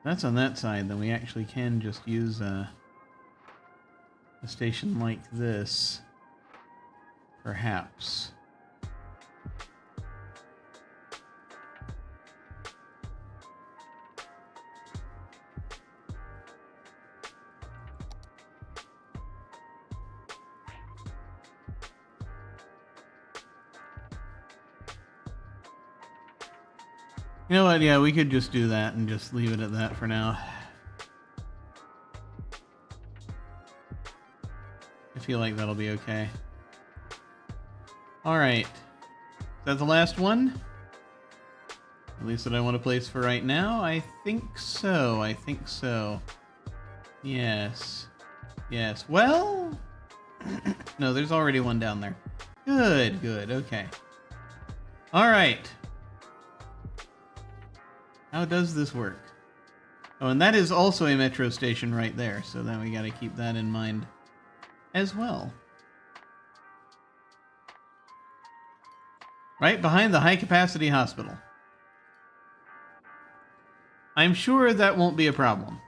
That's on that side, then we actually can just use a station like this, perhaps. You know what, yeah, we could just do that and just leave it at that for now. I feel like that'll be okay. Alright. Is that the last one? At least that I want to place for right now? I think so, I think so. Yes. Yes. Well... no, there's already one down there. Good, good, okay. Alright. How does this work? Oh, and that is also a metro station right there, so then we gotta keep that in mind as well. Right behind the high-capacity hospital. I'm sure that won't be a problem.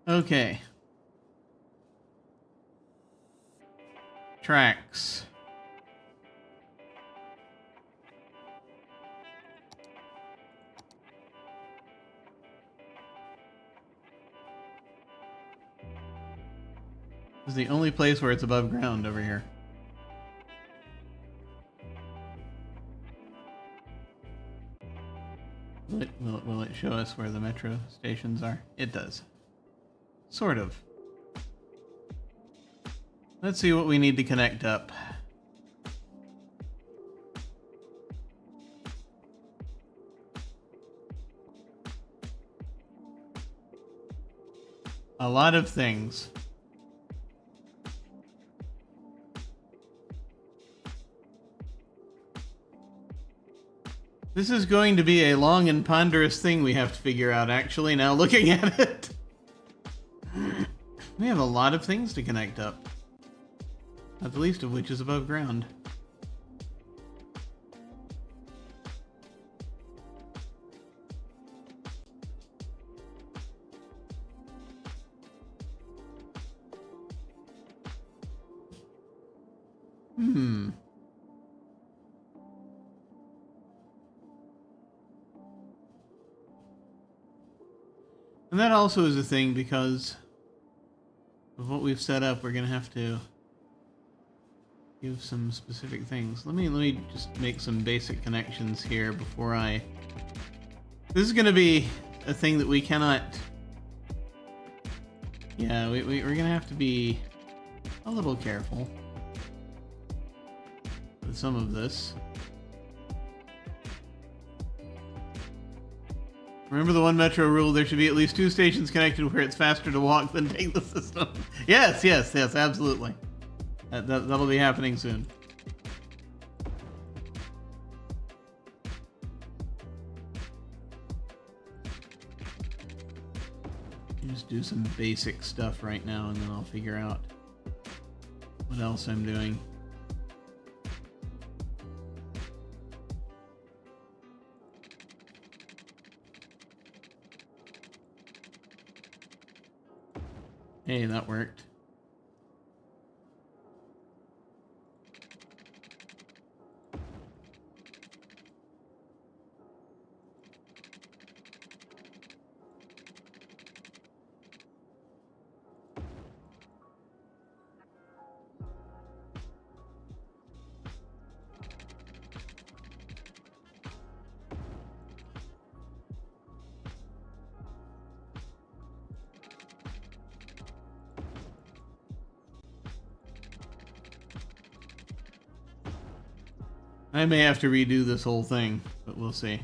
Okay. Tracks. This is the only place where it's above ground over here. Will it show us where the metro stations are? It does. Sort of. Let's see what we need to connect up. A lot of things. This is going to be a long and ponderous thing we have to figure out, actually, now looking at it. We have a lot of things to connect up. Not the least of which is above ground. And that also is a thing because of what we've set up. We're gonna have to give some specific things. Let me just make some basic connections here before I... This is gonna be a thing that we cannot... Yeah, we're gonna have to be a little careful with some of this. Remember the one Metro rule, there should be at least 2 stations connected where it's faster to walk than take the system. Yes, absolutely. That'll be happening soon. Just do some basic stuff right now, and then I'll figure out what else I'm doing. Hey, that worked. I may have to redo this whole thing, but we'll see.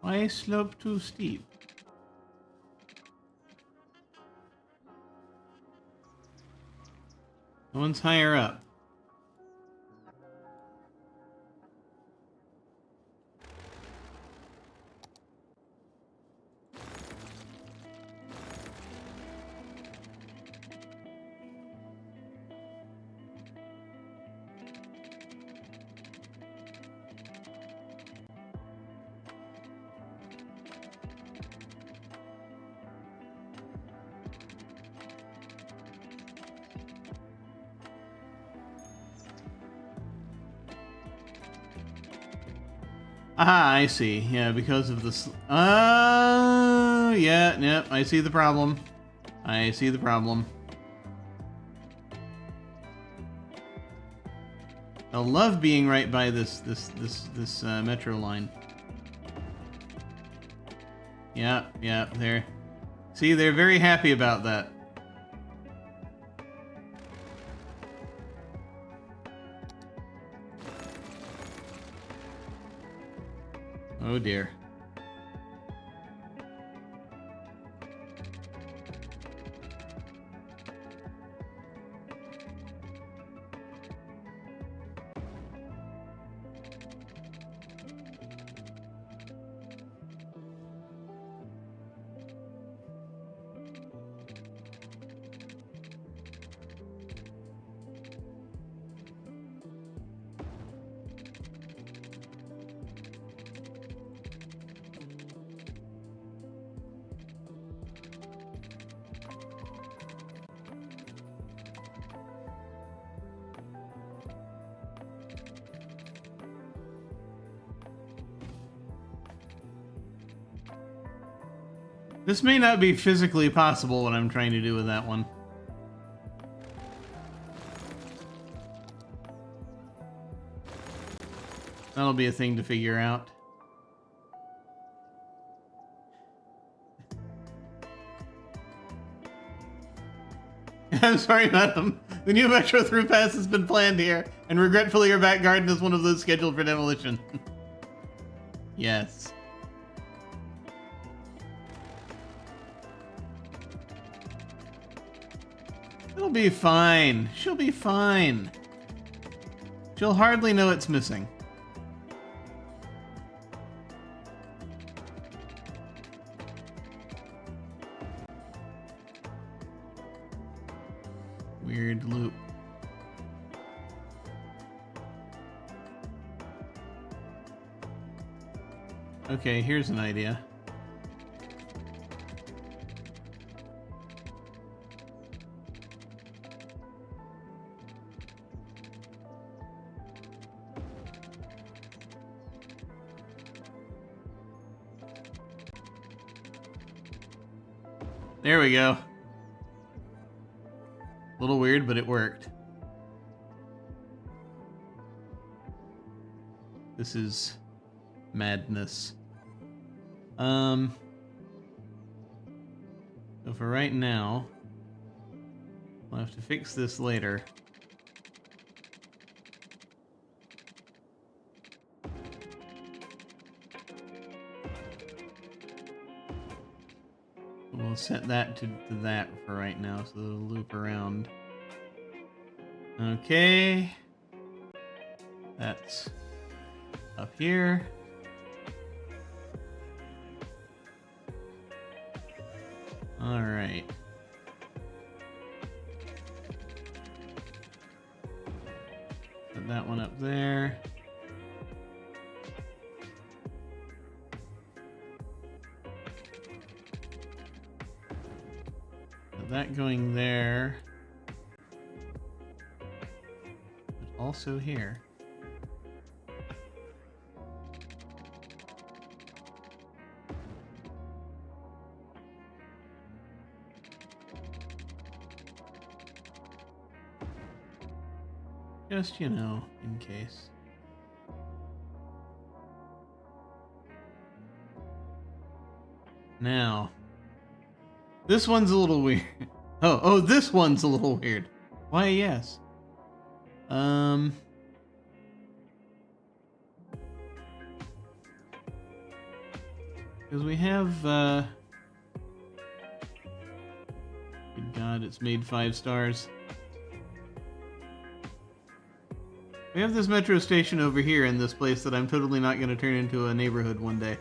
Why slope too steep? No one's higher up. Aha, I see. Yeah, because of this. Yep, I see the problem. I see the problem. I love being right by this metro line. Yeah, they're... See, they're very happy about that. Oh dear. This may not be physically possible, what I'm trying to do with that one. That'll be a thing to figure out. I'm sorry, madam. The new Metro through pass has been planned here, and regretfully your back garden is one of those scheduled for demolition. Yes. It'll be fine. She'll be fine. She'll hardly know it's missing. Weird loop. Okay, here's an idea. There we go. A little weird, but it worked. This is madness. So for right now, I'll have to fix this later. We'll set that to that for right now, so it'll loop around. Okay. That's up here. All right. Put that one up there. Put that going there. But also here. Just, you know, in case. Now, this one's a little weird. Oh, this one's a little weird. Why, yes. Because we have, good God, it's made 5 stars. We have this metro station over here in this place that I'm totally not going to turn into a neighborhood one day.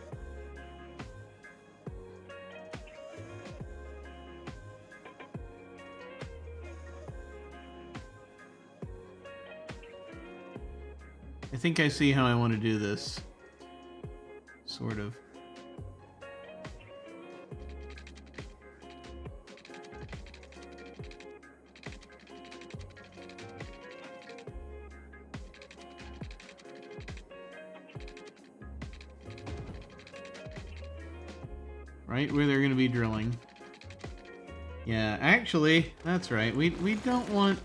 I think I see how I want to do this. Sort of. Right where they're going to be drilling. Yeah, actually, that's right. We don't want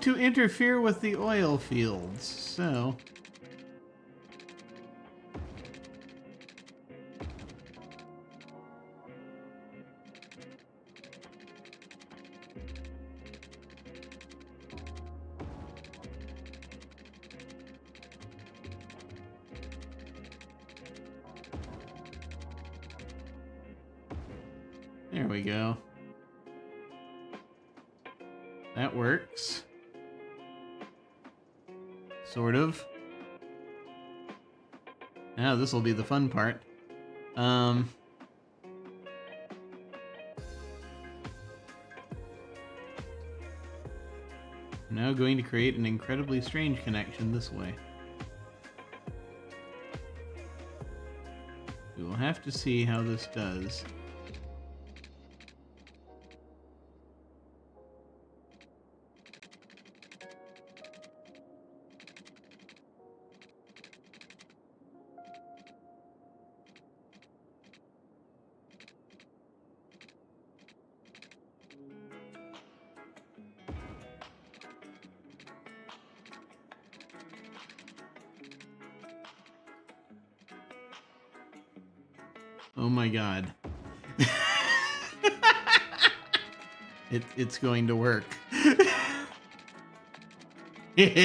to interfere with the oil fields. So there we go. That works. Sort of. Now this will be the fun part. Now going to create an incredibly strange connection this way. We will have to see how this does. Oh my God. It's going to work. That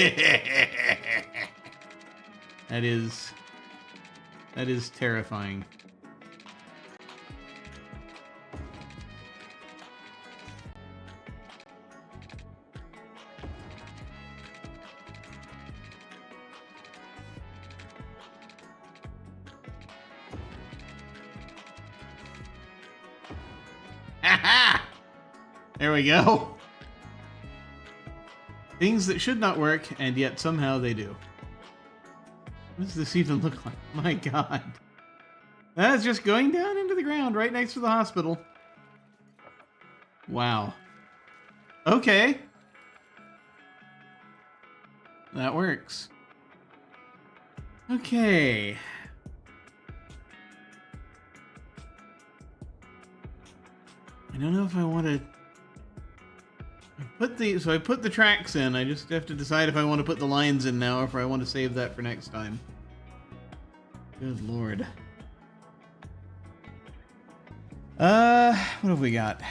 is terrifying. There we go. Things that should not work, and yet somehow they do. What does this even look like? My God. That is just going down into the ground right next to the hospital. Wow. Okay. That works. Okay. I don't know if I want to I put the tracks in. I just have to decide if I want to put the lines in now or if I want to save that for next time. Good lord. What have we got?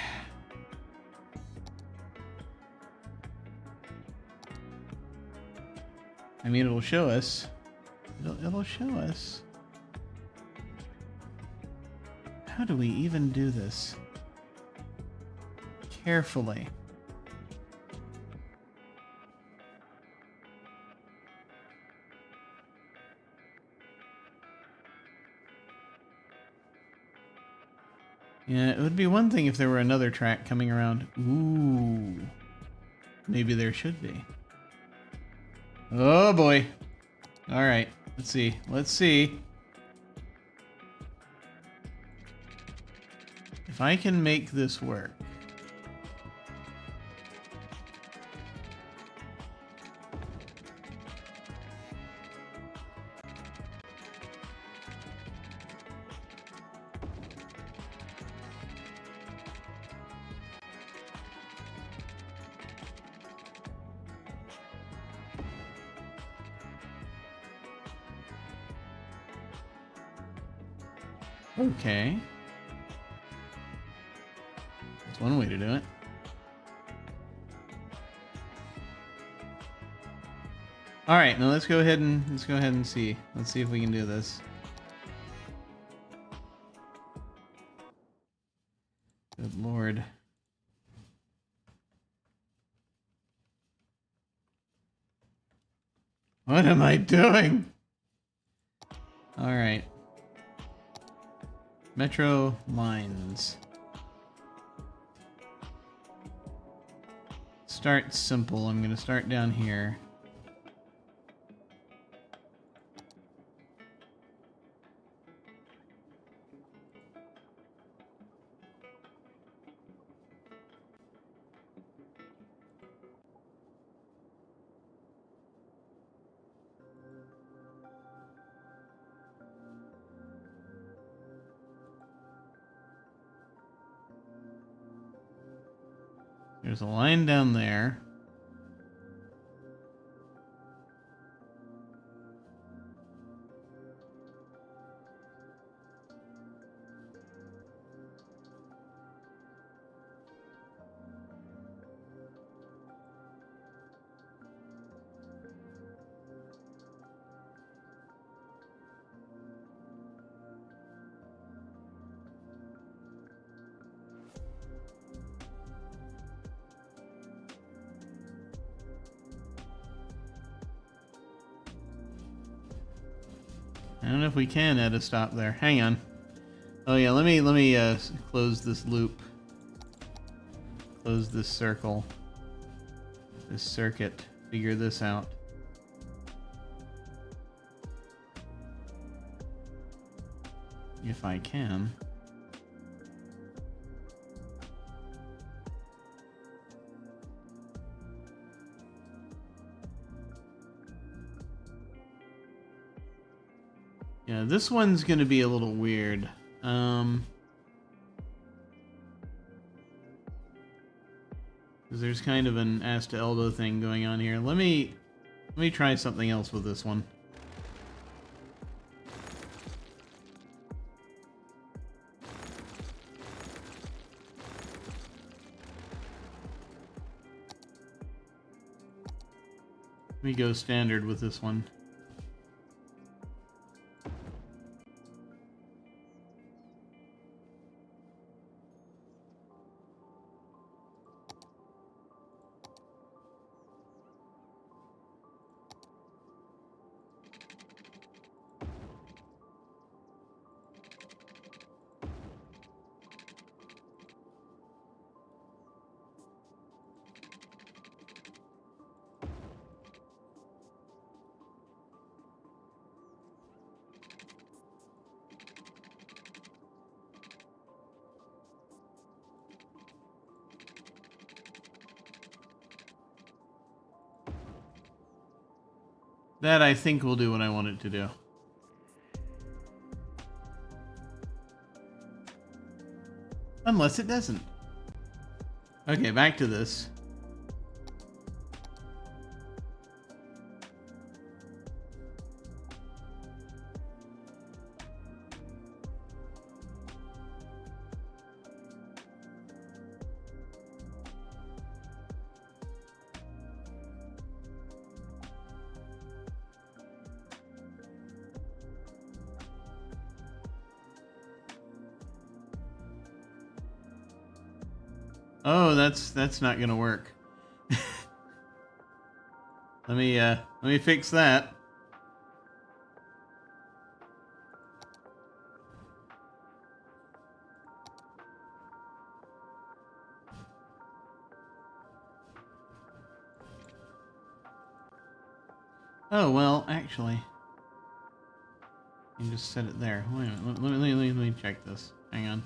I mean, it'll show us. It'll show us. How do we even do this? Carefully. Yeah, it would be one thing if there were another track coming around. Ooh. Maybe there should be. Oh boy. Alright, let's see. Let's see. If I can make this work. Okay. That's one way to do it. All right, now let's go ahead and see. Let's see if we can do this. Good lord. What am I doing? All right. Metro lines. Start simple. I'm going to start down here. There's a line down there. I don't know if we can add a stop there. Hang on. Oh yeah, let me close this loop. Close this circle. This circuit. Figure this out. If I can. Yeah, this one's gonna be a little weird. Because there's kind of an ass to elbow thing going on here. Let me try something else with this one. Let me go standard with this one. That, I think, will do what I want it to do. Unless it doesn't. Okay, back to this. Oh, that's not gonna work. Let me fix that. Oh well, actually, you can just set it there. Wait a minute. Let me check this. Hang on.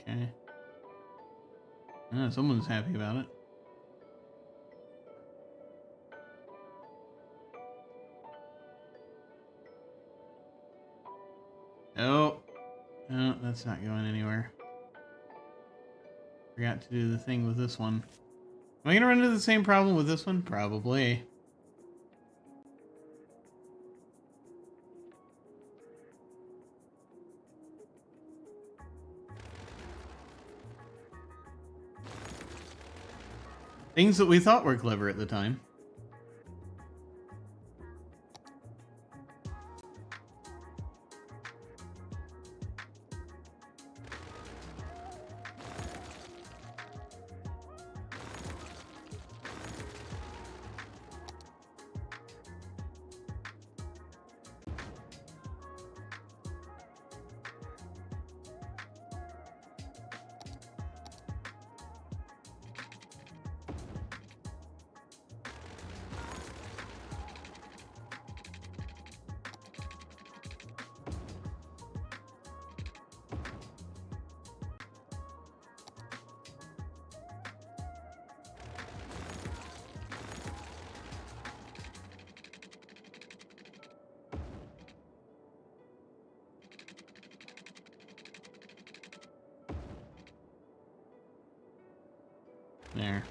Okay. Someone's happy about it. Oh. No, that's not going anywhere. Forgot to do the thing with this one. Am I gonna run into the same problem with this one? Probably. Things that we thought were clever at the time. There.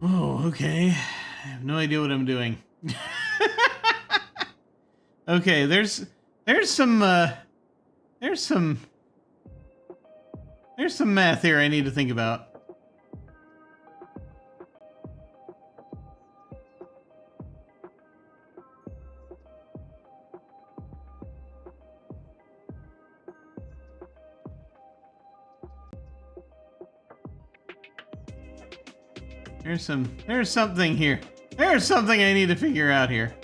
Oh, okay. I have no idea what I'm doing. Okay, there's some math here I need to think about. There's something here. There's something I need to figure out here.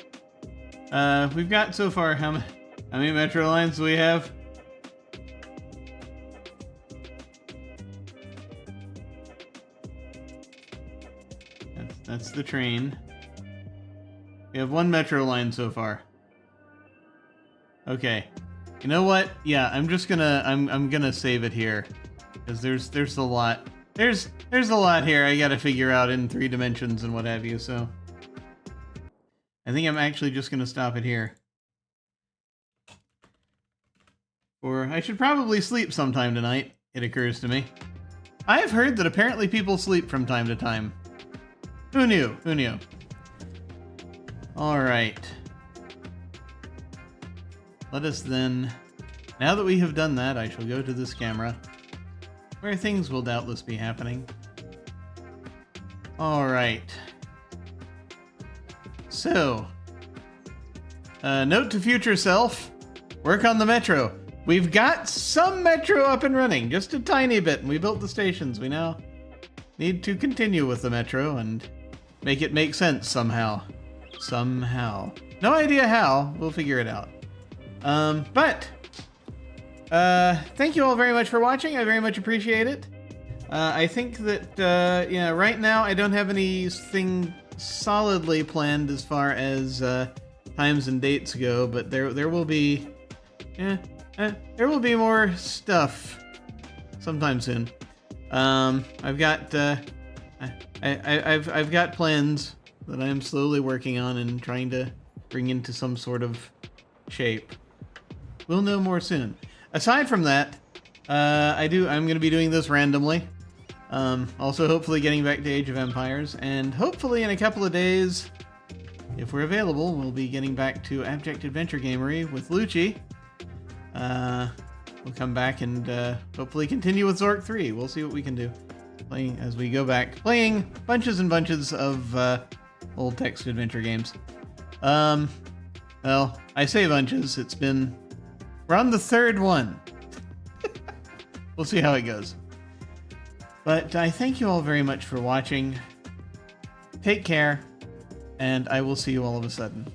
We've got so far, how many metro lines do we have? That's the train. We have 1 metro line so far. Okay. You know what? Yeah, I'm just gonna I'm gonna save it here. Because there's a lot. There's a lot here I gotta figure out in 3 dimensions and what have you, so I think I'm actually just gonna stop it here. Or I should probably sleep sometime tonight, it occurs to me. I've heard that apparently people sleep from time to time. Who knew? Who knew? Alright. Let us then... Now that we have done that, I shall go to this camera, where things will doubtless be happening. Alright. So... note to future self, work on the metro. We've got some metro up and running, just a tiny bit, and we built the stations. We now need to continue with the metro and make it make sense somehow. Somehow. No idea how. We'll figure it out. Thank you all very much for watching. I very much appreciate it. I think that, yeah, right now I don't have anything solidly planned as far as times and dates go, but there will be, there will be more stuff sometime soon. I've got I've got plans that I am slowly working on and trying to bring into some sort of shape. We'll know more soon. Aside from that, I'm going to be doing this randomly. Also, hopefully getting back to Age of Empires, and hopefully in a couple of days, if we're available, we'll be getting back to Abject Adventure Gamery with Lucci. We'll come back and hopefully continue with Zork 3. We'll see what we can do. Playing as we go back, playing bunches and bunches of old text adventure games. Well, I say bunches. We're on the 3rd one. We'll see how it goes. But I thank you all very much for watching. Take care, and I will see you all of a sudden.